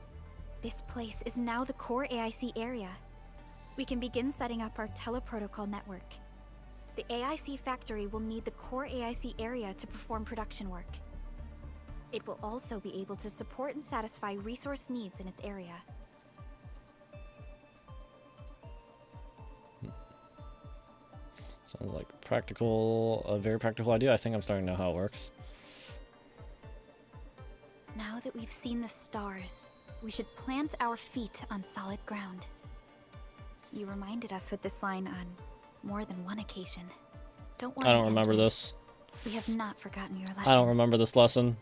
S5: this place is now the core AIC area. We can begin setting up our teleprotocol network. The AIC factory will need the core AIC area to perform production work. It will also be able to support and satisfy resource needs in its area.
S1: Sounds like a very practical idea. I think I'm starting to know how it works.
S5: Now that we've seen the stars, we should plant our feet on solid ground. You reminded us with this line on more than one occasion. Don't worry.
S1: I don't remember this.
S5: We have not forgotten your lesson.
S1: I don't remember this lesson.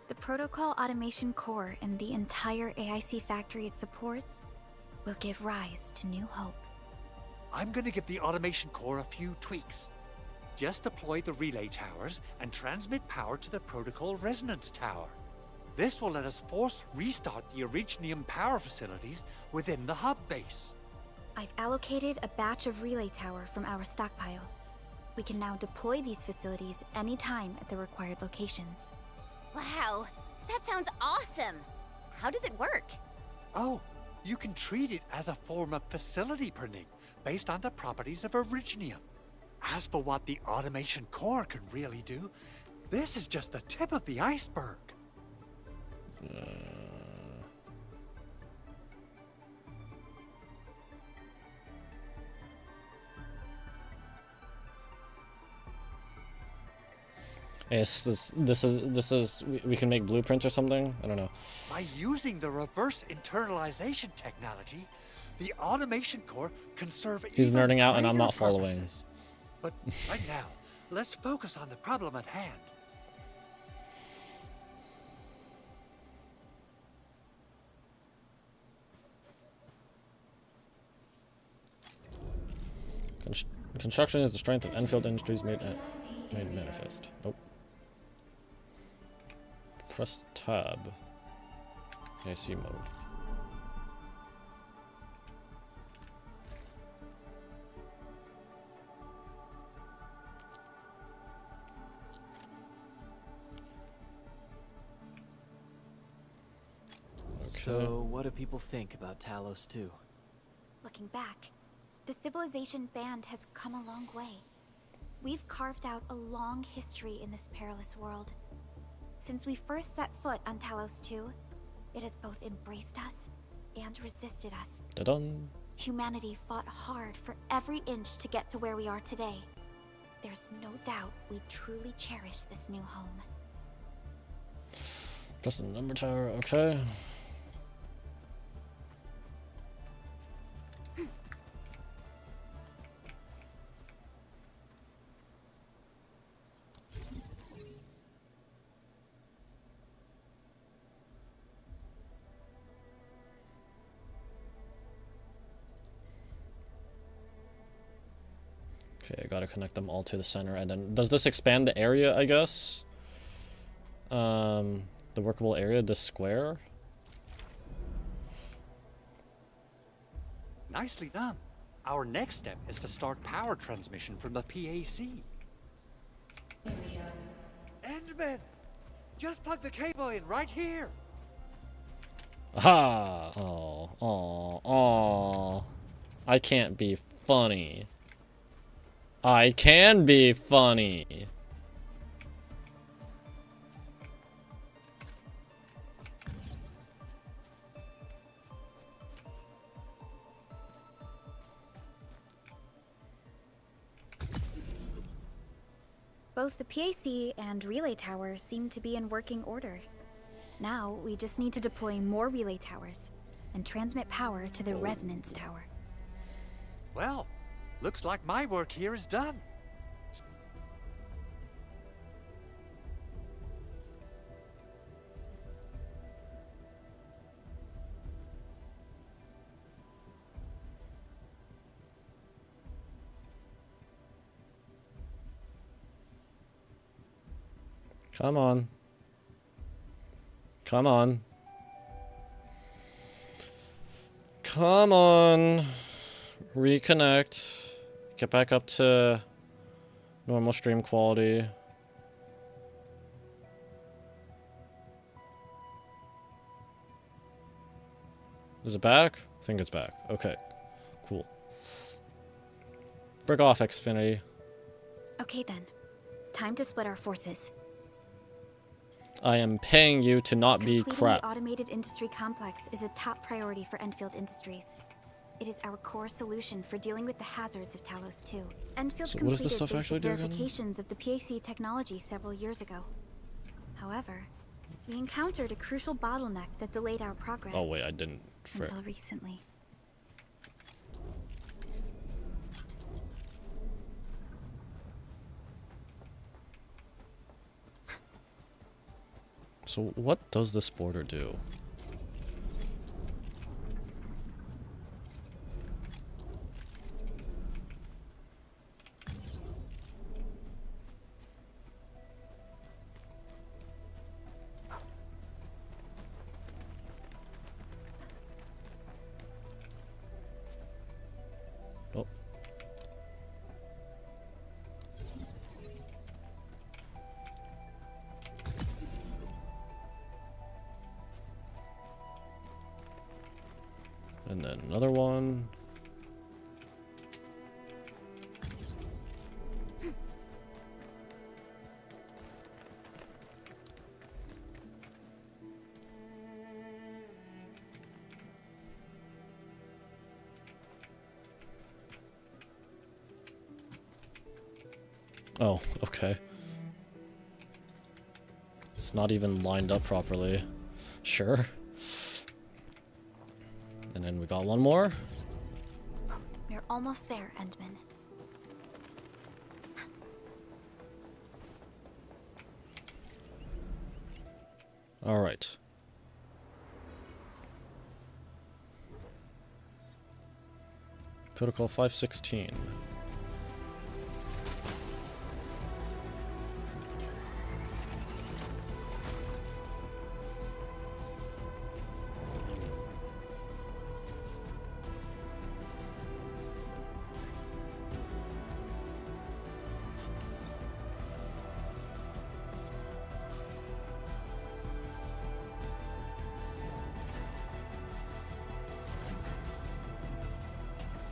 S5: The Protocol Automation Core and the entire AIC factory it supports will give rise to new hope.
S7: I'm gonna give the automation core a few tweaks. Just deploy the relay towers and transmit power to the protocol resonance tower. This will let us force restart the Originium power facilities within the hub base.
S5: I've allocated a batch of relay tower from our stockpile. We can now deploy these facilities anytime at the required locations.
S15: Wow, that sounds awesome! How does it work?
S7: Oh, you can treat it as a form of facility printing based on the properties of Originium. As for what the automation core can really do, this is just the tip of the iceberg.
S1: Yes, this is we can make blueprints or something. I don't know.
S7: By using the reverse internalization technology, the automation core can serve.
S1: He's
S7: even
S1: nerding out and I'm
S7: greater
S1: not following.
S7: purposes. But right now, let's focus on the problem at hand.
S1: Construction is the strength of Enfield Industries made manifest. Nope. Press tab. AC mode.
S4: So, what do people think about Talos 2?
S5: Looking back, the civilization band has come a long way. We've carved out a long history in this perilous world. Since we first set foot on Talos 2, it has both embraced us and resisted us.
S1: Da-dun.
S5: Humanity fought hard for every inch to get to where we are today. There's no doubt we truly cherish this new home.
S1: Just a number tower, okay. Okay, I gotta connect them all to the center, and then does this expand the area, I guess? The workable area, this square?
S7: Nicely done. Our next step is to start power transmission from the PAC. Endman! Just plug the cable in right here!
S1: Aha! Oh. I can't be funny. I can be funny.
S5: Both the PAC and relay tower seem to be in working order. Now, we just need to deploy more relay towers and transmit power to the resonance tower.
S7: Well, looks like my work here is done.
S1: Come on. Come on. Come on. Reconnect. Get back up to normal stream quality. Is it back? I think it's back. Okay. Cool. Break off, Xfinity.
S5: Okay then. Time to split our forces.
S1: I am paying you to not be
S5: Completing
S1: crap.
S5: the automated industry complex is a top priority for Endfield Industries. It is our core solution for dealing with the hazards of Talos 2. Endfield
S1: So what does
S5: completed
S1: this stuff
S5: basic
S1: actually do again?
S5: verifications of the PAC technology several years ago. However, we encountered a crucial bottleneck that delayed our progress.
S1: Oh wait, I didn't.
S5: Until recently.
S1: So what does this border do? Oh. And then another one. Oh, okay. It's not even lined up properly. Sure. And then we got one more.
S5: We're almost there, Endman.
S1: All right. Protocol 516.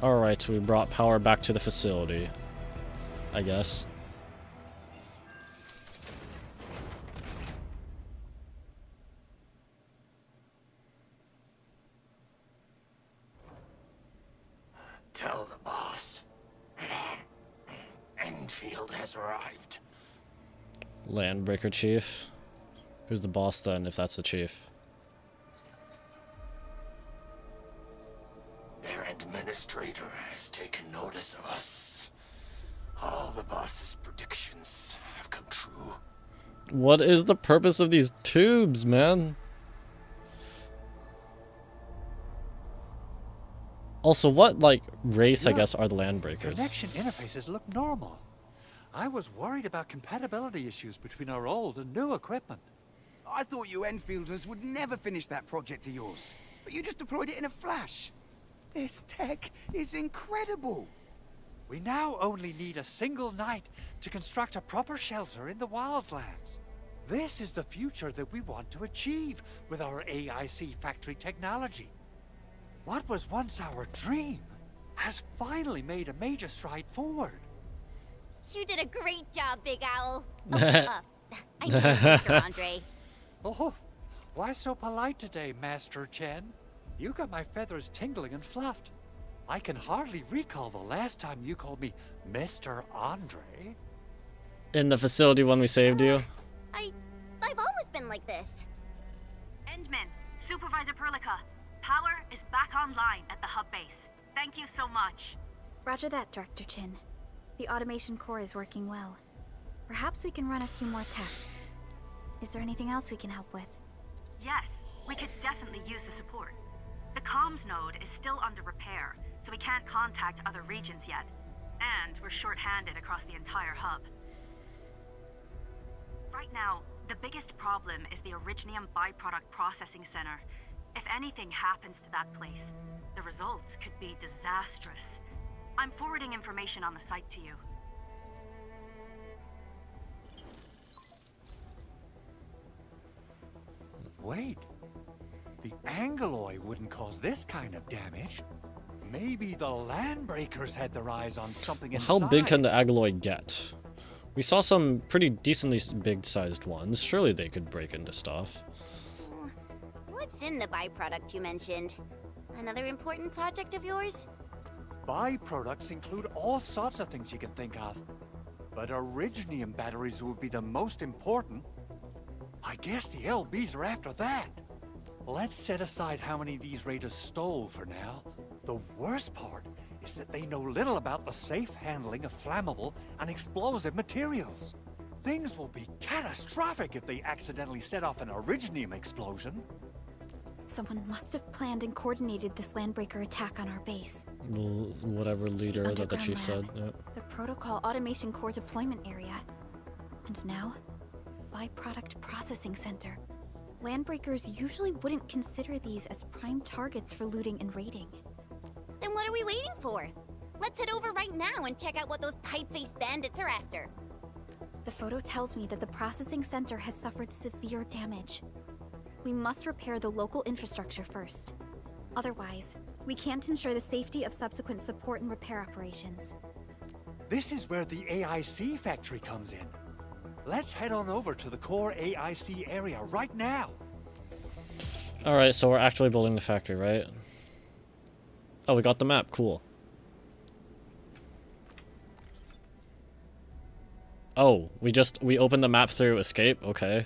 S1: Alright, so we brought power back to the facility, I guess.
S14: Tell the boss. Enfield has arrived.
S1: Landbreaker Chief. Who's the boss then, if that's the chief?
S14: Their administrator has taken notice of us. All the boss's predictions have come true.
S1: What is the purpose of these tubes, man? Also, what, like, race, I guess, are the Landbreakers?
S7: Connection interfaces look normal. I was worried about compatibility issues between our old and new equipment.
S11: I thought you Enfielders would never finish that project of yours, but you just deployed it in a flash. This tech is incredible.
S7: We now only need a single night to construct a proper shelter in the wildlands. This is the future that we want to achieve with our AIC factory technology. What was once our dream has finally made a major stride forward.
S15: You did a great job, Big Owl. I mean, Mr. Andre.
S7: Oh, why so polite today, Master Chen? You got my feathers tingling and fluffed. I can hardly recall the last time you called me Mr. Andre.
S1: In the facility when we saved you?
S15: I've always been like this.
S9: Endman, Supervisor Perlica, power is back online at the hub base. Thank you so much.
S5: Roger that, Director Chin. The automation core is working well. Perhaps we can run a few more tests. Is there anything else we can help with?
S9: Yes, we could definitely use the support. The comms node is still under repair, so we can't contact other regions yet. And we're short-handed across the entire hub. Right now, the biggest problem is the Originium byproduct processing center. If anything happens to that place, the results could be disastrous. I'm forwarding information on the site to you.
S7: Wait. The Angeloy wouldn't cause this kind of damage. Maybe the Landbreakers had their eyes on something inside.
S1: How big can the Agaloy get? We saw some pretty decently big-sized ones. Surely they could break into stuff.
S15: What's in the byproduct you mentioned? Another important project of yours?
S7: Byproducts include all sorts of things you can think of. But Originium batteries would be the most important. I guess the LBs are after that. Let's set aside how many these raiders stole for now. The worst part is that they know little about the safe handling of flammable and explosive materials. Things will be catastrophic if they accidentally set off an Originium explosion.
S5: Someone must have planned and coordinated this Landbreaker attack on our base.
S1: Whatever leader that the chief said. Yep.
S5: The Protocol Automation Core deployment area. And now, Byproduct Processing Center. Landbreakers usually wouldn't consider these as prime targets for looting and raiding.
S15: Then what are we waiting for? Let's head over right now and check out what those pipe-faced bandits are after.
S5: The photo tells me that the processing center has suffered severe damage. We must repair the local infrastructure first. Otherwise, we can't ensure the safety of subsequent support and repair operations.
S7: This is where the AIC factory comes in. Let's head on over to the core AIC area right now.
S1: Alright, so we're actually building the factory, right? Oh, we got the map. Cool. Oh, we opened the map through escape? Okay.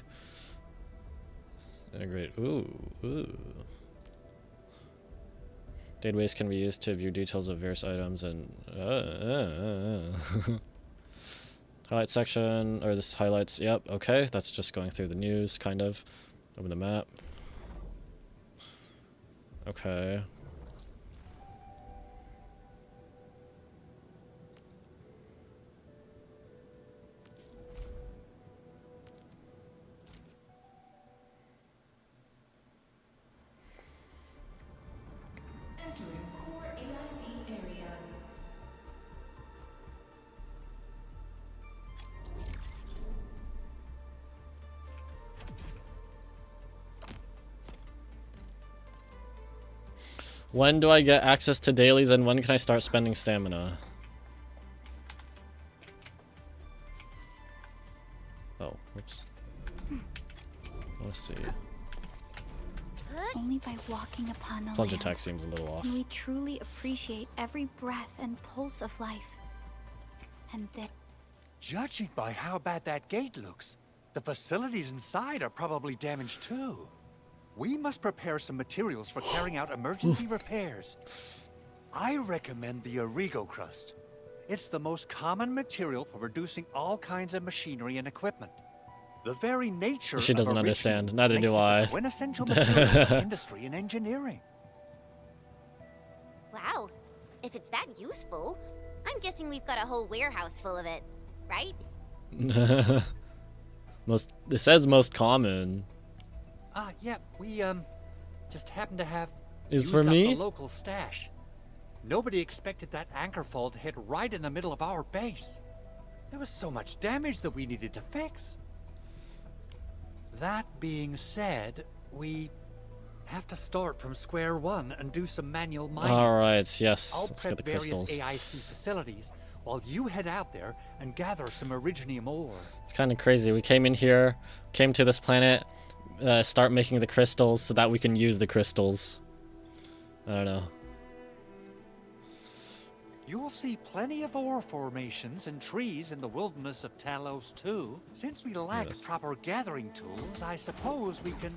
S1: Integrate. Ooh. Databases can be used to view details of various items and highlight section, or this highlights, yep, okay, that's just going through the news, kind of. Open the map. Okay. When do I get access to dailies and when can I start spending stamina? Oh, whoops. Let's see.
S5: Only by walking upon the
S1: Plunge
S5: land
S1: attack seems a little off.
S5: can we truly appreciate every breath and pulse of life. And then,
S7: Judging by how bad that gate looks, the facilities inside are probably damaged too. We must prepare some materials for carrying out emergency repairs. I recommend the Origo crust. It's the most common material for producing all kinds of machinery and equipment. The very nature
S1: She doesn't
S7: of
S1: understand.
S7: Origo
S1: Neither
S7: makes
S1: do
S7: it
S1: I.
S7: the quintessential material for industry and engineering.
S15: Wow, if it's that useful, I'm guessing we've got a whole warehouse full of it, right?
S1: It says most common.
S7: Yeah, we, just happen to have
S1: Is
S7: used
S1: for
S7: up
S1: me?
S7: the local stash. Nobody expected that anchor fall to hit right in the middle of our base. There was so much damage that we needed to fix. That being said, we have to start from square one and do some manual mining.
S1: Alright, yes.
S7: I'll
S1: Let's get
S7: prep
S1: the
S7: various
S1: crystals.
S7: AIC facilities while you head out there and gather some Originium ore.
S1: It's kind of crazy. We came in here, came to this planet, start making the crystals so that we can use the crystals. I don't know.
S7: You'll see plenty of ore formations and trees in the wilderness of Talos too. Since we lack proper gathering tools, I suppose we can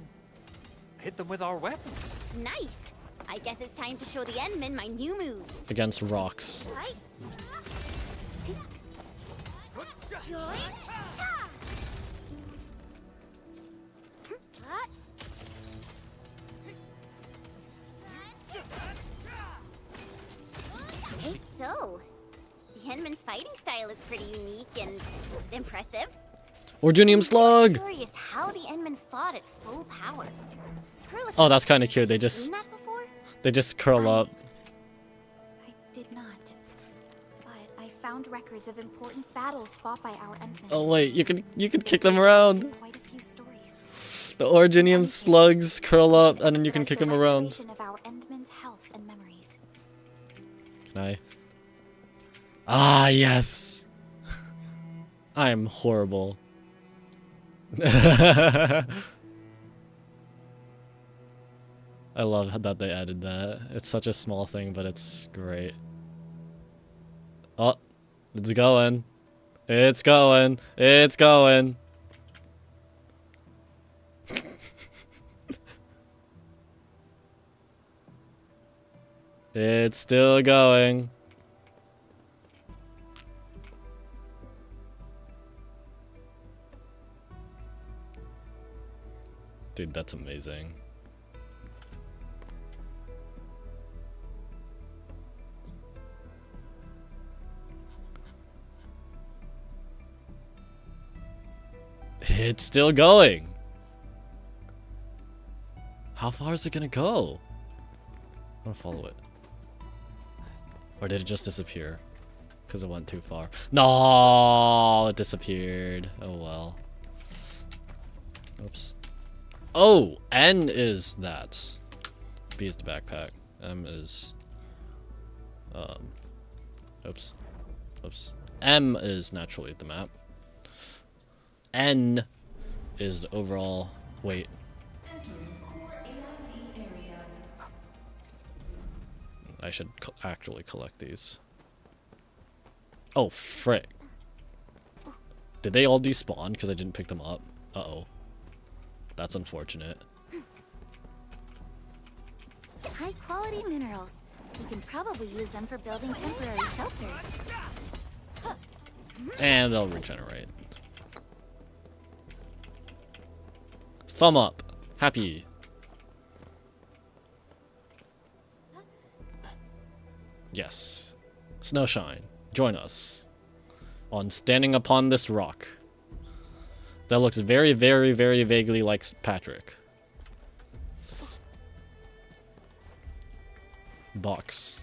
S7: hit them with our weapons.
S15: Nice! I guess it's time to show the Endmen my new moves.
S1: Against rocks.
S15: Right? Right, so the Endmen's fighting style is pretty unique and impressive.
S1: Orginium slug!
S15: I'm curious how the Endmen fought at full power.
S1: Oh, that's kind of cute. They
S15: Seen
S1: just
S15: that before?
S1: curl up.
S5: I did not. But I found records of important battles fought by our Endmen.
S1: Oh wait, you could kick them around.
S5: Quite a few stories.
S1: The Orginium slugs curl up, and then you can kick them around.
S5: Restoration of our Endmen's health and memories.
S1: Can I? Ah, yes. I'm horrible. I love that they added that. It's such a small thing, but it's great. Oh, it's going. It's going. It's going. It's still going. Dude, that's amazing. It's still going. How far is it gonna go? I'm gonna follow it. Or did it just disappear? Because it went too far. No, it disappeared. Oh well. Oops. Oh, N is that. B is the backpack. M is oops. Oops. M is naturally the map. N is the overall weight. I should actually collect these. Oh, frick. Did they all despawn because I didn't pick them up? Uh-oh. That's unfortunate.
S15: High quality minerals. We can probably use them for building temporary shelters.
S1: And they'll regenerate. Thumb up. Happy. Yes. Snowshine, join us on Standing Upon This Rock. That looks very, very, very vaguely like Patrick. Box.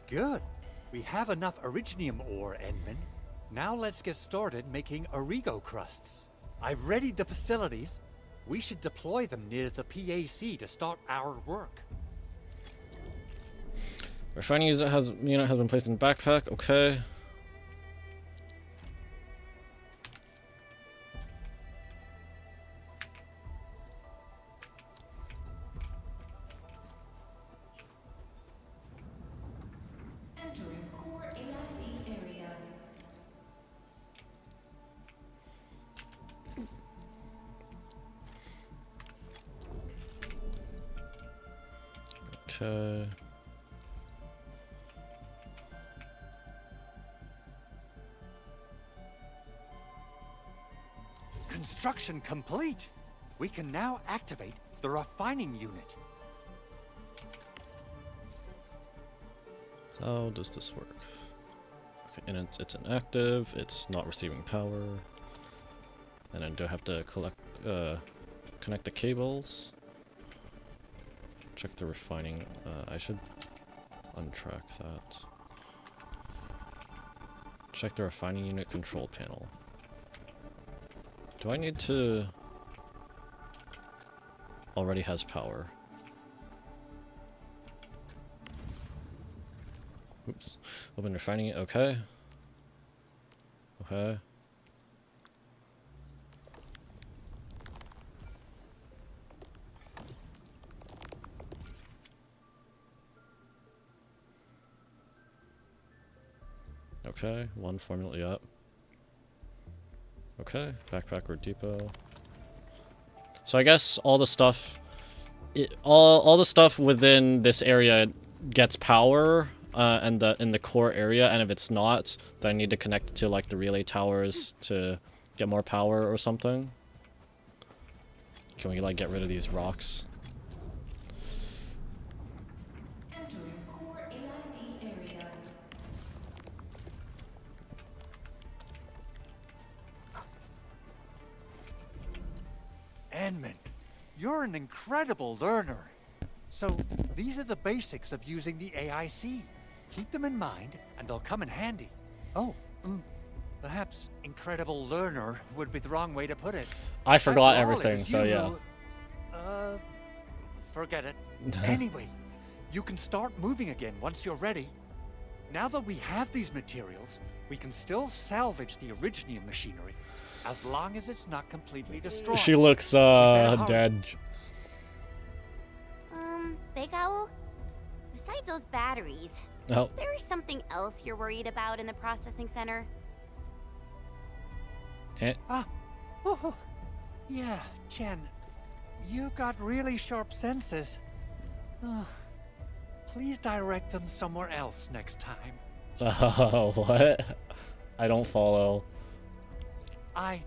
S7: Good. We have enough Originium ore, Endman. Now let's get started making Origo crusts. I've readied the facilities. We should deploy them near the PAC to start our work.
S1: Refining unit has been placed in backpack. Okay.
S16: Entering core AIC area.
S1: Okay.
S7: Construction complete. We can now activate the refining unit.
S1: How does this work? Okay, and it's inactive. It's not receiving power. And then do I have to connect the cables? Check the refining. I should untrack that. Check the refining unit control panel. Do I need to... Already has power. Oops. Open refining. Okay. Okay. Okay, one formula up. Okay, backpack or depot. So I guess all the stuff, all the stuff within this area gets power, and in the core area. And if it's not, then I need to connect it to like the relay towers to get more power or something. Can we like get rid of these rocks?
S16: Entering core AIC area.
S7: Edmund, you're an incredible learner. So, these are the basics of using the AIC. Keep them in mind, and they'll come in handy. Oh, perhaps incredible learner would be the wrong way to put it.
S1: I forgot
S7: After all, it
S1: everything,
S7: was
S1: so
S7: you
S1: yeah.
S7: who- forget it. Anyway, you can start moving again once you're ready. Now that we have these materials, we can still salvage the Originium machinery, as long as it's not completely destroyed.
S1: She looks dead.
S15: Big Owl? Besides those batteries,
S1: Oh.
S15: is there something else you're worried about in the processing center?
S7: Oh, yeah, Chen. You got really sharp senses. Please direct them somewhere else next time.
S1: What? I don't follow.
S7: I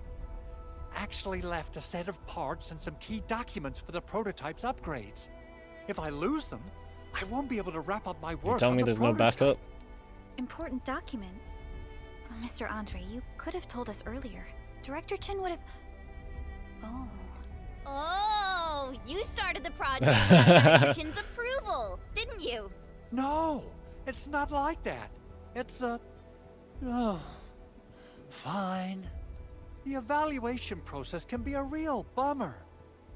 S7: actually left a set of parts and some key documents for the prototype's upgrades. If I lose them, I won't be able to wrap up my work.
S1: You telling me there's no backup?
S5: Important documents. Oh, Mr. Andre, you could have told us earlier. Director Chen would have... Oh.
S15: Oh, you started the project without Dr. Chin's approval, didn't you?
S7: No, it's not like that. It's fine. The evaluation process can be a real bummer.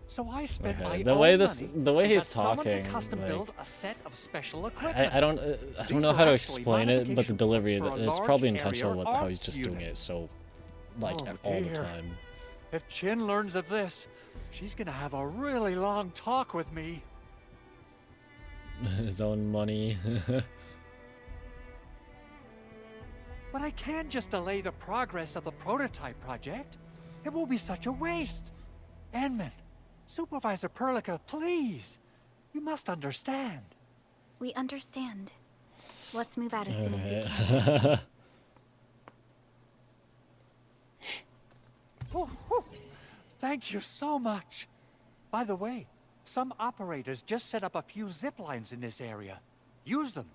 S7: So I spent my
S1: The
S7: own
S1: way
S7: money
S1: the way
S7: and
S1: he's
S7: got someone
S1: talking,
S7: to custom
S1: like,
S7: build a set of special equipment.
S1: I don't know how to explain it, but the delivery,
S7: for a
S1: it's probably
S7: large
S1: intentional
S7: area
S1: with how he's
S7: arts
S1: just doing
S7: unit.
S1: it so like
S7: Oh,
S1: all the
S7: dear.
S1: time.
S7: If Chin learns of this, she's gonna have a really long talk with me.
S1: His own money.
S7: But I can't just delay the progress of the prototype project. It will be such a waste. Enman, Supervisor Perlica, please. You must understand.
S5: We understand. Let's move out as soon as you
S1: Alright.
S5: can.
S7: Thank you so much. By the way, some operators just set up a few zip lines in this area. Use them.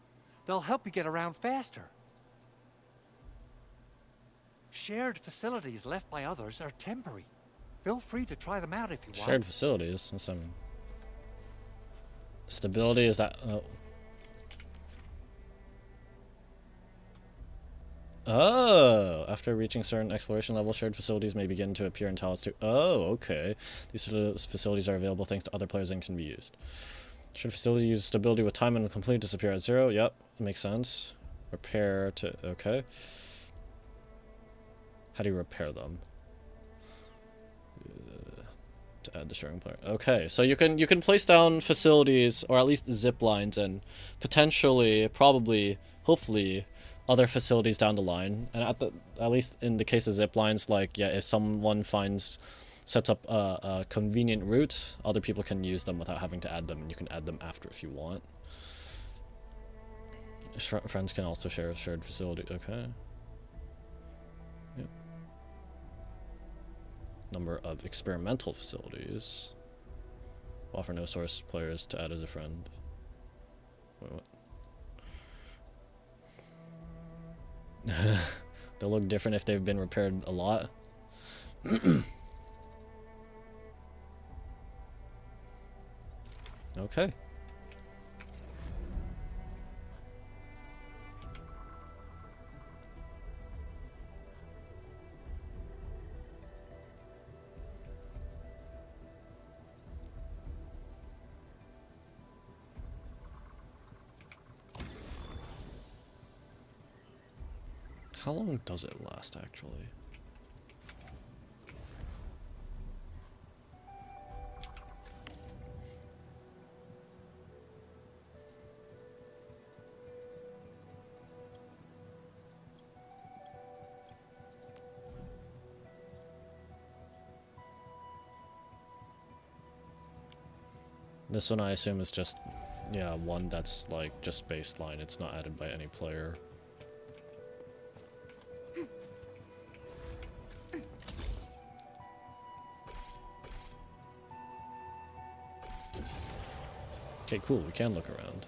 S7: They'll help you get around faster. Shared facilities left by others are temporary. Feel free to try them out if you want.
S1: Shared facilities. What's that mean? Stability is that? Oh, after reaching certain exploration level, shared facilities may begin to appear in Talos 2. Oh, okay. These facilities are available thanks to other players and can be used. Shared facility uses stability with time and will completely disappear at 0. Yep, makes sense. Repair to... Okay. How do you repair them? To add the sharing player. Okay, so you can place down facilities, or at least zip lines, and potentially, probably, hopefully, other facilities down the line. And at least in the case of zip lines, like, yeah, if someone sets up a convenient route, other people can use them without having to add them, and you can add them after if you want. Friends can also share a shared facility. Okay. Yep. Number of experimental facilities. Offer no source players to add as a friend. Wait, what? They'll look different if they've been repaired a lot. Okay. How long does it last, actually? This one I assume is just, yeah, one that's like just baseline. It's not added by any player. Okay, cool. We can look around.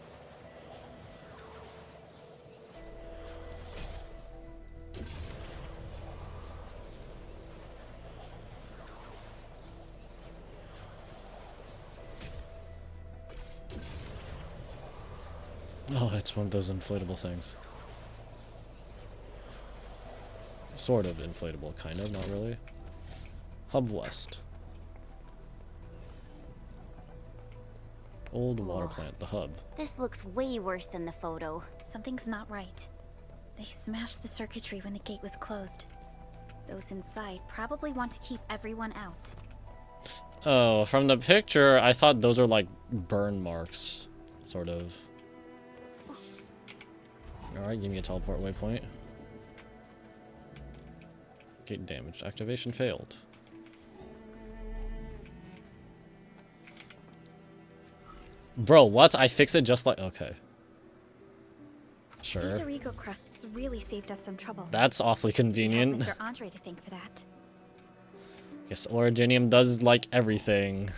S1: Oh, it's one of those inflatable things. Sort of inflatable, kind of, not really. Hub West. Old water plant, the hub.
S15: This looks way worse than the photo.
S5: Something's not right. They smashed the circuitry when the gate was closed. Those inside probably want to keep everyone out.
S1: Oh, from the picture, I thought those are like burn marks, sort of. Alright, give me a teleport waypoint. Gate damaged. Activation failed. Bro, what? I fixed it just like... Okay. Sure.
S5: These Origo crusts really saved us some trouble.
S1: That's awfully convenient.
S5: We have Mr. Andre to thank for that.
S1: Yes, Originium does like everything.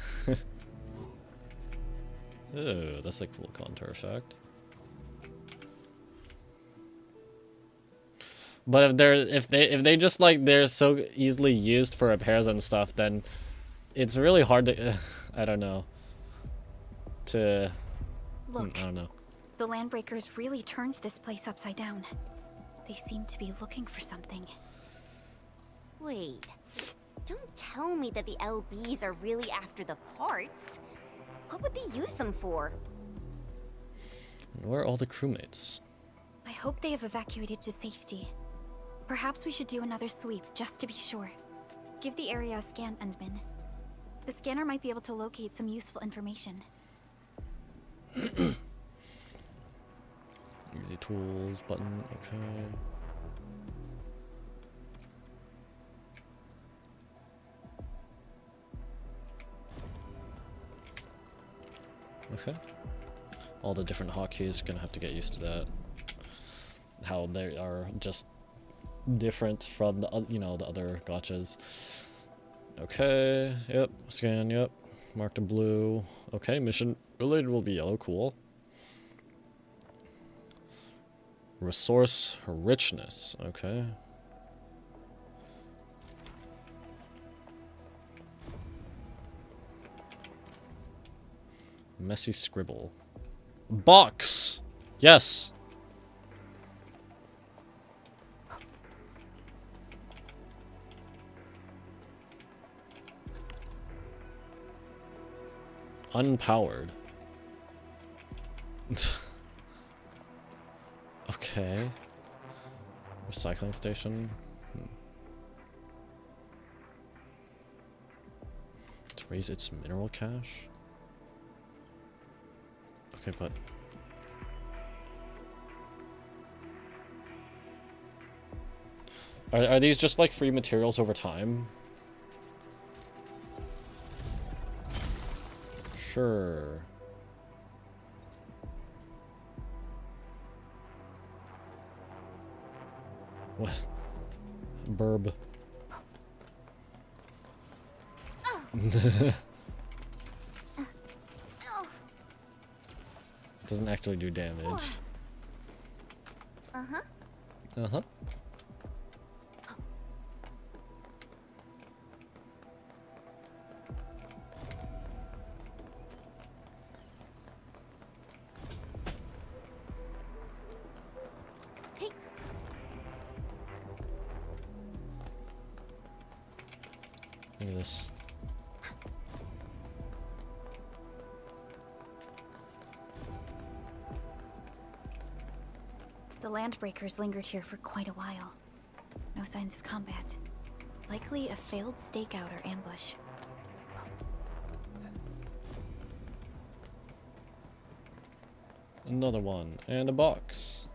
S1: Oh, that's a cool contour effect. But if they just like they're so easily used for repairs and stuff, then it's really hard to I don't know. To
S5: Look,
S1: I don't know.
S5: the Landbreakers really turned this place upside down. They seem to be looking for something.
S15: Wait. Don't tell me that the LBs are really after the parts. What would they use them for?
S1: Where are all the crewmates?
S5: I hope they have evacuated to safety. Perhaps we should do another sweep, just to be sure. Give the area a scan, Endman. The scanner might be able to locate some useful information.
S1: Easy tools button, okay. Okay. All the different hotkeys, gonna have to get used to that. How they are just different from the you know, the other gotchas. Okay, yep, scan, yep. Marked in blue. Okay, mission related will be yellow, cool. Resource richness, okay. Messy scribble. Box! Yes! Unpowered. Okay. Recycling station. To raise its mineral cache? Okay, but... Are these just like free materials over time? Sure. What? Burb. Doesn't actually do damage.
S15: Uh-huh.
S1: Uh-huh.
S15: Hey.
S1: Look at this.
S5: The Landbreakers lingered here for quite a while. No signs of combat. Likely a failed stakeout or ambush.
S1: Another one. And a box.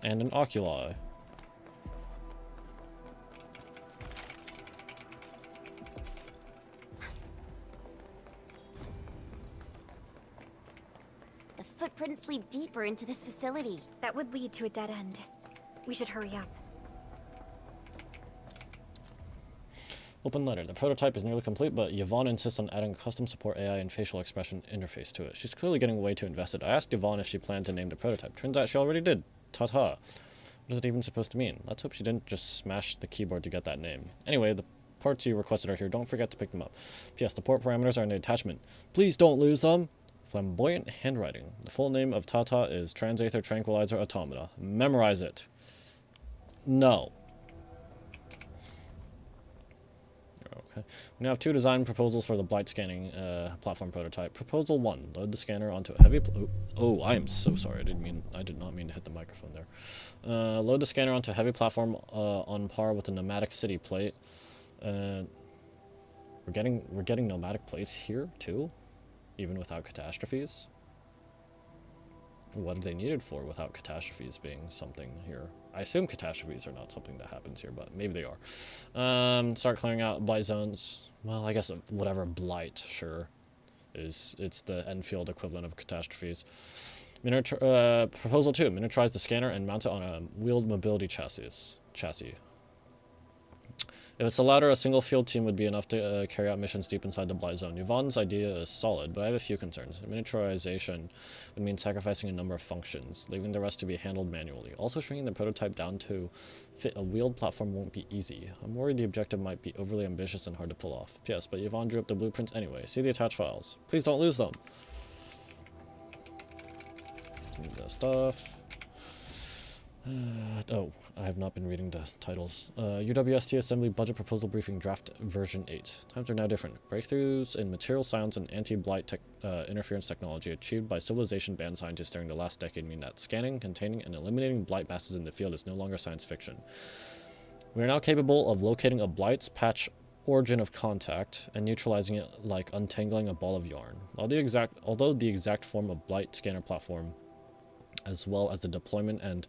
S1: And an oculi.
S15: footprints lead deeper into this facility.
S5: That would lead to a dead end. We should hurry up.
S1: Open letter. The prototype is nearly complete, but Yvonne insists on adding a custom support AI and facial expression interface to it. She's clearly getting way too invested. I asked Yvonne if she planned to name the prototype. Turns out she already did. Ta-ta. What is it even supposed to mean? Let's hope she didn't just smash the keyboard to get that name. Anyway, the parts you requested are here. Don't forget to pick them up. P.S. The port parameters are in the attachment. Please don't lose them. Flamboyant handwriting. The full name of Tata is Transaether Tranquilizer Automata. Memorize it. No. Okay. We now have 2 design proposals for the blight scanning platform prototype. Proposal 1: load the scanner onto a heavy. Oh, I am so sorry. I did not mean to hit the microphone there. Load the scanner onto a heavy platform on par with the pneumatic city plate. We're getting pneumatic plates here too, even without catastrophes. What are they needed for without catastrophes being something here? I assume catastrophes are not something that happens here, but maybe they are. Start clearing out blight zones. Well, I guess whatever blight, sure, it's the Endfield equivalent of catastrophes. Proposal 2: miniaturize the scanner and mount it on a wheeled mobility chassis. If it's the latter, a single field team would be enough to carry out missions deep inside the blight zone. Yvonne's idea is solid, but I have a few concerns. Miniaturization would mean sacrificing a number of functions, leaving the rest to be handled manually. Also, shrinking the prototype down to fit a wheeled platform won't be easy. I'm worried the objective might be overly ambitious and hard to pull off. P.S. But Yvonne drew up the blueprints anyway. See the attached files. Please don't lose them. Need that stuff. Oh, I have not been reading the titles. UWST Assembly Budget Proposal Briefing Draft Version 8. Times are now different. Breakthroughs in material science and anti-blight interference technology achieved by civilization band scientists during the last decade mean that scanning, containing, and eliminating blight masses in the field is no longer science fiction. We are now capable of locating a blight's patch origin of contact and neutralizing it like untangling a ball of yarn. Although the exact form of blight scanner platform, as well as the deployment and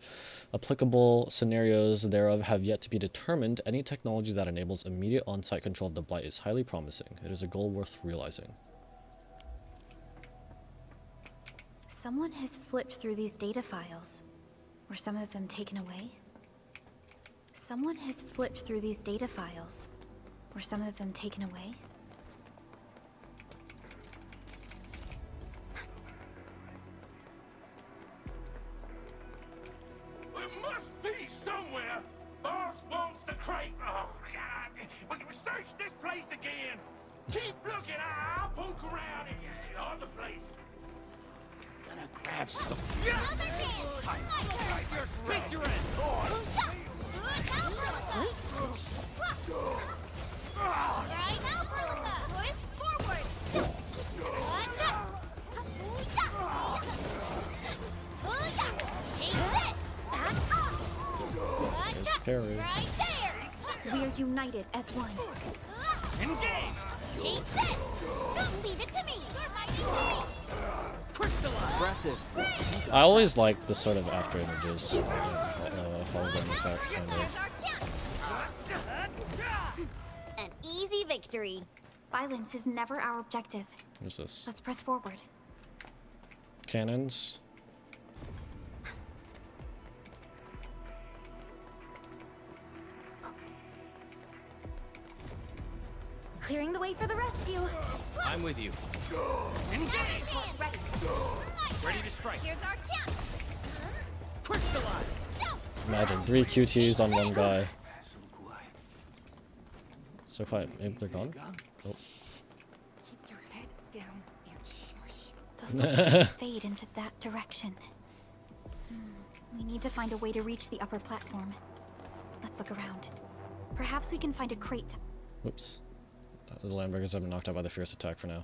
S1: applicable scenarios thereof have yet to be determined, any technology that enables immediate on-site control of the blight is highly promising. It is a goal worth realizing.
S5: Someone has flipped through these data files. Were some of them taken away? Someone has flipped through these data files. Were some of them taken away?
S14: Somewhere, boss wants the crate. Oh, God. We can search this place again. Keep looking. I'll poke around in other places. Gonna grab some. Your space you're in.
S2: Right now, Perlica. Push forward. Take this.
S1: Parry.
S2: Right there!
S5: We are united as one.
S14: Engage!
S2: Take this! Don't leave it to me! You're fighting me!
S14: Crystallize!
S11: Impressive.
S1: I always like the sort of after images hologram effect kind
S2: Here's
S1: of.
S2: our chance! An easy victory.
S5: Violence is never our objective.
S1: What is this?
S5: Let's press forward.
S1: Cannons.
S10: Clearing the way for the rescue.
S4: I'm with you.
S14: Engage!
S2: Ready.
S4: Ready to strike.
S2: Here's our chance!
S14: Crystallize!
S1: Imagine 3 QTs on one guy. So quiet. Maybe they're gone? Oh.
S6: Keep your head down and shush.
S5: The footprints fade into that direction. We need to find a way to reach the upper platform. Let's look around. Perhaps we can find a crate.
S1: Whoops. The Landbreakers have been knocked out by the fierce attack for now.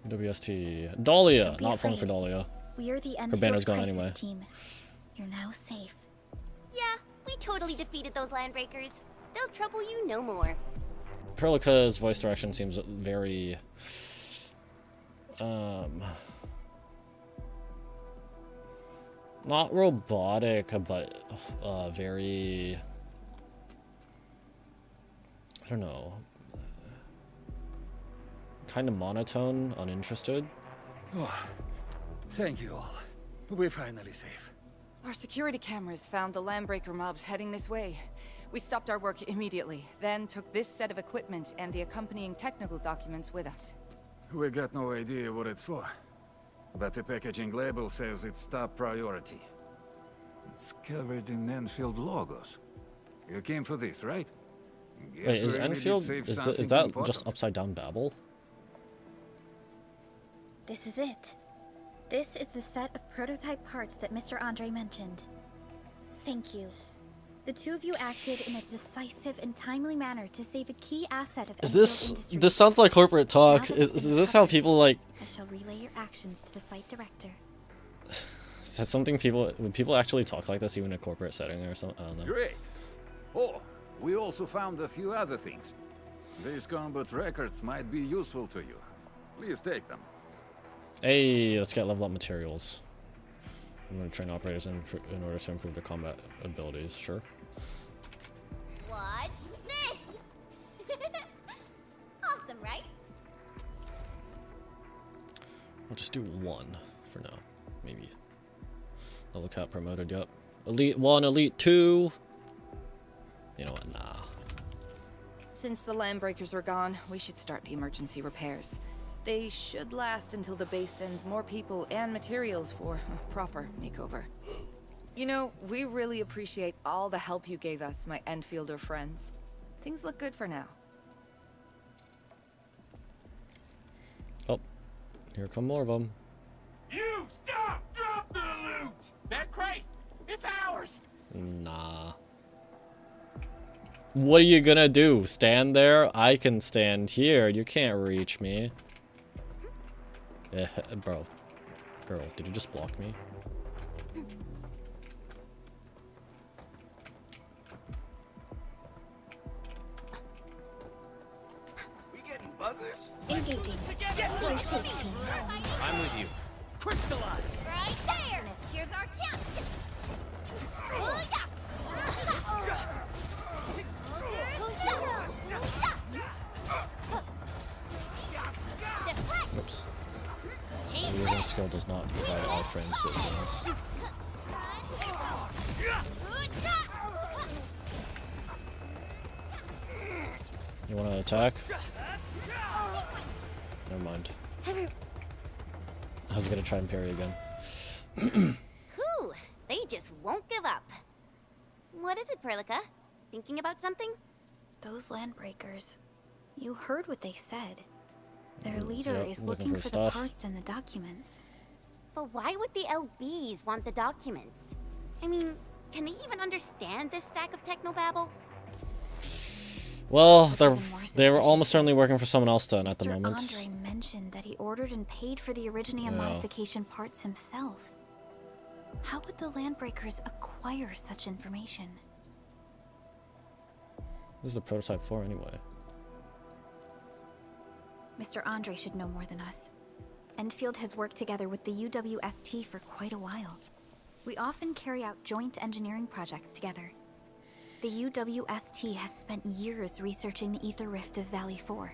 S1: WST. Dahlia!
S5: Don't be
S1: Not falling for
S5: afraid.
S1: Dahlia.
S5: We are the
S1: Her
S5: Endfield
S1: banner's gone
S5: crisis
S1: anyway.
S5: team. You're now safe.
S15: Yeah, we totally defeated those landbreakers. They'll trouble you no more.
S1: Perlica's voice direction seems very... Not robotic, but very... I don't know. Kind of monotone, uninterested.
S17: Oh, thank you all. We're finally safe.
S18: Our security cameras found the Landbreaker mobs heading this way. We stopped our work immediately, then took this set of equipment and the accompanying technical documents with us.
S17: We got no idea what it's for, but the packaging label says it's top priority. It's covered in Enfield logos. You came for this, right?
S1: Wait,
S17: Guess
S1: is
S17: we really did
S1: Enfield,
S17: save
S1: is
S17: something
S1: that
S17: important.
S1: just upside down Babel?
S5: This is it. This is the set of prototype parts that Mr. Andre mentioned. Thank you. The two of you acted in a decisive and timely manner to save a key asset of
S1: Is
S5: Enfield
S1: this,
S5: Industries.
S1: this sounds like corporate talk.
S5: Now that
S1: Is
S5: it's been
S1: this how
S5: covered,
S1: people like,
S5: I shall relay your actions to the site director.
S1: is that something people, would people actually talk like this even in a corporate setting or something? I don't know.
S17: Great. Oh, we also found a few other things. These combat records might be useful to you. Please take them.
S1: Hey, let's get level up materials. I'm going to train operators in order to improve their combat abilities, sure.
S15: Watch this! Awesome, right?
S1: I'll just do one for now, maybe. Level cap promoted, yep. Elite 1, Elite 2. You know what, nah.
S18: Since the Landbreakers are gone, we should start the emergency repairs. They should last until the base sends more people and materials for a proper makeover. You know, we really appreciate all the help you gave us, my Enfielder friends. Things look good for now.
S1: Oh, here come more of them.
S14: You stop! Drop the loot! That crate! It's ours!
S1: Nah. What are you gonna do? Stand there? I can stand here. You can't reach me. Bro. Girl, did you just block me?
S13: We getting buggers?
S5: Engaging. Play safe, team.
S4: I'm with you.
S14: Crystallize!
S15: Right there! Here's our chance!
S1: Oops. The using skill does not provide all frame systems. You want to attack? Never mind. I was gonna try and parry again.
S15: Whew, they just won't give up. What is it, Perlica? Thinking about something?
S5: Those Landbreakers. You heard what they said. Their leader
S1: Yep,
S5: is
S1: looking
S5: looking
S1: for
S5: for
S1: stuff.
S5: the parts and the documents.
S15: But why would the LBs want the documents? I mean, can they even understand this stack of technobabble?
S1: Well, they were almost certainly working for someone else then at the
S5: Mr.
S1: moment.
S5: Andre mentioned that he ordered and paid for the Originium
S1: Yeah.
S5: modification parts himself. How would the Landbreakers acquire such information?
S1: What is the prototype for anyway?
S5: Mr. Andre should know more than us. Endfield has worked together with the UWST for quite a while. We often carry out joint engineering projects together. The UWST has spent years researching the ether rift of Valley 4.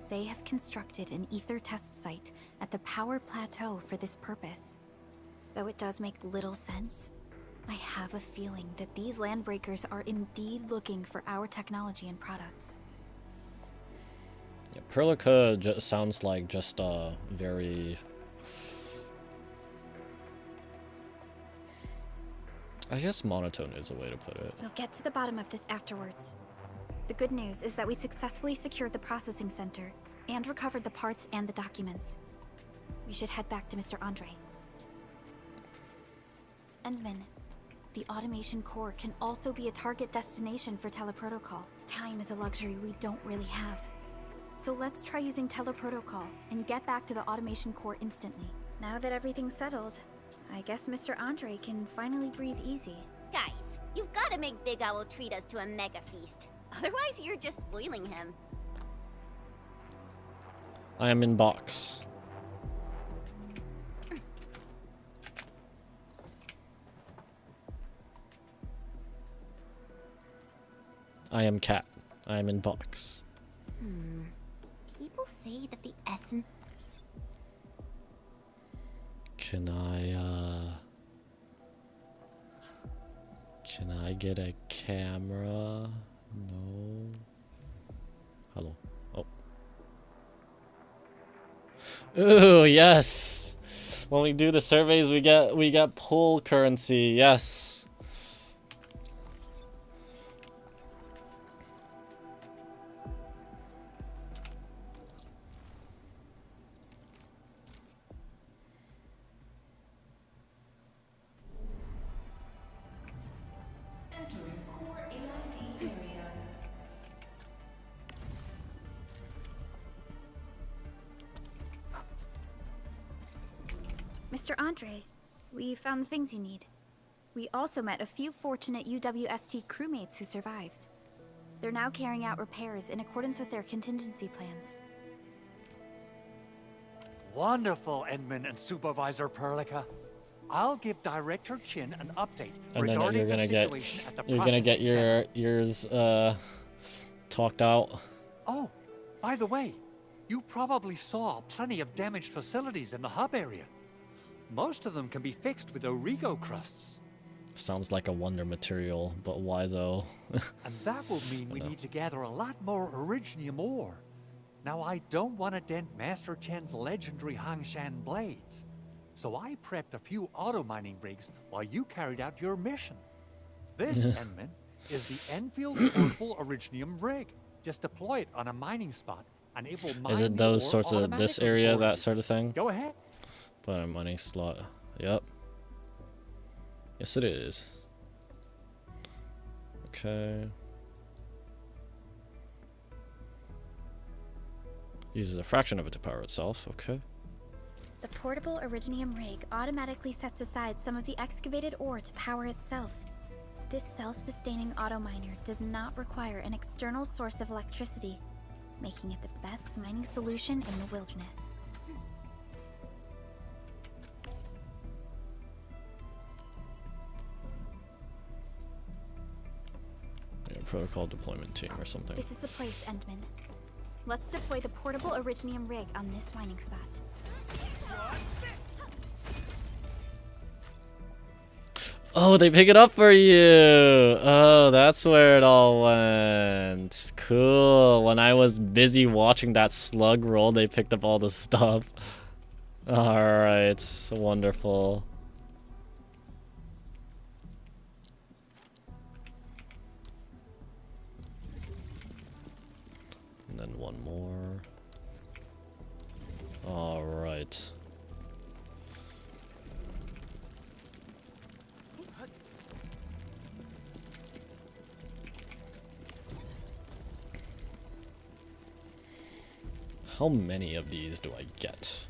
S5: They have constructed an ether test site at the power plateau for this purpose. Though it does make little sense, I have a feeling that these Landbreakers are indeed looking for our technology and products.
S1: Yeah, Perlica just sounds like just very... I guess monotone is a way to put it.
S5: We'll get to the bottom of this afterwards. The good news is that we successfully secured the processing center and recovered the parts and the documents. We should head back to Mr. Andre. Endman, the automation core can also be a target destination for teleprotocol. Time is a luxury we don't really have. So let's try using teleprotocol and get back to the automation core instantly. Now that everything's settled, I guess Mr. Andre can finally breathe easy.
S15: Guys, you've got to make Big Owl treat us to a mega feast. Otherwise, you're just spoiling him.
S1: I am in box. I am cat. I am in box.
S15: People say that the essence...
S1: Can I get a camera? No. Hello. Oh. Ooh, yes. When we do the surveys, we get pull currency. Yes.
S16: Entering core AIC area.
S5: Mr. Andre, we found the things you need. We also met a few fortunate UWST crewmates who survived. They're now carrying out repairs in accordance with their contingency plans.
S7: Wonderful, Edmund and Supervisor Perlica. I'll give Director Chin an update
S1: And then
S7: regarding
S1: you're
S7: the
S1: gonna
S7: situation at the
S1: you're gonna get
S7: processing
S1: your
S7: center.
S1: ears talked out.
S7: Oh, by the way, you probably saw plenty of damaged facilities in the hub area. Most of them can be fixed with Origo crusts.
S1: Sounds like a wonder material, but why though?
S7: And that will mean we need to gather a lot more Originium ore. Now, I don't want to dent Master Chen's legendary Hangshan blades, so I prepped a few auto-mining rigs while you carried out your mission. This, Enman, is the Enfield portable Originium rig. Just deploy it on a mining spot, and it will mine
S1: Is it
S7: the
S1: those
S7: ore
S1: sorts of this
S7: automatically
S1: area,
S7: for
S1: that
S7: you.
S1: sort of thing?
S7: Go ahead.
S1: Put a mining slot. Yep. Yes, it is. Okay. Uses a fraction of it to power itself. Okay.
S5: The portable Originium rig automatically sets aside some of the excavated ore to power itself. This self-sustaining auto-miner does not require an external source of electricity, making it the best mining solution in the wilderness.
S1: Yeah, protocol deployment team or something.
S5: This is the place, Endman. Let's deploy the portable Originium rig on this mining spot.
S1: Oh, they pick it up for you! Oh, that's where it all went. Cool. When I was busy watching that slug roll, they picked up all the stuff. Alright, wonderful. And then one more. Alright. How many of these do I get?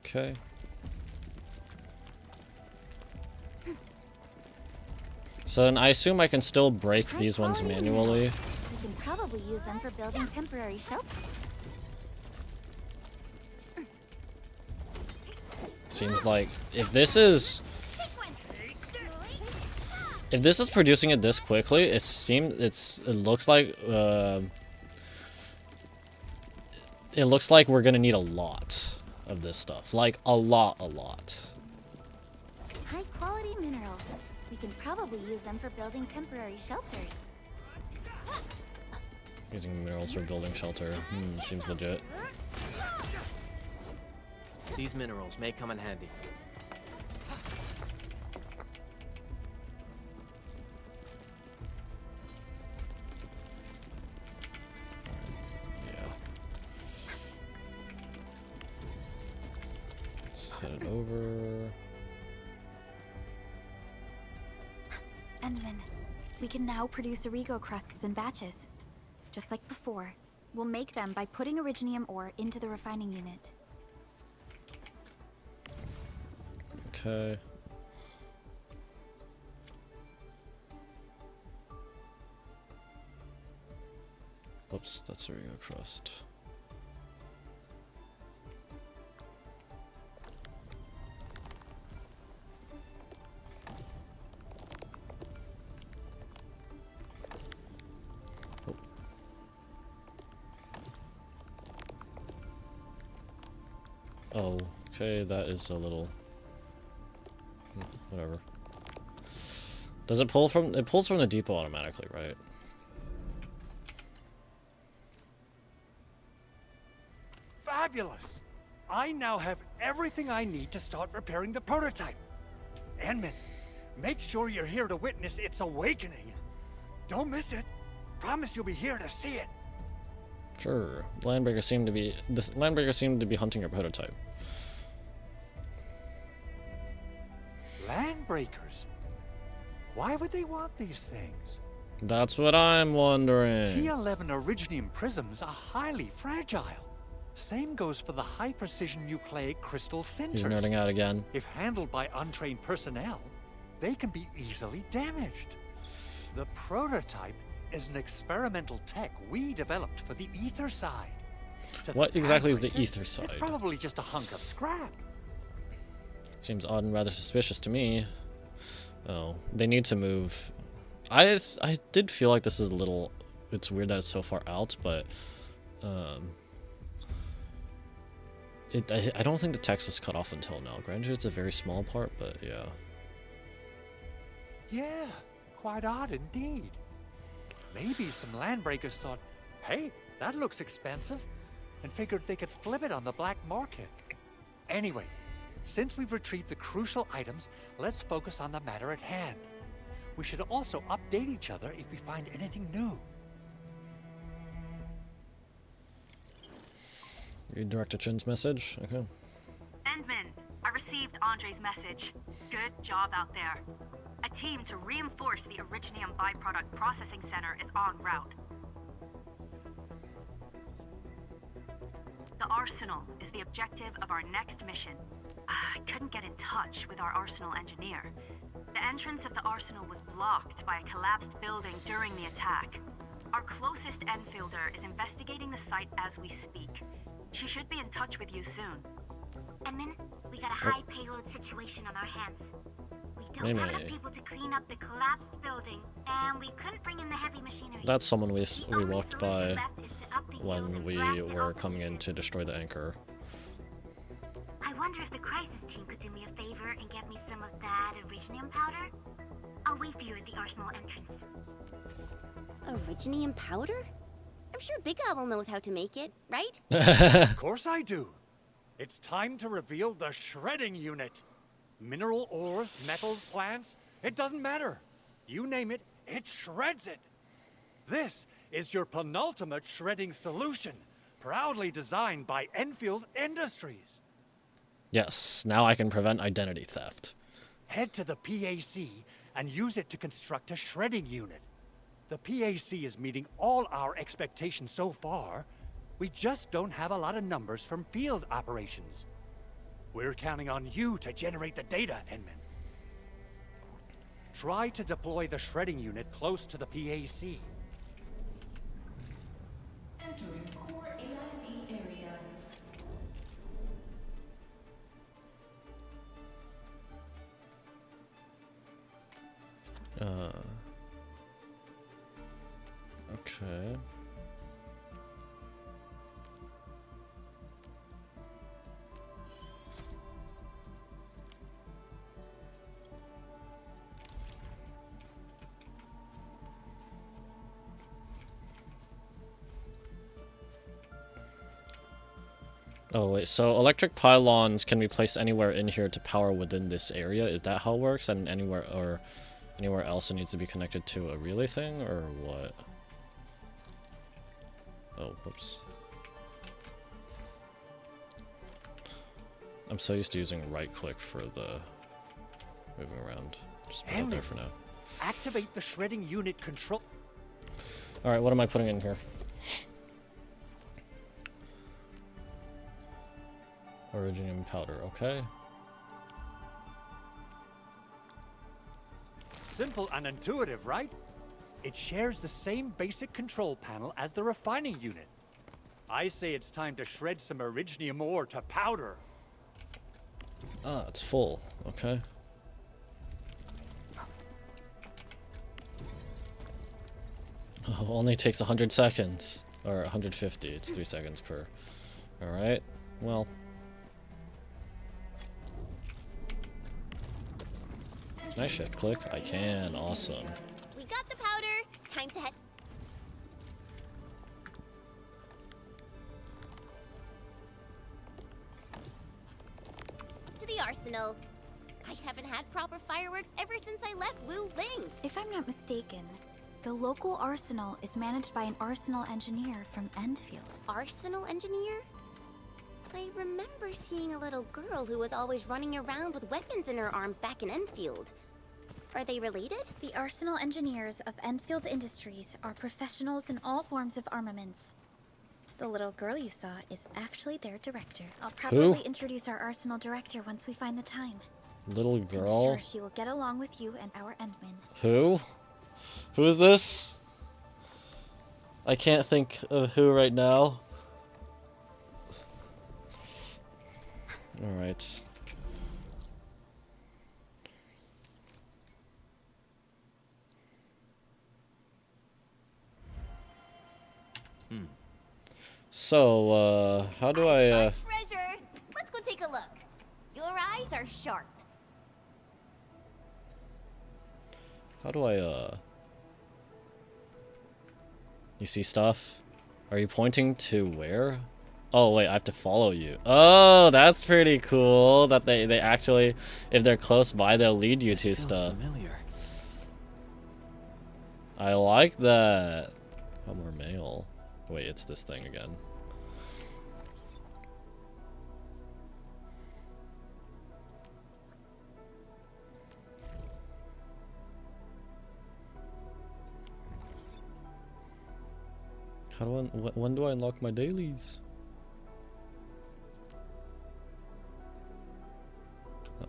S1: Okay. So then I assume I can still break these ones manually.
S15: We can probably use them for building temporary shelters.
S1: Seems like if this is producing it this quickly, it looks like we're gonna need a lot of this stuff, like a lot.
S15: High quality minerals. We can probably use them for building temporary shelters.
S1: Using minerals for building shelter, seems legit.
S4: These minerals may come in handy.
S1: Yeah. Set it over.
S5: Endman, we can now produce Origo crusts in batches. Just like before, we'll make them by putting Originium ore into the refining unit.
S1: Okay. Oops, that's Origo crust. Oh, okay, that is a little... whatever. Does it pull from... It pulls from the depot automatically, right?
S7: Fabulous! I now have everything I need to start repairing the prototype. Enman, make sure you're here to witness its awakening. Don't miss it. Promise you'll be here to see it.
S1: Sure. Landbreakers seem to be... This Landbreakers seem to be hunting your prototype.
S7: Landbreakers? Why would they want these things?
S1: That's what I'm wondering.
S7: T11 Originium prisms are highly fragile. Same goes for the high-precision nucleic crystal centers.
S1: He's nerding out again.
S7: If handled by untrained personnel, they can be easily damaged. The prototype is an experimental tech we developed for the ether side.
S1: What exactly is the ether side?
S7: It's probably just a hunk of scrap.
S1: Seems odd and rather suspicious to me. Oh, they need to move. I did feel like this is a little... It's weird that it's so far out, but... I don't think the text was cut off until now. Granted, it's a very small part, but yeah.
S7: Yeah, quite odd indeed. Maybe some landbreakers thought, hey, that looks expensive, and figured they could flip it on the black market. Anyway, since we've retrieved the crucial items, let's focus on the matter at hand. We should also update each other if we find anything new.
S1: Read Director Chin's message? Okay.
S9: Endman, I received Andre's message. Good job out there. A team to reinforce the Originium byproduct processing center is en route. The Arsenal is the objective of our next mission. I couldn't get in touch with our Arsenal engineer. The entrance of the Arsenal was blocked by a collapsed building during the attack. Our closest Enfielder is investigating the site as we speak. She should be in touch with you soon.
S15: Edmund, we got a high payload situation on our hands. We don't have enough people to clean up the collapsed building, and we couldn't bring in the heavy machinery.
S1: That's someone we walked by when we were coming in to destroy the anchor.
S15: I wonder if the crisis team could do me a favor and get me some of that Originium powder? I'll wait for you at the Arsenal entrance.
S3: Originium powder? I'm sure Big Owl knows how to make it, right?
S7: Of course I do. It's time to reveal the shredding unit. Mineral ores, metals, plants, it doesn't matter. You name it, it shreds it. This is your penultimate shredding solution, proudly designed by Enfield Industries.
S1: Yes, now I can prevent identity theft.
S7: Head to the PAC and use it to construct a shredding unit. The PAC is meeting all our expectations so far. We just don't have a lot of numbers from field operations. We're counting on you to generate the data, Enman. Try to deploy the shredding unit close to the PAC.
S16: Entering core AIC area.
S1: Okay. Oh wait, so electric pylons can be placed anywhere in here to power within this area? Is that how it works? And anywhere else it needs to be connected to a relay thing, or what? Oh, whoops. I'm so used to using right click for the moving around. Just put it there for now.
S7: Activate the shredding unit control.
S1: Alright, what am I putting in here? Originium powder, okay.
S7: Simple and intuitive, right? It shares the same basic control panel as the refining unit. I say it's time to shred some Originium ore to powder.
S1: Ah, it's full, okay. Oh, only takes 100 seconds. Or 150, it's 3 seconds per. Alright, well. Can I shift click? I can. Awesome.
S15: We got the powder. Time to head to the arsenal. I haven't had proper fireworks ever since I left Wu Ling.
S5: If I'm not mistaken, the local arsenal is managed by an arsenal engineer from Endfield.
S15: Arsenal engineer? I remember seeing a little girl who was always running around with weapons in her arms back in Enfield. Are they related?
S5: The arsenal engineers of Endfield Industries are professionals in all forms of armaments. The little girl you saw is actually their director. I'll probably introduce our arsenal director once we find the time.
S1: Little girl?
S5: I'm sure she will get along with you and our Endman.
S1: Who? Who is this? I can't think of who right now. Alright. So, how do I,
S15: Treasure! Let's go take a look. Your eyes are sharp.
S1: how do I, you see stuff? Are you pointing to where? Oh, wait, I have to follow you. Oh, that's pretty cool that they actually, if they're close by, they'll lead you to stuff.
S4: Familiar.
S1: I like that. Oh, more mail. Wait, it's this thing again. How do I, when do I unlock my dailies? Oh.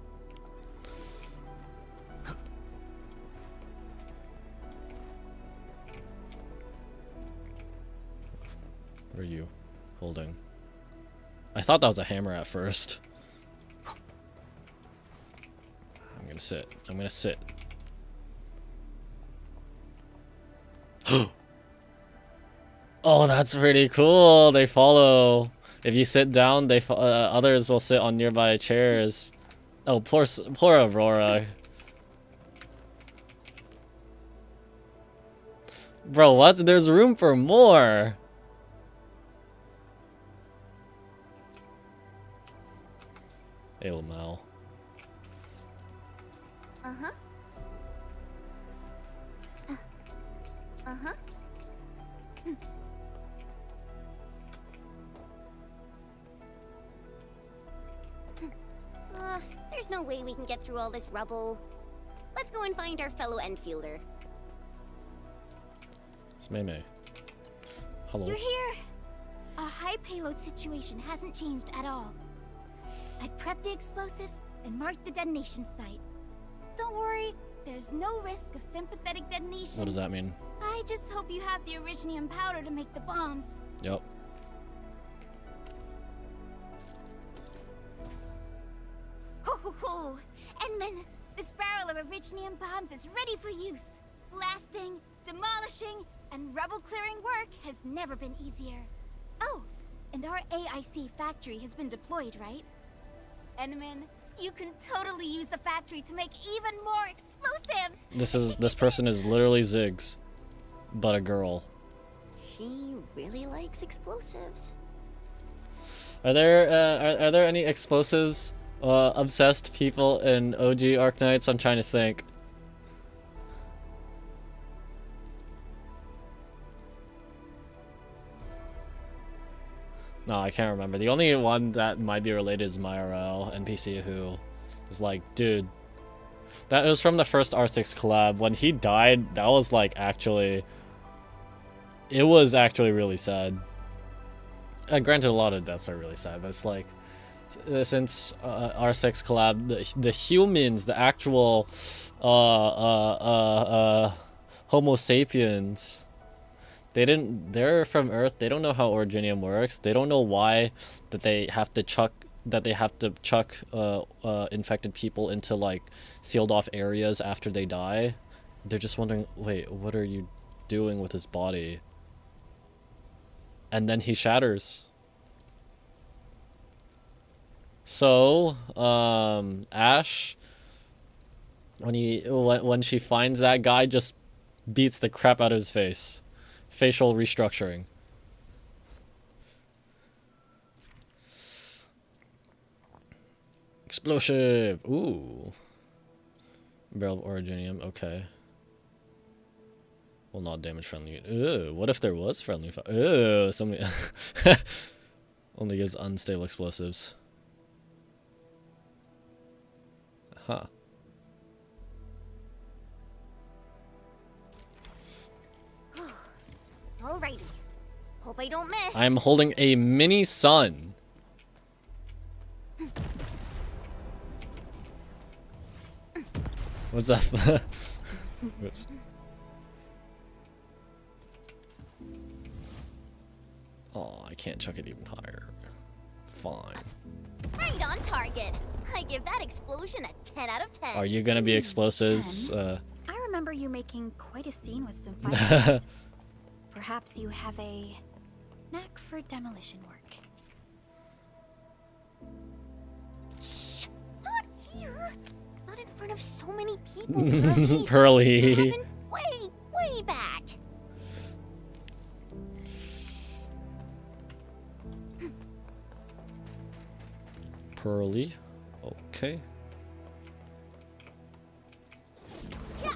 S1: What are you holding? I thought that was a hammer at first. I'm gonna sit. I'm gonna sit. Oh, that's pretty cool. They follow. If you sit down, they others will sit on nearby chairs. Oh, poor Aurora. Bro, what? There's room for more. Mal.
S15: Uh-huh. Uh-huh. There's no way we can get through all this rubble. Let's go and find our fellow Enfielder.
S1: It's Mei. Hello.
S15: You're here! Our high payload situation hasn't changed at all. I've prepped the explosives and marked the detonation site. Don't worry, there's no risk of sympathetic detonation.
S1: What does that mean?
S15: I just hope you have the originium powder to make the bombs.
S1: Yep.
S15: Ho ho ho! Endman, this barrel of originium bombs is ready for use. Blasting, demolishing, and rubble clearing work has never been easier. Oh, and our AIC factory has been deployed, right? Endman, you can totally use the factory to make even more explosives!
S1: This person is literally Ziggs, but a girl.
S15: She really likes explosives.
S1: Are there any explosives obsessed people in OG Arknights? I'm trying to think. No, I can't remember. The only one that might be related is Myro, NPC who is like, dude, that was from the first R6 collab. When he died, that was like actually, it was actually really sad. Granted, a lot of deaths are really sad, but it's like, since R6 collab, the humans, the actual Homo sapiens, they're from Earth. They don't know how Originium works. They don't know why they have to chuck infected people into like sealed off areas after they die. They're just wondering, wait, what are you doing with his body? And then he shatters. So, Ash, When she finds that guy, just beats the crap out of his face. Facial restructuring. Explosive. Ooh. Barrel of originium. Okay. Will not damage friendly. Ooh. What if there was friendly? Ooh. Somebody. Only gives unstable explosives. Huh.
S15: Alrighty. Hope I don't miss.
S1: I'm holding a mini sun. What's that? Whoops. Oh, I can't chuck it even higher. Fine.
S15: Right on target. I give that explosion a 10 out of 10.
S1: Are you gonna be explosives?
S5: I remember you making quite a scene with some fireworks. Perhaps you have a knack for demolition work.
S15: Shh! Not here! Not in front of so many people,
S1: Pearly.
S15: It happened way back.
S1: Pearly. Okay.
S15: Yeah.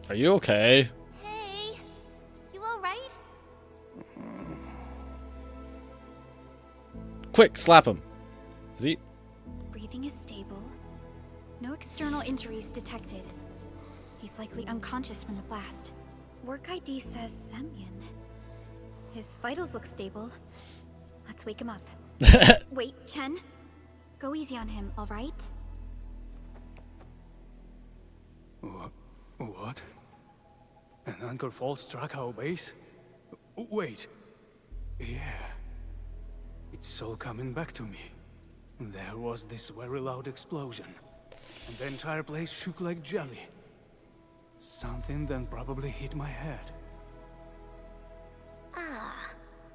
S1: Are you okay?
S15: Hey, you alright?
S1: Quick, slap him. Is he?
S5: Breathing is stable. No external injuries detected. He's likely unconscious from the blast. Work ID says Semyon. His vitals look stable. Let's wake him up. Wait, Chen. Go easy on him, alright?
S4: What? An anchor fall struck our base? Wait. Yeah. It's all coming back to me. There was this very loud explosion, and the entire place shook like jelly. Something then probably hit my head.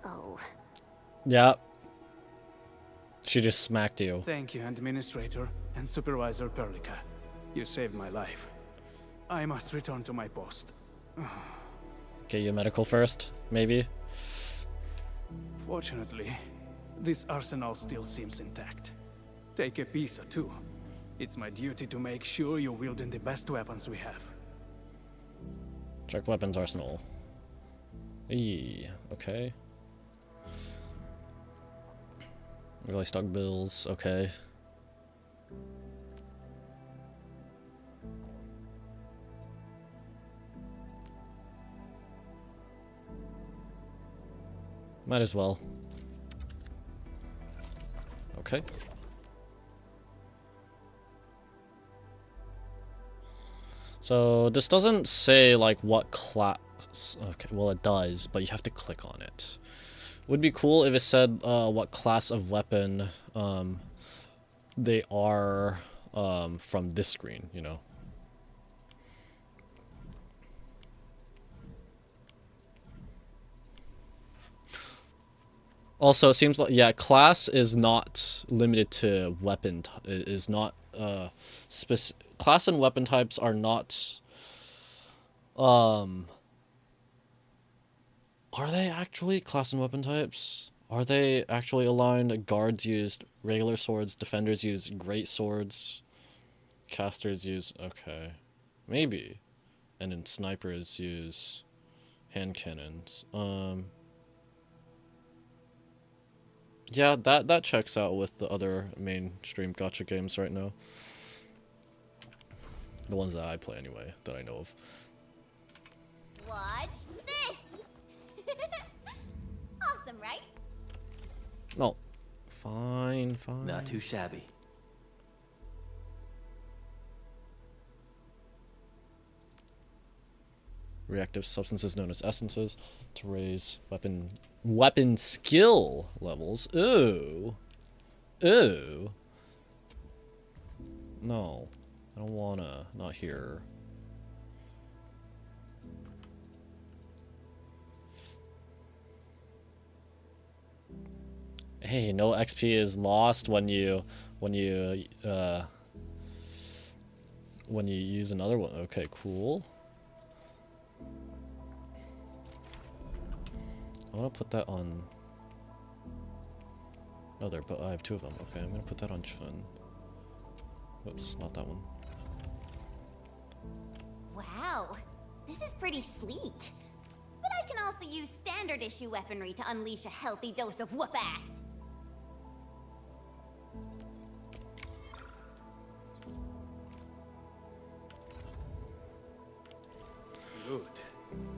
S15: Oh.
S1: Yeah. She just smacked you.
S4: Thank you, Administrator and Supervisor Perlica. You saved my life. I must return to my post.
S1: Get you medical first, maybe?
S4: Fortunately, this arsenal still seems intact. Take a piece or two. It's my duty to make sure you're wielding the best weapons we have.
S1: Check weapons arsenal. Okay. Really stock bills, okay. Might as well. Okay. So this doesn't say like what class. Okay, well it does, but you have to click on it. Would be cool if it said what class of weapon they are from this screen, you know. Also, it seems like, yeah, class is not limited to weapon, is not, class and weapon types are not, are they actually class and weapon types? Are they actually aligned? Guards use regular swords, defenders use great swords, casters use, okay, maybe, and then snipers use hand cannons, yeah, that checks out with the other mainstream gacha games right now. The ones that I play anyway, that I know of.
S15: Watch this! Awesome, right?
S1: No. Fine.
S4: Not too shabby.
S1: Reactive substances known as essences to raise weapon skill levels. Ooh. No. I don't wanna. Not here. Hey, no XP is lost when you use another one. Okay, cool. I want to put that on. Oh, there, but I have 2 of them. Okay, I'm gonna put that on Chun. Whoops, not that one.
S15: Wow, this is pretty sleek. But I can also use standard issue weaponry to unleash a healthy dose of whoop-ass.
S4: Good.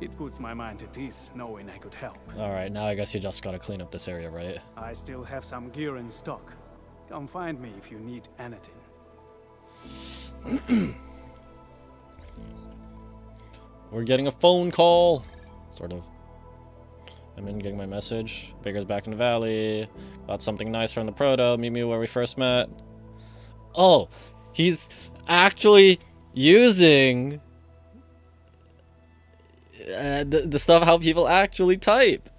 S4: It puts my mind at ease knowing I could help.
S1: Alright, now I guess you just gotta clean up this area, right?
S4: I still have some gear in stock. Come find me if you need anything.
S1: We're getting a phone call! Sort of. I'm in getting my message. Baker's back in the valley. Got something nice from the proto. Meet me where we first met. Oh! He's actually using the stuff how people actually type.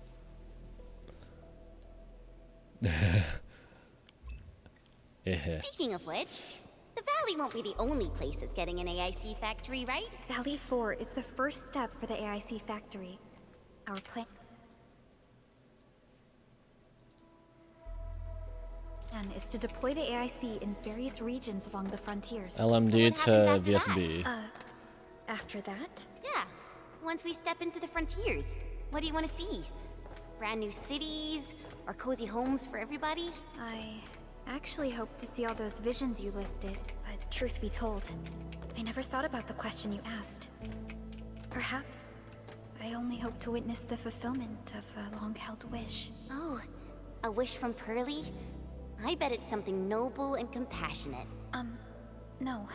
S1: Yeah.
S15: Speaking of which, the Valley won't be the only place that's getting an AIC factory, right?
S5: Valley 4 is the first step for the AIC factory. Our plan is to deploy the AIC in various regions along the frontiers.
S1: LMD to VSB.
S5: After that?
S15: Yeah. Once we step into the frontiers, what do you want to see? Brand new cities? Or cozy homes for everybody?
S5: I actually hoped to see all those visions you listed, but truth be told, I never thought about the question you asked. Perhaps I only hope to witness the fulfillment of a long-held wish.
S15: Oh, a wish from Pearly? I bet it's something noble and compassionate.
S5: No.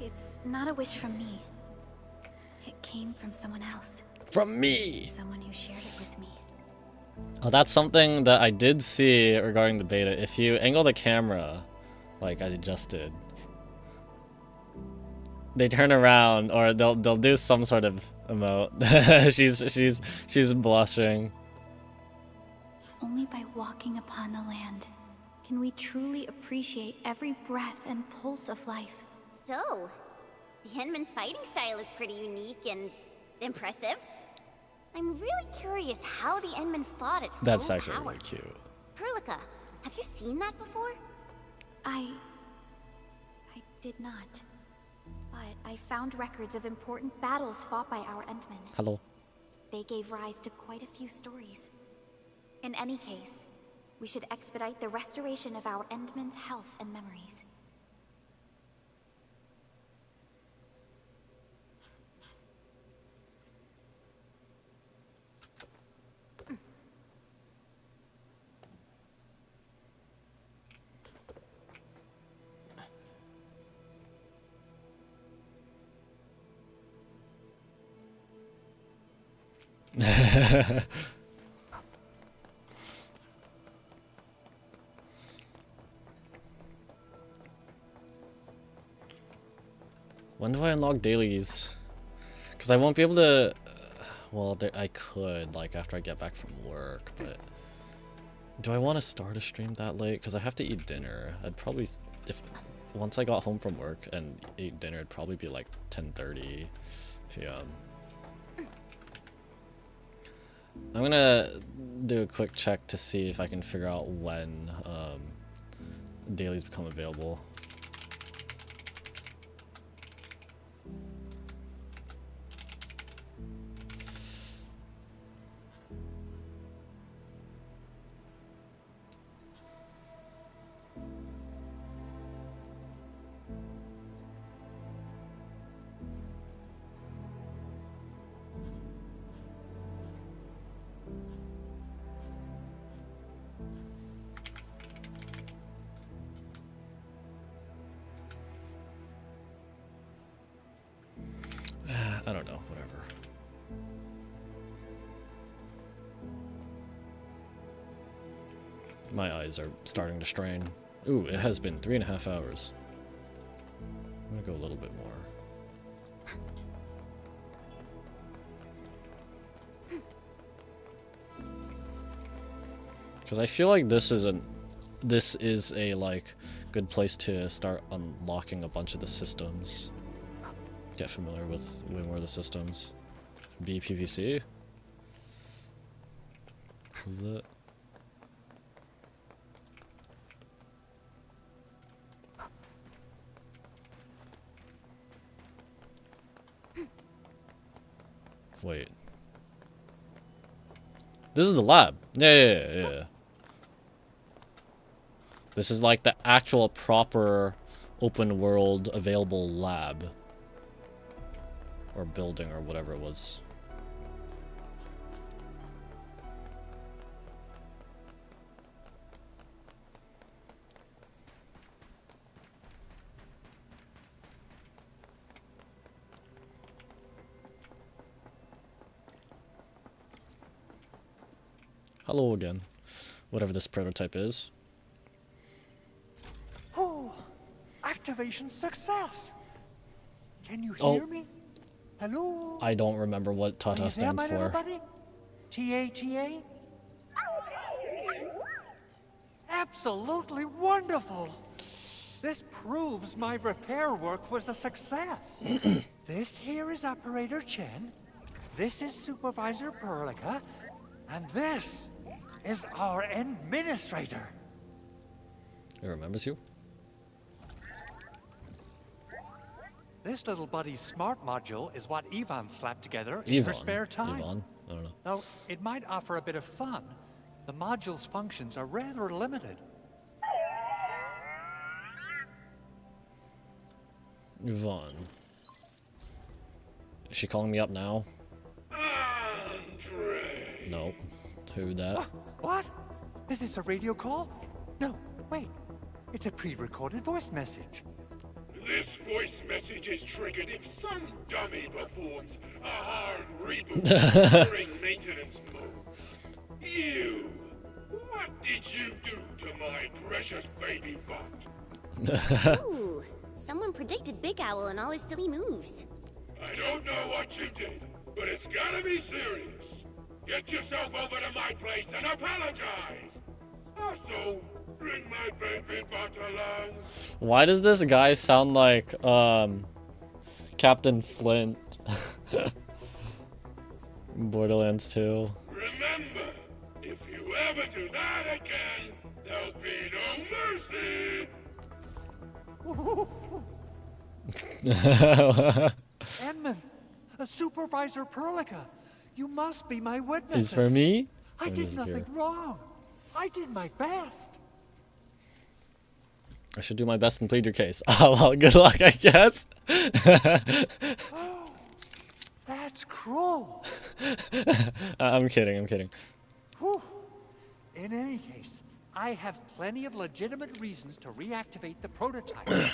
S5: It's not a wish from me. It came from someone else.
S1: From me!
S5: Someone who shared it with me.
S1: Oh, that's something that I did see regarding the beta. If you angle the camera, like I just did, they turn around, or they'll do some sort of emote. she's blushing.
S5: Only by walking upon the land can we truly appreciate every breath and pulse of life.
S15: So, the Endman's fighting style is pretty unique and impressive. I'm really curious how the Endman fought at full
S1: That's actually
S15: power.
S1: really cute.
S15: Perlica, have you seen that before?
S5: I did not. But I found records of important battles fought by our Endmen.
S1: Hello.
S5: They gave rise to quite a few stories. In any case, we should expedite the restoration of our Endmen's health and memories.
S1: When do I unlock dailies? Because I won't be able to. Well, I could, like, after I get back from work, but do I want to start a stream that late? Because I have to eat dinner. I'd probably, once I got home from work and ate dinner, it'd probably be like 10:30 p.m. I'm gonna do a quick check to see if I can figure out when dailies become available. I don't know, whatever. My eyes are starting to strain. Ooh, it has been 3.5 hours. I'm gonna go a little bit more. Because I feel like this is a like good place to start unlocking a bunch of the systems. Get familiar with way more of the systems. BPVC? Is it? Wait. This is the lab. Yeah. This is like the actual proper open world available lab. Or building or whatever it was. Hello again. Whatever this prototype is.
S7: Oh, activation success. Can you
S1: Oh.
S7: hear me? Hello?
S1: I don't remember what
S7: Are
S1: TATA
S7: you there,
S1: stands
S7: my little
S1: for.
S7: buddy? TATA? Absolutely wonderful. This proves my repair work was a success. This here is Operator Chen. This is Supervisor Perlica. And this is our administrator.
S1: It remembers you?
S7: This little buddy's smart module is what Yvonne slapped together in her spare time.
S1: Yvonne? I don't know.
S7: Though it might offer a bit of fun, the module's functions are rather limited.
S1: Yvonne. Is she calling me up now? No. Who that?
S7: What? Is this a radio call? No, wait. It's a pre-recorded voice message.
S14: This voice message is triggered if some dummy performs a hard reboot during maintenance mode. You! What did you do to my precious baby butt?
S15: Ooh, someone predicted Big Owl and all his silly moves.
S14: I don't know what you did, but it's gotta be serious. Get yourself over to my place and apologize. Also, bring my baby butt along.
S1: Why does this guy sound like Captain Flint? Borderlands 2.
S14: Remember, if you ever do that again, there'll be no mercy.
S7: Edmund, Supervisor Perlica, you must be my witness.
S1: Is for me?
S7: I
S1: Let me
S7: did
S1: just
S7: nothing
S1: hear.
S7: wrong. I did my best.
S1: I should do my best and plead your case. Oh, well, good luck, I guess.
S7: Oh, that's cruel.
S1: I'm kidding, I'm kidding.
S7: Whew. In any case, I have plenty of legitimate reasons to reactivate the prototype.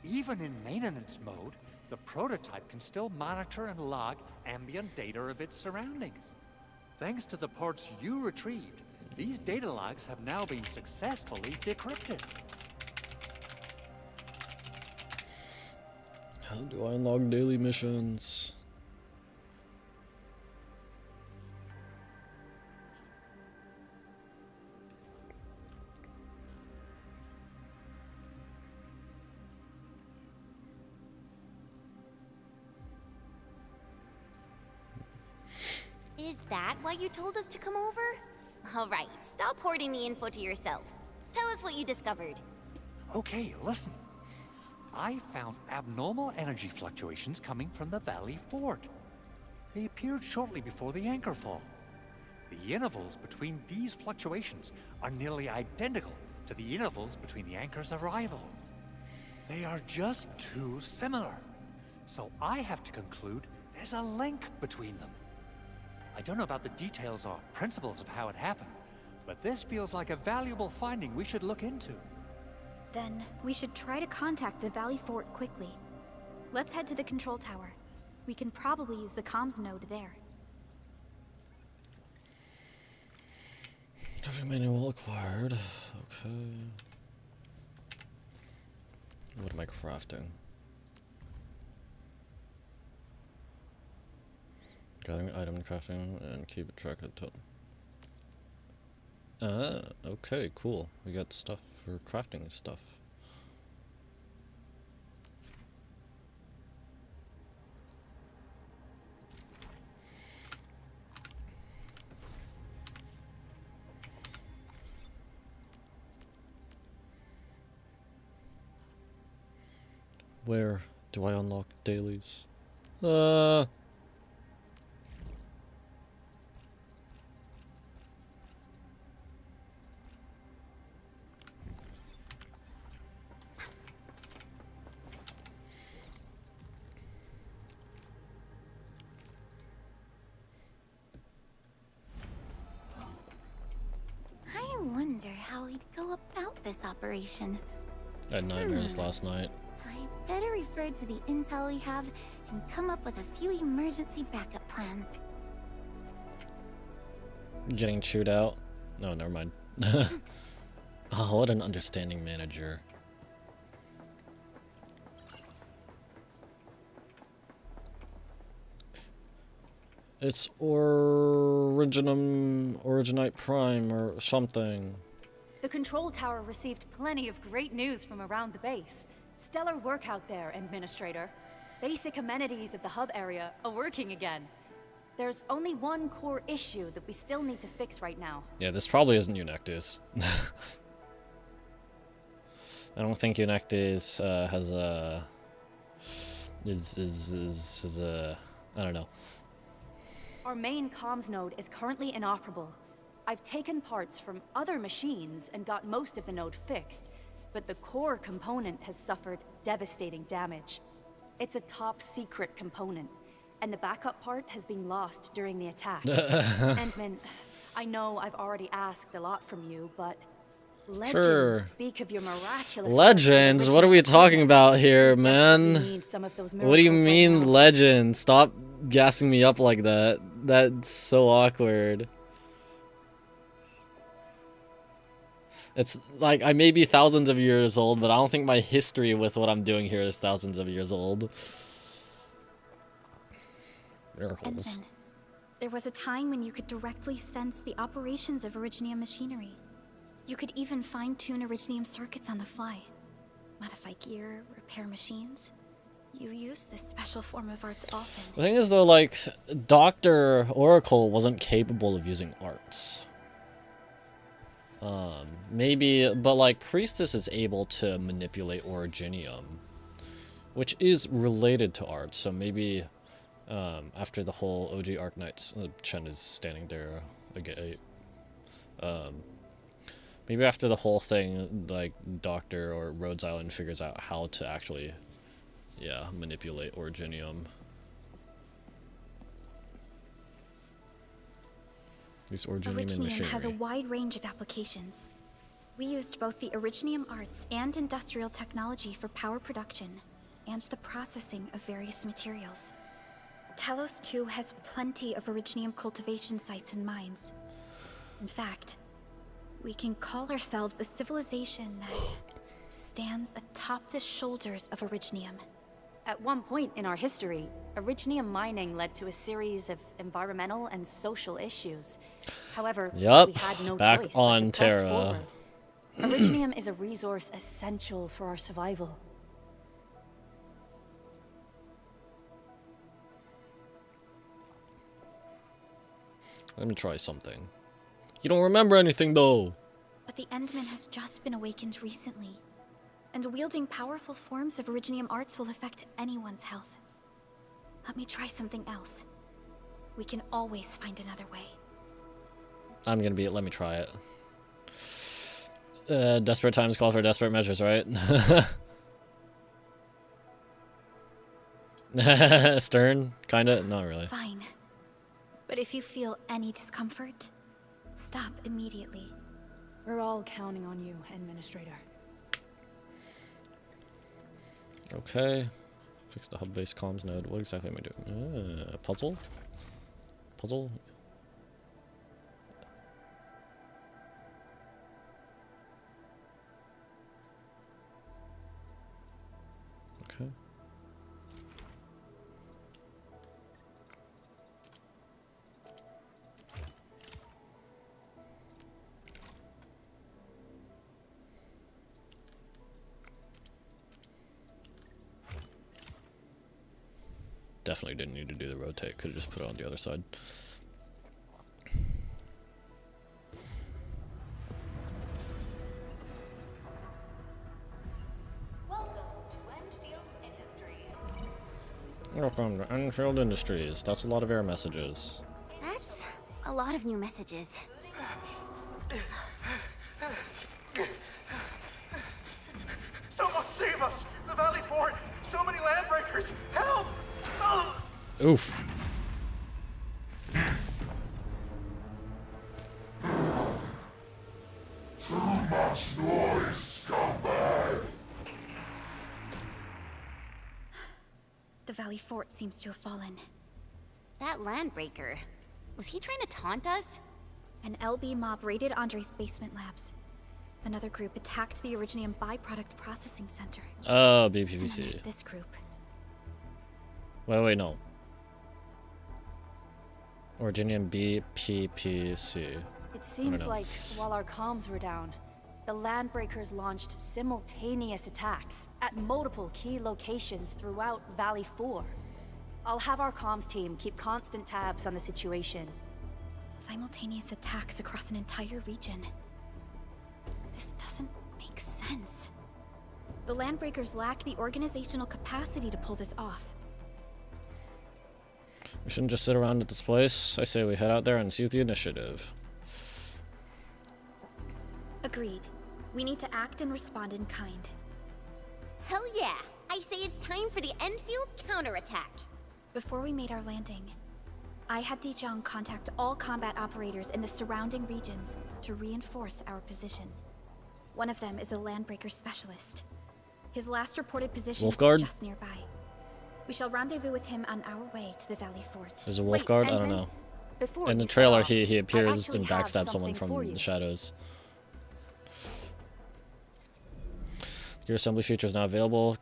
S7: Even in maintenance mode, the prototype can still monitor and log ambient data of its surroundings. Thanks to the parts you retrieved, these data logs have now been successfully decrypted.
S1: How do I unlock daily missions?
S15: Is that why you told us to come over? All right, stop hoarding the info to yourself. Tell us what you discovered.
S7: Okay, listen. I found abnormal energy fluctuations coming from the Valley Fort. They appeared shortly before the anchor fall. The intervals between these fluctuations are nearly identical to the intervals between the anchor's arrival. They are just too similar. So I have to conclude there's a link between them. I don't know about the details or principles of how it happened, but this feels like a valuable finding we should look into.
S5: Then we should try to contact the Valley Fort quickly. Let's head to the control tower. We can probably use the comms node there.
S1: Every manual acquired. Okay. What am I crafting? Gathering item crafting and keep track of the total. Okay, cool. We got stuff for crafting stuff. Where do I unlock dailies?
S3: I wonder how we'd go about this operation.
S1: I had nightmares last night.
S3: I better refer to the intel we have and come up with a few emergency backup plans.
S1: Getting chewed out? No, never mind. Oh, what an understanding manager. It's Originite Prime or something.
S10: The control tower received plenty of great news from around the base. Stellar work out there, Administrator. Basic amenities of the hub area are working again. There's only one core issue that we still need to fix right now.
S1: Yeah, this probably isn't Eunectes. I don't think Eunectes has a is a I don't know.
S10: Our main comms node is currently inoperable. I've taken parts from other machines and got most of the node fixed, but the core component has suffered devastating damage. It's a top secret component, and the backup part has been lost during the attack. Endman, I know I've already asked a lot from you, but legends
S1: Sure.
S10: speak of your miraculous
S1: Legends? What are we talking about here, man?
S10: need some of those
S1: What do you
S10: miracles right
S1: mean
S10: now.
S1: legends? Stop gassing me up like that. That's so awkward. It's like I may be thousands of years old, but I don't think my history with what I'm doing here is thousands of years old. Miracles.
S5: Endman, there was a time when you could directly sense the operations of Originium machinery. You could even fine-tune Originium circuits on the fly. Modify gear, repair machines. You use this special form of arts often.
S1: The thing is though, like, Dr. Oracle wasn't capable of using arts. Maybe, but like Priestess is able to manipulate Originium, which is related to arts, so maybe after the whole OG Arknights, Chen is standing there again. Maybe after the whole thing, like Doctor or Rhodes Island figures out how to actually, yeah, manipulate Originium. These Originium
S5: Originium
S1: machinery.
S5: has a wide range of applications. We used both the Originium arts and industrial technology for power production and the processing of various materials. Talos 2 has plenty of Originium cultivation sites and mines. In fact, we can call ourselves a civilization that stands atop the shoulders of Originium.
S10: At one point in our history, Originium mining led to a series of environmental and social issues. However,
S1: Yup,
S10: we had no
S1: back
S10: choice but
S1: on
S10: to press
S1: Terra.
S10: forward. Originium is a resource essential for our survival.
S1: Let me try something. You don't remember anything though.
S5: But the Endman has just been awakened recently, and wielding powerful forms of Originium arts will affect anyone's health. Let me try something else. We can always find another way.
S1: I'm gonna be. Let me try it. Desperate times call for desperate measures, right? Stern, kinda. Not really.
S5: Fine. But if you feel any discomfort, stop immediately.
S10: We're all counting on you, Administrator.
S1: Okay. Fix the hub-based comms node. What exactly am I doing? Puzzle? Puzzle? Definitely didn't need to do the rotate. Could have just put it on the other side. Welcome to Endfield Industries. That's a lot of error messages.
S15: That's a lot of new messages.
S14: Someone save us! The Valley Fort! So many landbreakers! Help! Oh!
S1: Oof.
S14: Too much noise, scumbag!
S5: The Valley Fort seems to have fallen.
S15: That landbreaker, was he trying to taunt us?
S5: An LB mob raided Andre's basement labs. Another group attacked the Originium byproduct processing center.
S1: Oh,
S5: And then
S1: BPPC.
S5: there's this group.
S1: Wait, no. Originium BPPC.
S10: It seems like while our comms were down, the Landbreakers launched simultaneous attacks at multiple key locations throughout Valley 4. I'll have our comms team keep constant tabs on the situation.
S5: Simultaneous attacks across an entire region. This doesn't make sense. The Landbreakers lack the organizational capacity to pull this off.
S1: We shouldn't just sit around at this place. I say we head out there and seize the initiative.
S5: Agreed. We need to act and respond in kind.
S15: Hell yeah! I say it's time for the Endfield counterattack.
S5: Before we made our landing, I had Dijong contact all combat operators in the surrounding regions to reinforce our position. One of them is a Landbreaker specialist. His last reported position is just nearby. We shall rendezvous with him on our way to the Valley Fort.
S1: Is it Wolfguard? I don't know. In the trailer, he appears and backstabs someone from the shadows. Gear assembly feature is now available.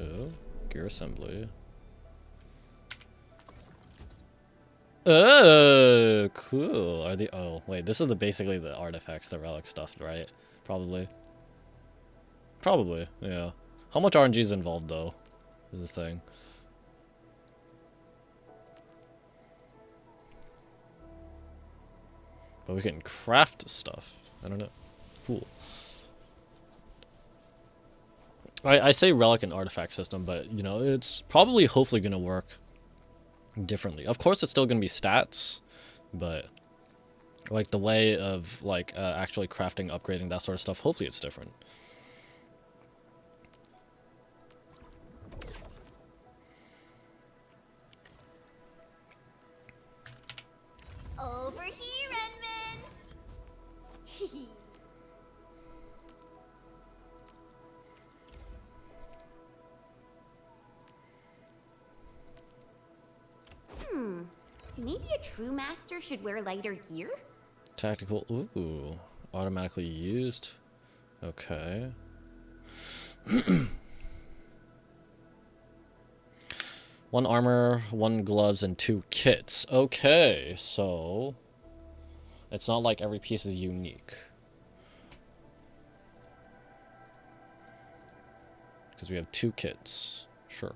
S1: Oh, gear assembly. Oh, cool. Are the wait, this is basically the artifacts, the relic stuff, right? Probably. Probably, yeah. How much RNG is involved though? Is the thing. But we can craft stuff. I don't know. Cool. I say relic and artifact system, but you know, it's probably hopefully gonna work differently. Of course it's still gonna be stats, but like the way of like actually crafting, upgrading, that sort of stuff, hopefully it's different.
S15: Over here, Edmund! Maybe a true master should wear lighter gear?
S1: Tactical, ooh, automatically used. Okay. One armor, one gloves, and 2 kits. Okay, so it's not like every piece is unique. Because we have 2 kits. Sure.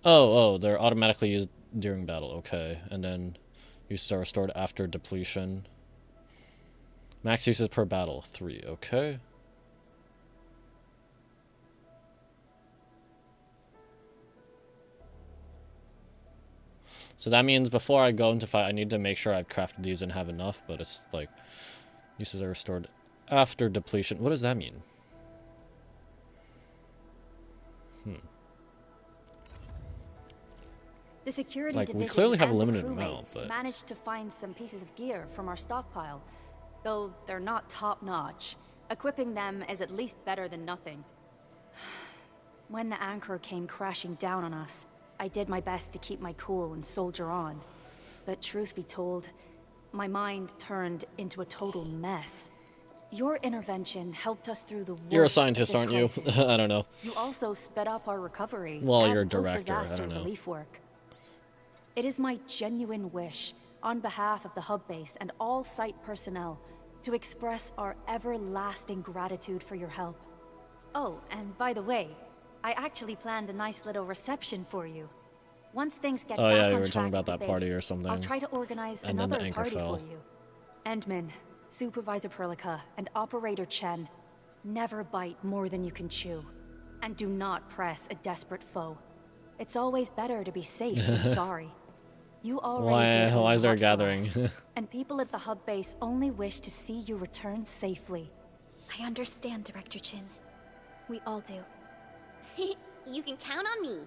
S1: Oh, they're automatically used during battle. Okay, and then uses are restored after depletion. Max uses per battle, 3. Okay. So that means before I go into fight, I need to make sure I've crafted these and have enough, but it's like, uses are restored after depletion. What does that mean?
S10: The security
S1: like,
S10: division
S1: we clearly have a
S10: and the
S1: limited amount,
S10: crewmates
S1: but
S10: managed to find some pieces of gear from our stockpile, though they're not top-notch. Equipping them is at least better than nothing. When the anchor came crashing down on us, I did my best to keep my cool and soldier on. But truth be told, my mind turned into a total mess. Your intervention helped us through the worst
S1: You're a
S10: of
S1: scientist,
S10: this
S1: aren't you?
S10: crisis.
S1: I don't know.
S10: You also sped up our recovery
S1: Well,
S10: and
S1: you're a director, I
S10: post-disaster
S1: don't know.
S10: relief work. It is my genuine wish, on behalf of the hub base and all site personnel, to express our everlasting gratitude for your help. Oh, and by the way, I actually planned a nice little reception for you. Once things get
S1: Oh
S10: back
S1: yeah, you
S10: on
S1: were
S10: track
S1: talking about
S10: at the
S1: that party
S10: base,
S1: or something.
S10: I'll try to organize
S1: And then the
S10: another
S1: anchor
S10: party
S1: fell.
S10: for you. Endman, Supervisor Perlica, and Operator Chen, never bite more than you can chew. And do not press a desperate foe. It's always better to be safe than sorry. You already did a
S1: Why is there a
S10: lot for
S1: gathering?
S10: us, and people at the hub base only wish to see you return safely.
S5: I understand, Director Chin. We all do.
S15: You can count on me.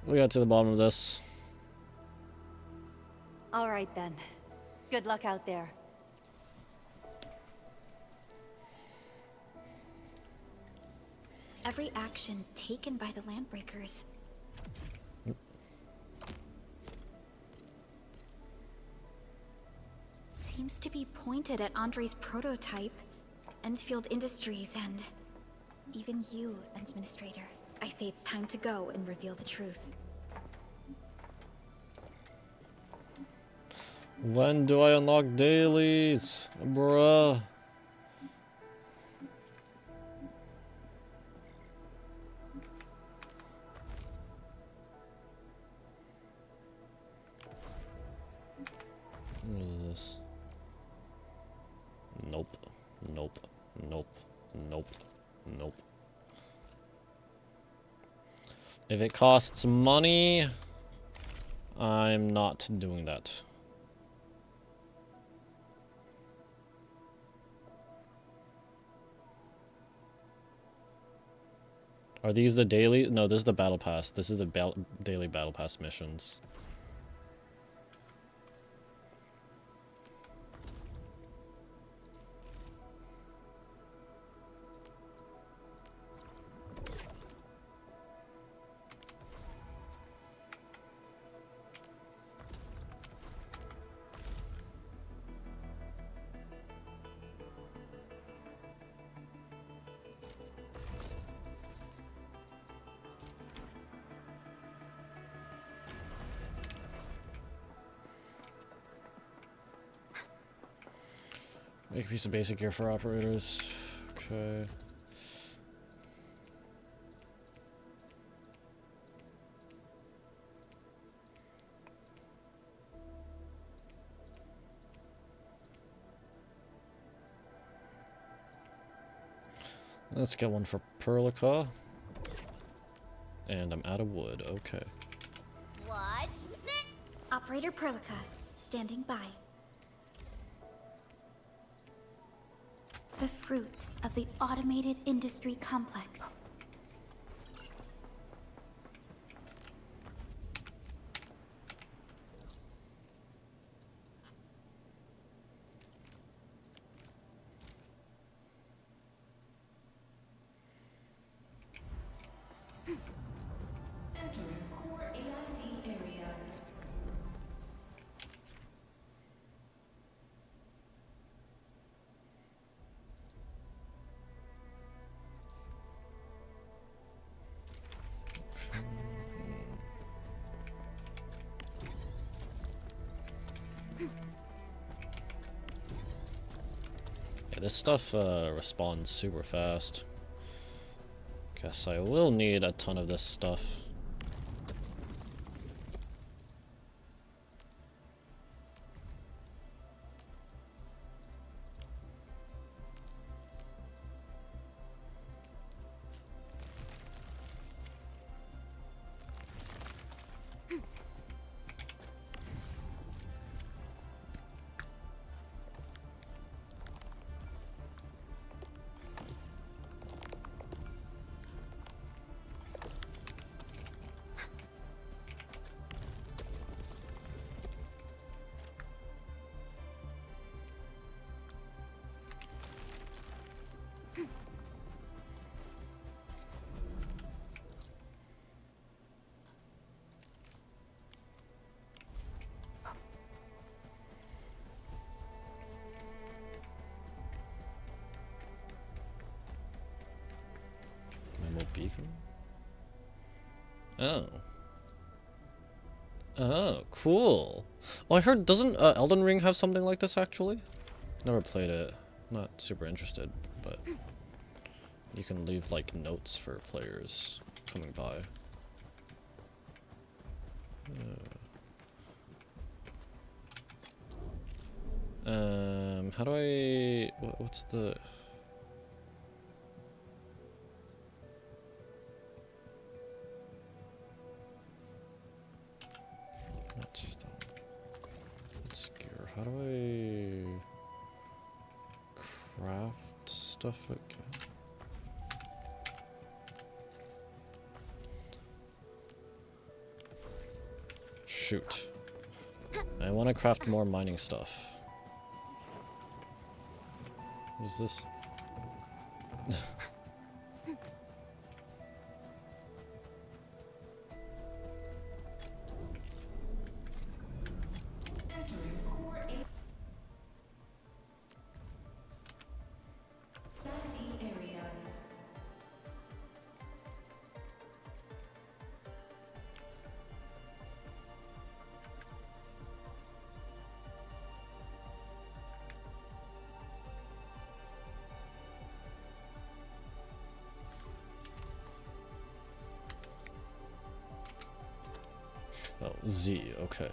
S1: We got to the bottom of this.
S10: All right then. Good luck out there.
S5: Every action taken by the Landbreakers seems to be pointed at Andre's prototype, Endfield Industries, and even you, Administrator. I say it's time to go and reveal the truth.
S1: When do I unlock dailies? Bruh. What is this? Nope. Nope. Nope. Nope. Nope. If it costs money, I'm not doing that. Are these the daily? No, this is the battle pass. This is the daily battle pass missions. Make a piece of basic gear for operators. Okay. Let's get one for Perlica. And I'm out of wood. Okay.
S15: Watch this.
S5: Operator Perlica, standing by. The fruit of the automated industry complex.
S16: Entering core AIC area.
S1: Yeah, this stuff responds super fast. Guess I will need a ton of this stuff. beacon? Oh. Oh, cool. Oh, I heard, doesn't Elden Ring have something like this actually? Never played it. Not super interested, but you can leave like notes for players coming by. How do I... What's the... Let's gear. How do I craft stuff again? Shoot. I want to craft more mining stuff. What is this? Oh, Z, okay.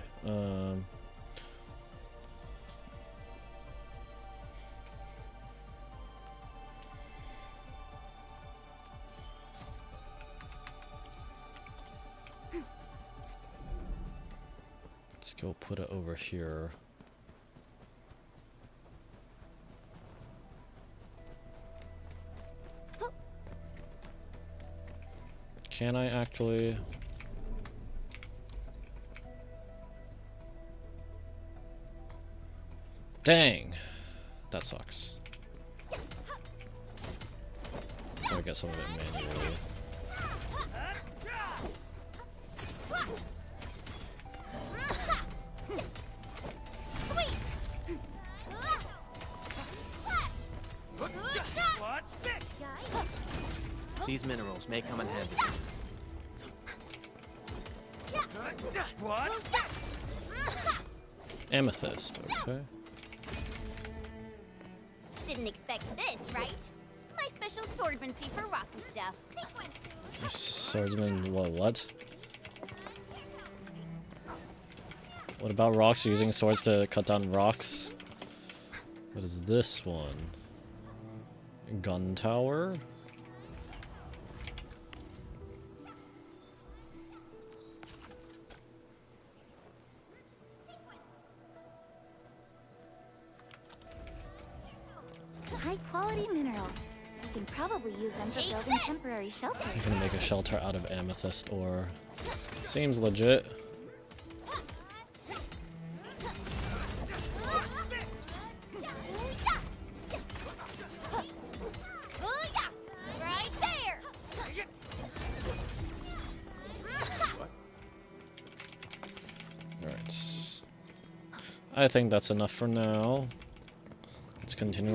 S1: Let's go put it over here. Can I actually... Dang! That sucks. Gotta get some of it manually.
S19: What's this? These minerals may come in handy. What's this?
S1: Amethyst, okay.
S15: Didn't expect this, right? My special swordmancy for rocky stuff. Sequence.
S1: Swordsman, what? What about rocks? Using swords to cut down rocks? What is this one? Gun tower?
S3: High quality minerals. You can probably use them for building temporary shelters.
S1: I'm gonna make a shelter out of amethyst ore. Seems legit.
S15: Right there.
S1: Alright. I think that's enough for now. Let's continue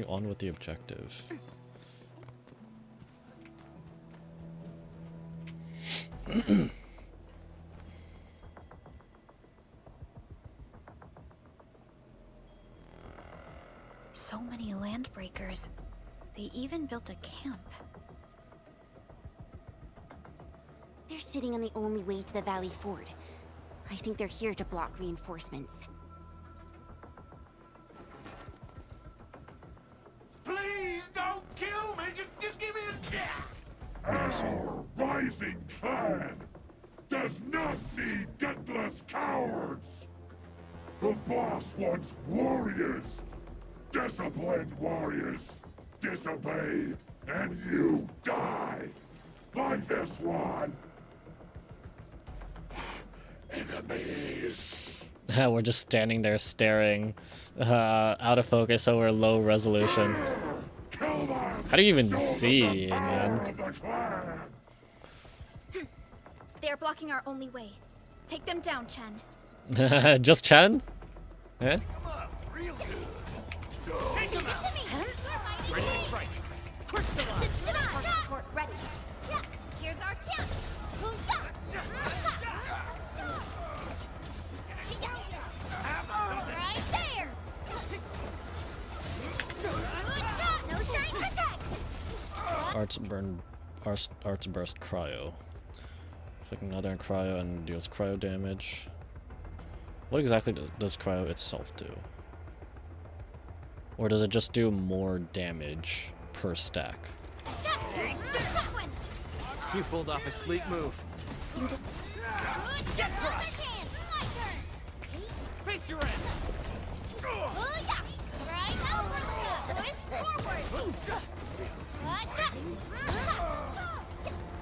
S1: on with the objective.
S5: So many land breakers. They even built a camp.
S3: They're sitting on the only way to the Valley Ford. I think they're here to block reinforcements.
S14: Please don't kill me. Just give me a
S20: Our rising clan does not need gutless cowards. The boss wants warriors. Disciplined warriors. Disobey, and you die. Like this one. Enemies.
S1: We're just standing there staring, out of focus over low resolution. How do you even see, man?
S5: They're blocking our only way. Take them down, Chen.
S1: Just Chen? Eh?
S14: Take him out.
S15: Ready to strike.
S14: Push them out.
S15: Ready.
S1: Arts Burst Cryo. Click another in Cryo and deals Cryo damage. What exactly does Cryo itself do? Or does it just do more damage per stack?
S19: You pulled off a sleek move.
S14: Get crushed! Face your end!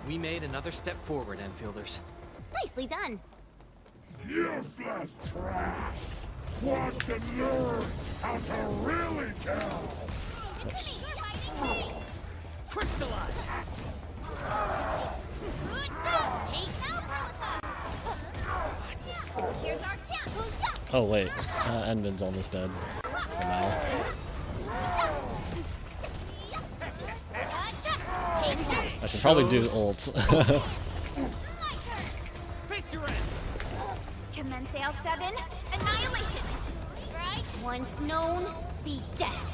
S19: We made another step forward, Enfielders.
S15: Nicely done.
S20: Useless trash! Want to learn how to really kill!
S14: Crystallize!
S15: Take Here's our chance.
S1: Oh wait, Edmund's almost dead. For now. I should probably do ults.
S14: Face your end!
S15: Commence L7, annihilation. Right? Once known, be death.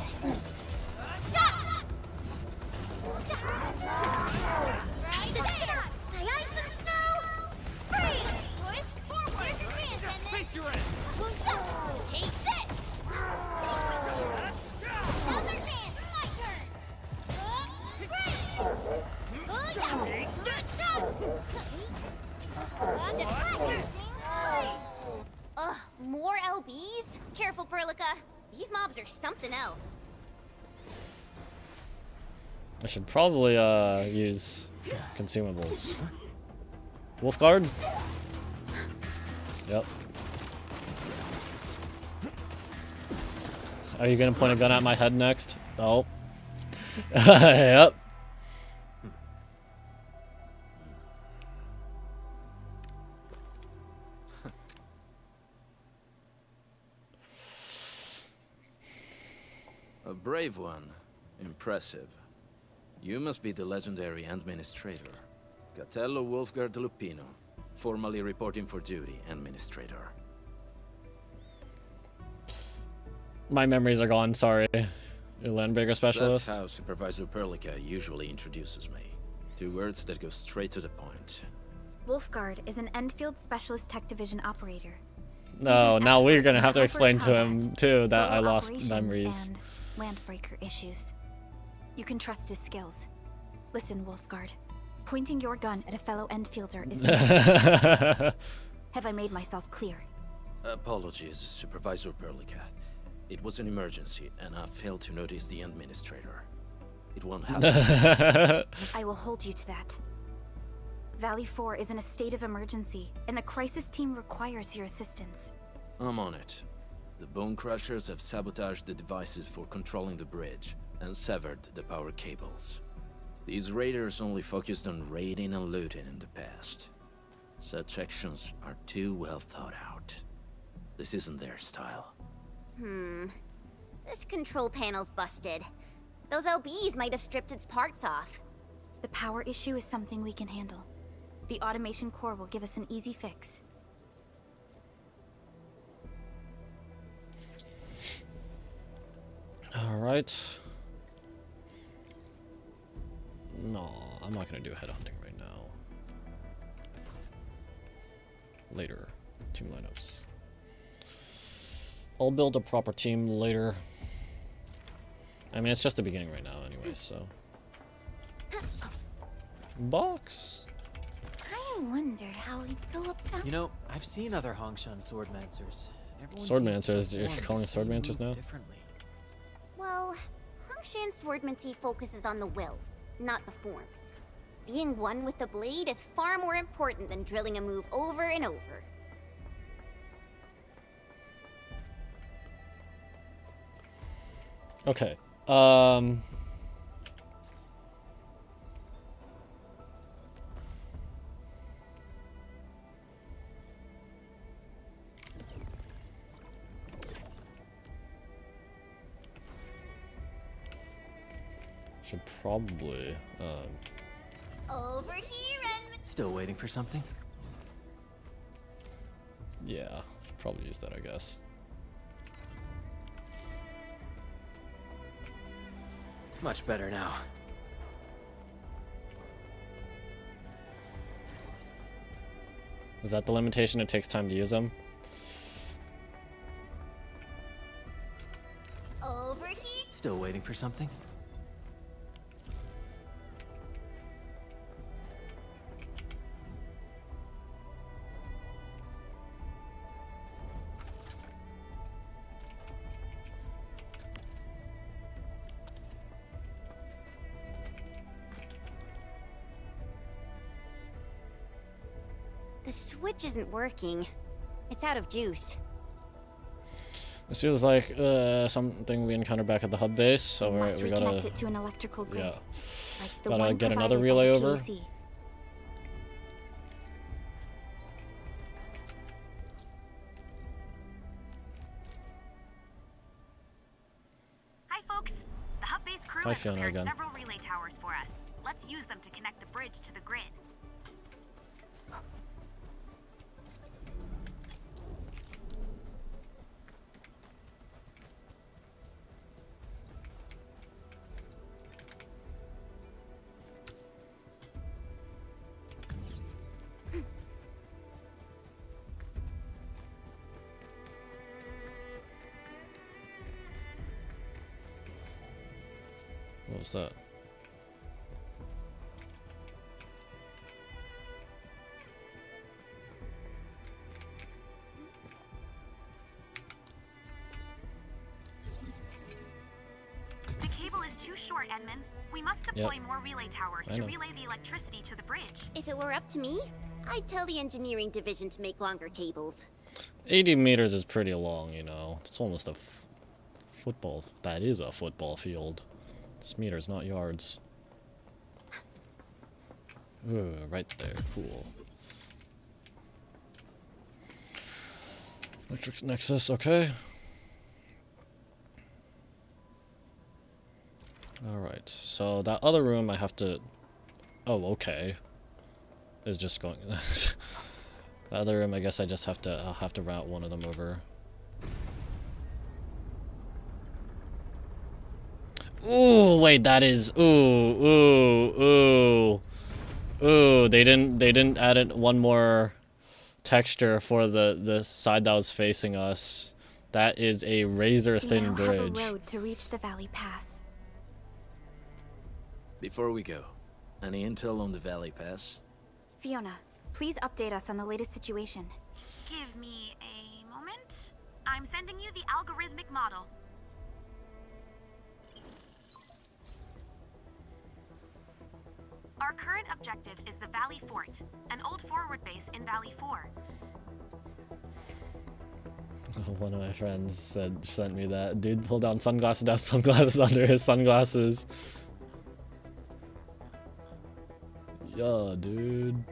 S15: Ice and snow. Freeze! Push forward. Here's your chance, Edmund.
S14: Face your end!
S15: Take this. Another chance. My turn. More LBs? Careful, Perlica. These mobs are something else.
S1: I should probably use consumables. Wolfguard? Yep. Are you gonna point a gun at my head next? Oh. Yep.
S21: A brave one. Impressive. You must be the legendary Administrator. Catello Wolfgard Lupino, formally reporting for duty, Administrator.
S1: My memories are gone, sorry. Your Landbreaker specialist?
S21: That's how Supervisor Perlica usually introduces me. 2 words that go straight to the point.
S5: Wolfguard is an Endfield Specialist Tech Division operator.
S1: No, now we're gonna have to
S5: in
S1: explain to
S5: combat,
S1: him too that
S5: solo
S1: I lost
S5: operations,
S1: memories.
S5: and Landbreaker issues. You can trust his skills. Listen, Wolfguard. Pointing your gun at a fellow Endfielder is illegal. Have I made myself clear?
S21: Apologies, Supervisor Perlica. It was an emergency, and I failed to notice the Administrator. It won't happen.
S5: I will hold you to that. Valley 4 is in a state of emergency, and the crisis team requires your assistance.
S21: I'm on it. The Bone Crushers have sabotaged the devices for controlling the bridge, and severed the power cables. These raiders only focused on raiding and looting in the past. Such actions are too well thought out. This isn't their style.
S15: This control panel's busted. Those LBs might have stripped its parts off.
S5: The power issue is something we can handle. The automation core will give us an easy fix.
S1: Alright. No, I'm not gonna do headhunting right now. Later. Team lineups. I'll build a proper team later. I mean, it's just the beginning right now anyway, so. Box!
S15: I wonder how we'd go about...
S19: You know, I've seen other Hongshan Swordmancers.
S1: Swordmancers? You're calling Swordmancers now?
S19: Differently.
S15: Well, Hongshan Swordmancy focuses on the will, not the form. Being one with the blade is far more important than drilling a move over and over.
S1: Okay. Should probably,
S15: Over here and...
S19: Still waiting for something?
S1: yeah, should probably use that, I guess.
S19: Much better now.
S1: Is that the limitation? It takes time to use them?
S15: Over here.
S19: Still waiting for something?
S15: The switch isn't working. It's out of juice.
S1: This feels like something we encountered back at the hub base. So
S5: We must
S1: we
S5: reconnect
S1: gotta
S5: it to an electrical grid.
S1: yeah,
S5: Like the
S1: gotta
S5: one
S1: get another
S5: provided by
S1: relay
S5: the
S1: over.
S5: KC.
S9: Hi, folks. The hub base crew
S1: Hi,
S9: has
S1: Fiona
S9: prepared
S1: again.
S9: several relay towers for us. Let's use them to connect the bridge to the grid.
S1: What was that?
S9: The cable is too short, Edmund. We must deploy more relay towers
S1: I
S9: to
S1: know.
S9: relay the electricity to the bridge.
S15: If it were up to me, I'd tell the engineering division to make longer cables.
S1: 80 meters is pretty long, you know. It's almost a football. That is a football field. It's meters, not yards. Ooh, right there. Cool. Electric Nexus, okay. Alright, so that other room I have to... Oh, okay. Is just going... The other room, I guess I just have to... I'll have to route one of them over. Ooh, wait, that is... Ooh. They didn't add it one more texture for the side that was facing us. That is a razor-thin
S5: We now have
S1: bridge.
S5: a road to reach the Valley Pass.
S21: Before we go, any intel on the Valley Pass?
S5: Fiona, please update us on the latest situation.
S9: Give me a moment. I'm sending you the algorithmic model. Our current objective is the Valley Fort, an old forward base in Valley 4.
S1: One of my friends sent me that. Dude pulled down sunglasses under his sunglasses. Yeah, dude.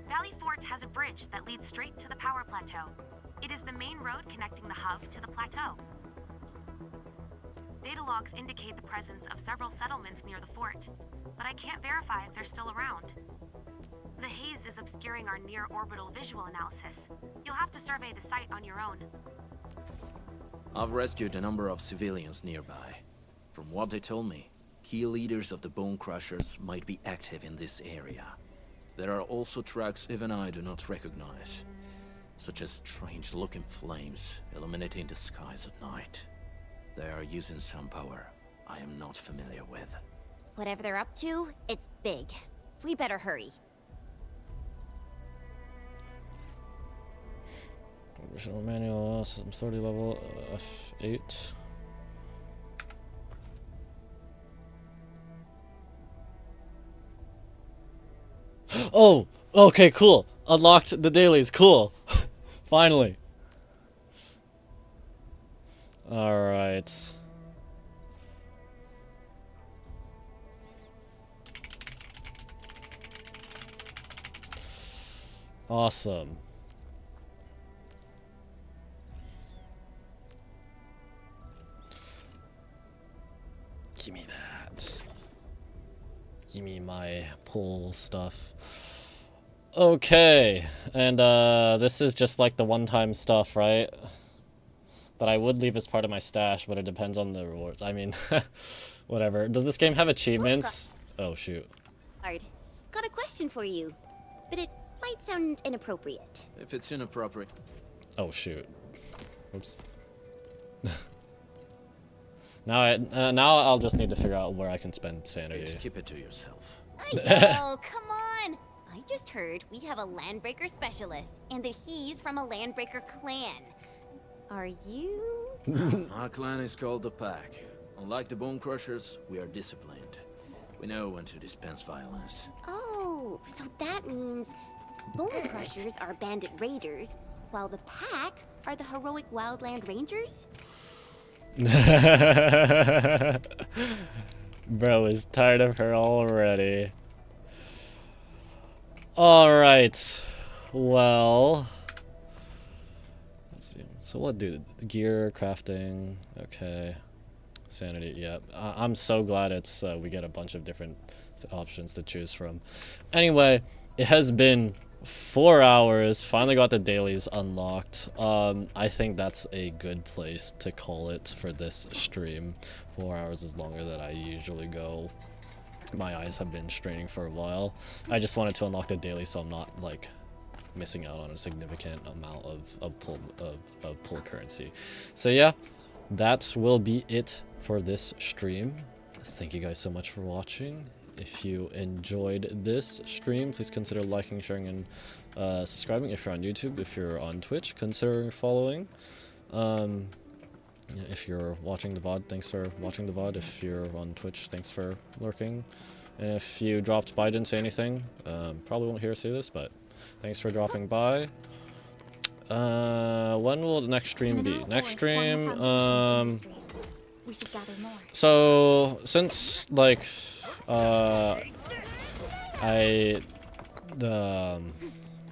S9: Valley Fort has a bridge that leads straight to the power plateau. It is the main road connecting the hub to the plateau. Data logs indicate the presence of several settlements near the fort, but I can't verify if they're still around. The haze is obscuring our near-orbital visual analysis. You'll have to survey the site on your own.
S21: I've rescued a number of civilians nearby. From what they told me, key leaders of the Bone Crushers might be active in this area. There are also tracks even I do not recognize, such as strange-looking flames illuminating the skies at night. They are using some power I am not familiar with.
S15: Whatever they're up to, it's big. We better hurry.
S1: Original manual, system 30 level, F8. Oh! Okay, cool. Unlocked the dailies. Cool. Finally. Alright. Awesome. Give me that. Give me my pull stuff. Okay, and this is just like the one-time stuff, right? That I would leave as part of my stash, but it depends on the rewards. I mean, whatever. Does this game have achievements? Oh, shoot.
S15: Hard. Got a question for you, but it might sound inappropriate.
S21: If it's inappropriate.
S1: Oh, shoot. Oops. Now I'll just need to figure out where I can spend sanity.
S21: Keep it to yourself.
S15: I know, come on! I just heard we have a Landbreaker specialist, and that he's from a Landbreaker clan. Are you?
S21: Our clan is called the Pack. Unlike the Bone Crushers, we are disciplined. We know when to dispense violence.
S15: Oh, so that means Bone Crushers are bandit raiders, while the Pack are the heroic wildland rangers?
S1: Bro is tired of her already. Alright. Well. Let's see. So what do gear, crafting, okay. Sanity, yep. I'm so glad it's we get a bunch of different options to choose from. Anyway, it has been 4 hours, finally got the dailies unlocked. I think that's a good place to call it for this stream. 4 hours is longer than I usually go. My eyes have been straining for a while. I just wanted to unlock the daily so I'm not like missing out on a significant amount of pull currency. So yeah, that will be it for this stream. Thank you guys so much for watching. If you enjoyed this stream, please consider liking, sharing, and subscribing. If you're on YouTube, if you're on Twitch, consider following. If you're watching the VOD, thanks for watching the VOD. If you're on Twitch, thanks for lurking. And if you dropped by, didn't say anything, probably won't hear or see this, but thanks for dropping by. When will the nenext stream be? Next stream,
S5: We should gather more.
S1: so since like I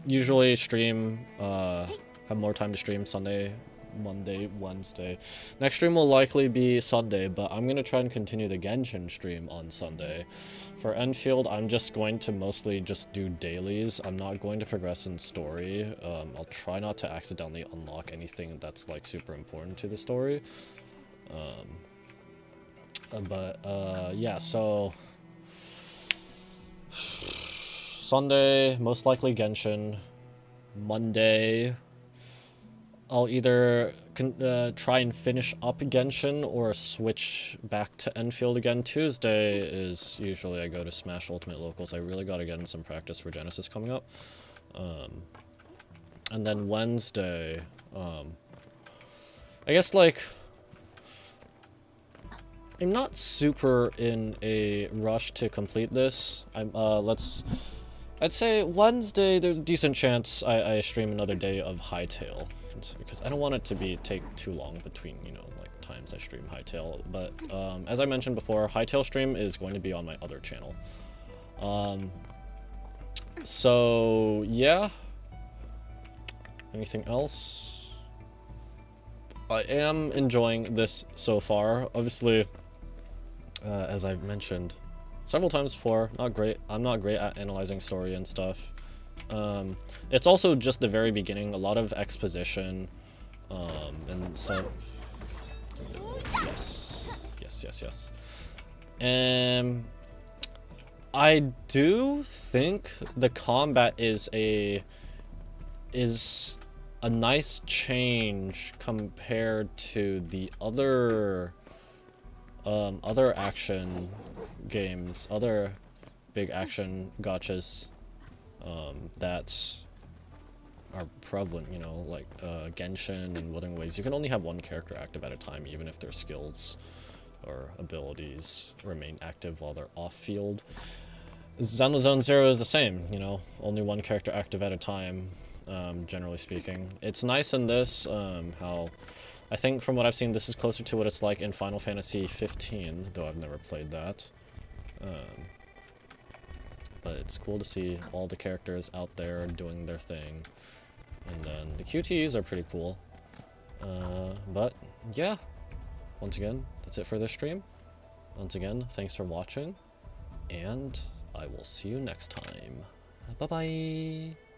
S1: usually stream have more time to stream Sunday, Monday, Wednesday. Next stream will likely be Sunday, but I'm gonna try and continue the Genshin stream on Sunday. For Endfield, I'm just going to mostly just do dailies. I'm not going to progress in story. I'll try not to accidentally unlock anything that's like super important to the story. Yeah, so Sunday, most likely Genshin. Monday, I'll either try and finish up Genshin or switch back to Endfield again. Tuesday is usually I go to Smash Ultimate Locals. I really gotta get in some practice for Genesis coming up. And then Wednesday, I guess like I'm not super in a rush to complete this. I'd say Wednesday there's a decent chance I stream another day of Hytale, because I don't want it to take too long between, you know, like times I stream Hytale. But as I mentioned before, Hytale stream is going to be on my other channel. So yeah. Anything else? I am enjoying this so far. Obviously, as I've mentioned several times before, I'm not great at analyzing story and stuff. It's also just the very beginning, a lot of exposition, and stuff. Yes. I do think the combat is a nice change compared to the other action games, other big action gachas that are prevalent, you know, like Genshin and Wuthering Waves. You can only have one character active at a time, even if their skills or abilities remain active while they're off-field. Zenless Zone Zero is the same, you know, only one character active at a time, generally speaking. It's nice in this, how I think from what I've seen, this is closer to what it's like in Final Fantasy 15, though I've never played that. but it's cool to see all the characters out there doing their thing. And then the QTEs are pretty cool. But yeah, once again, that's it for this stream. Once again, thanks for watching, and I will see you next time. Bye bye!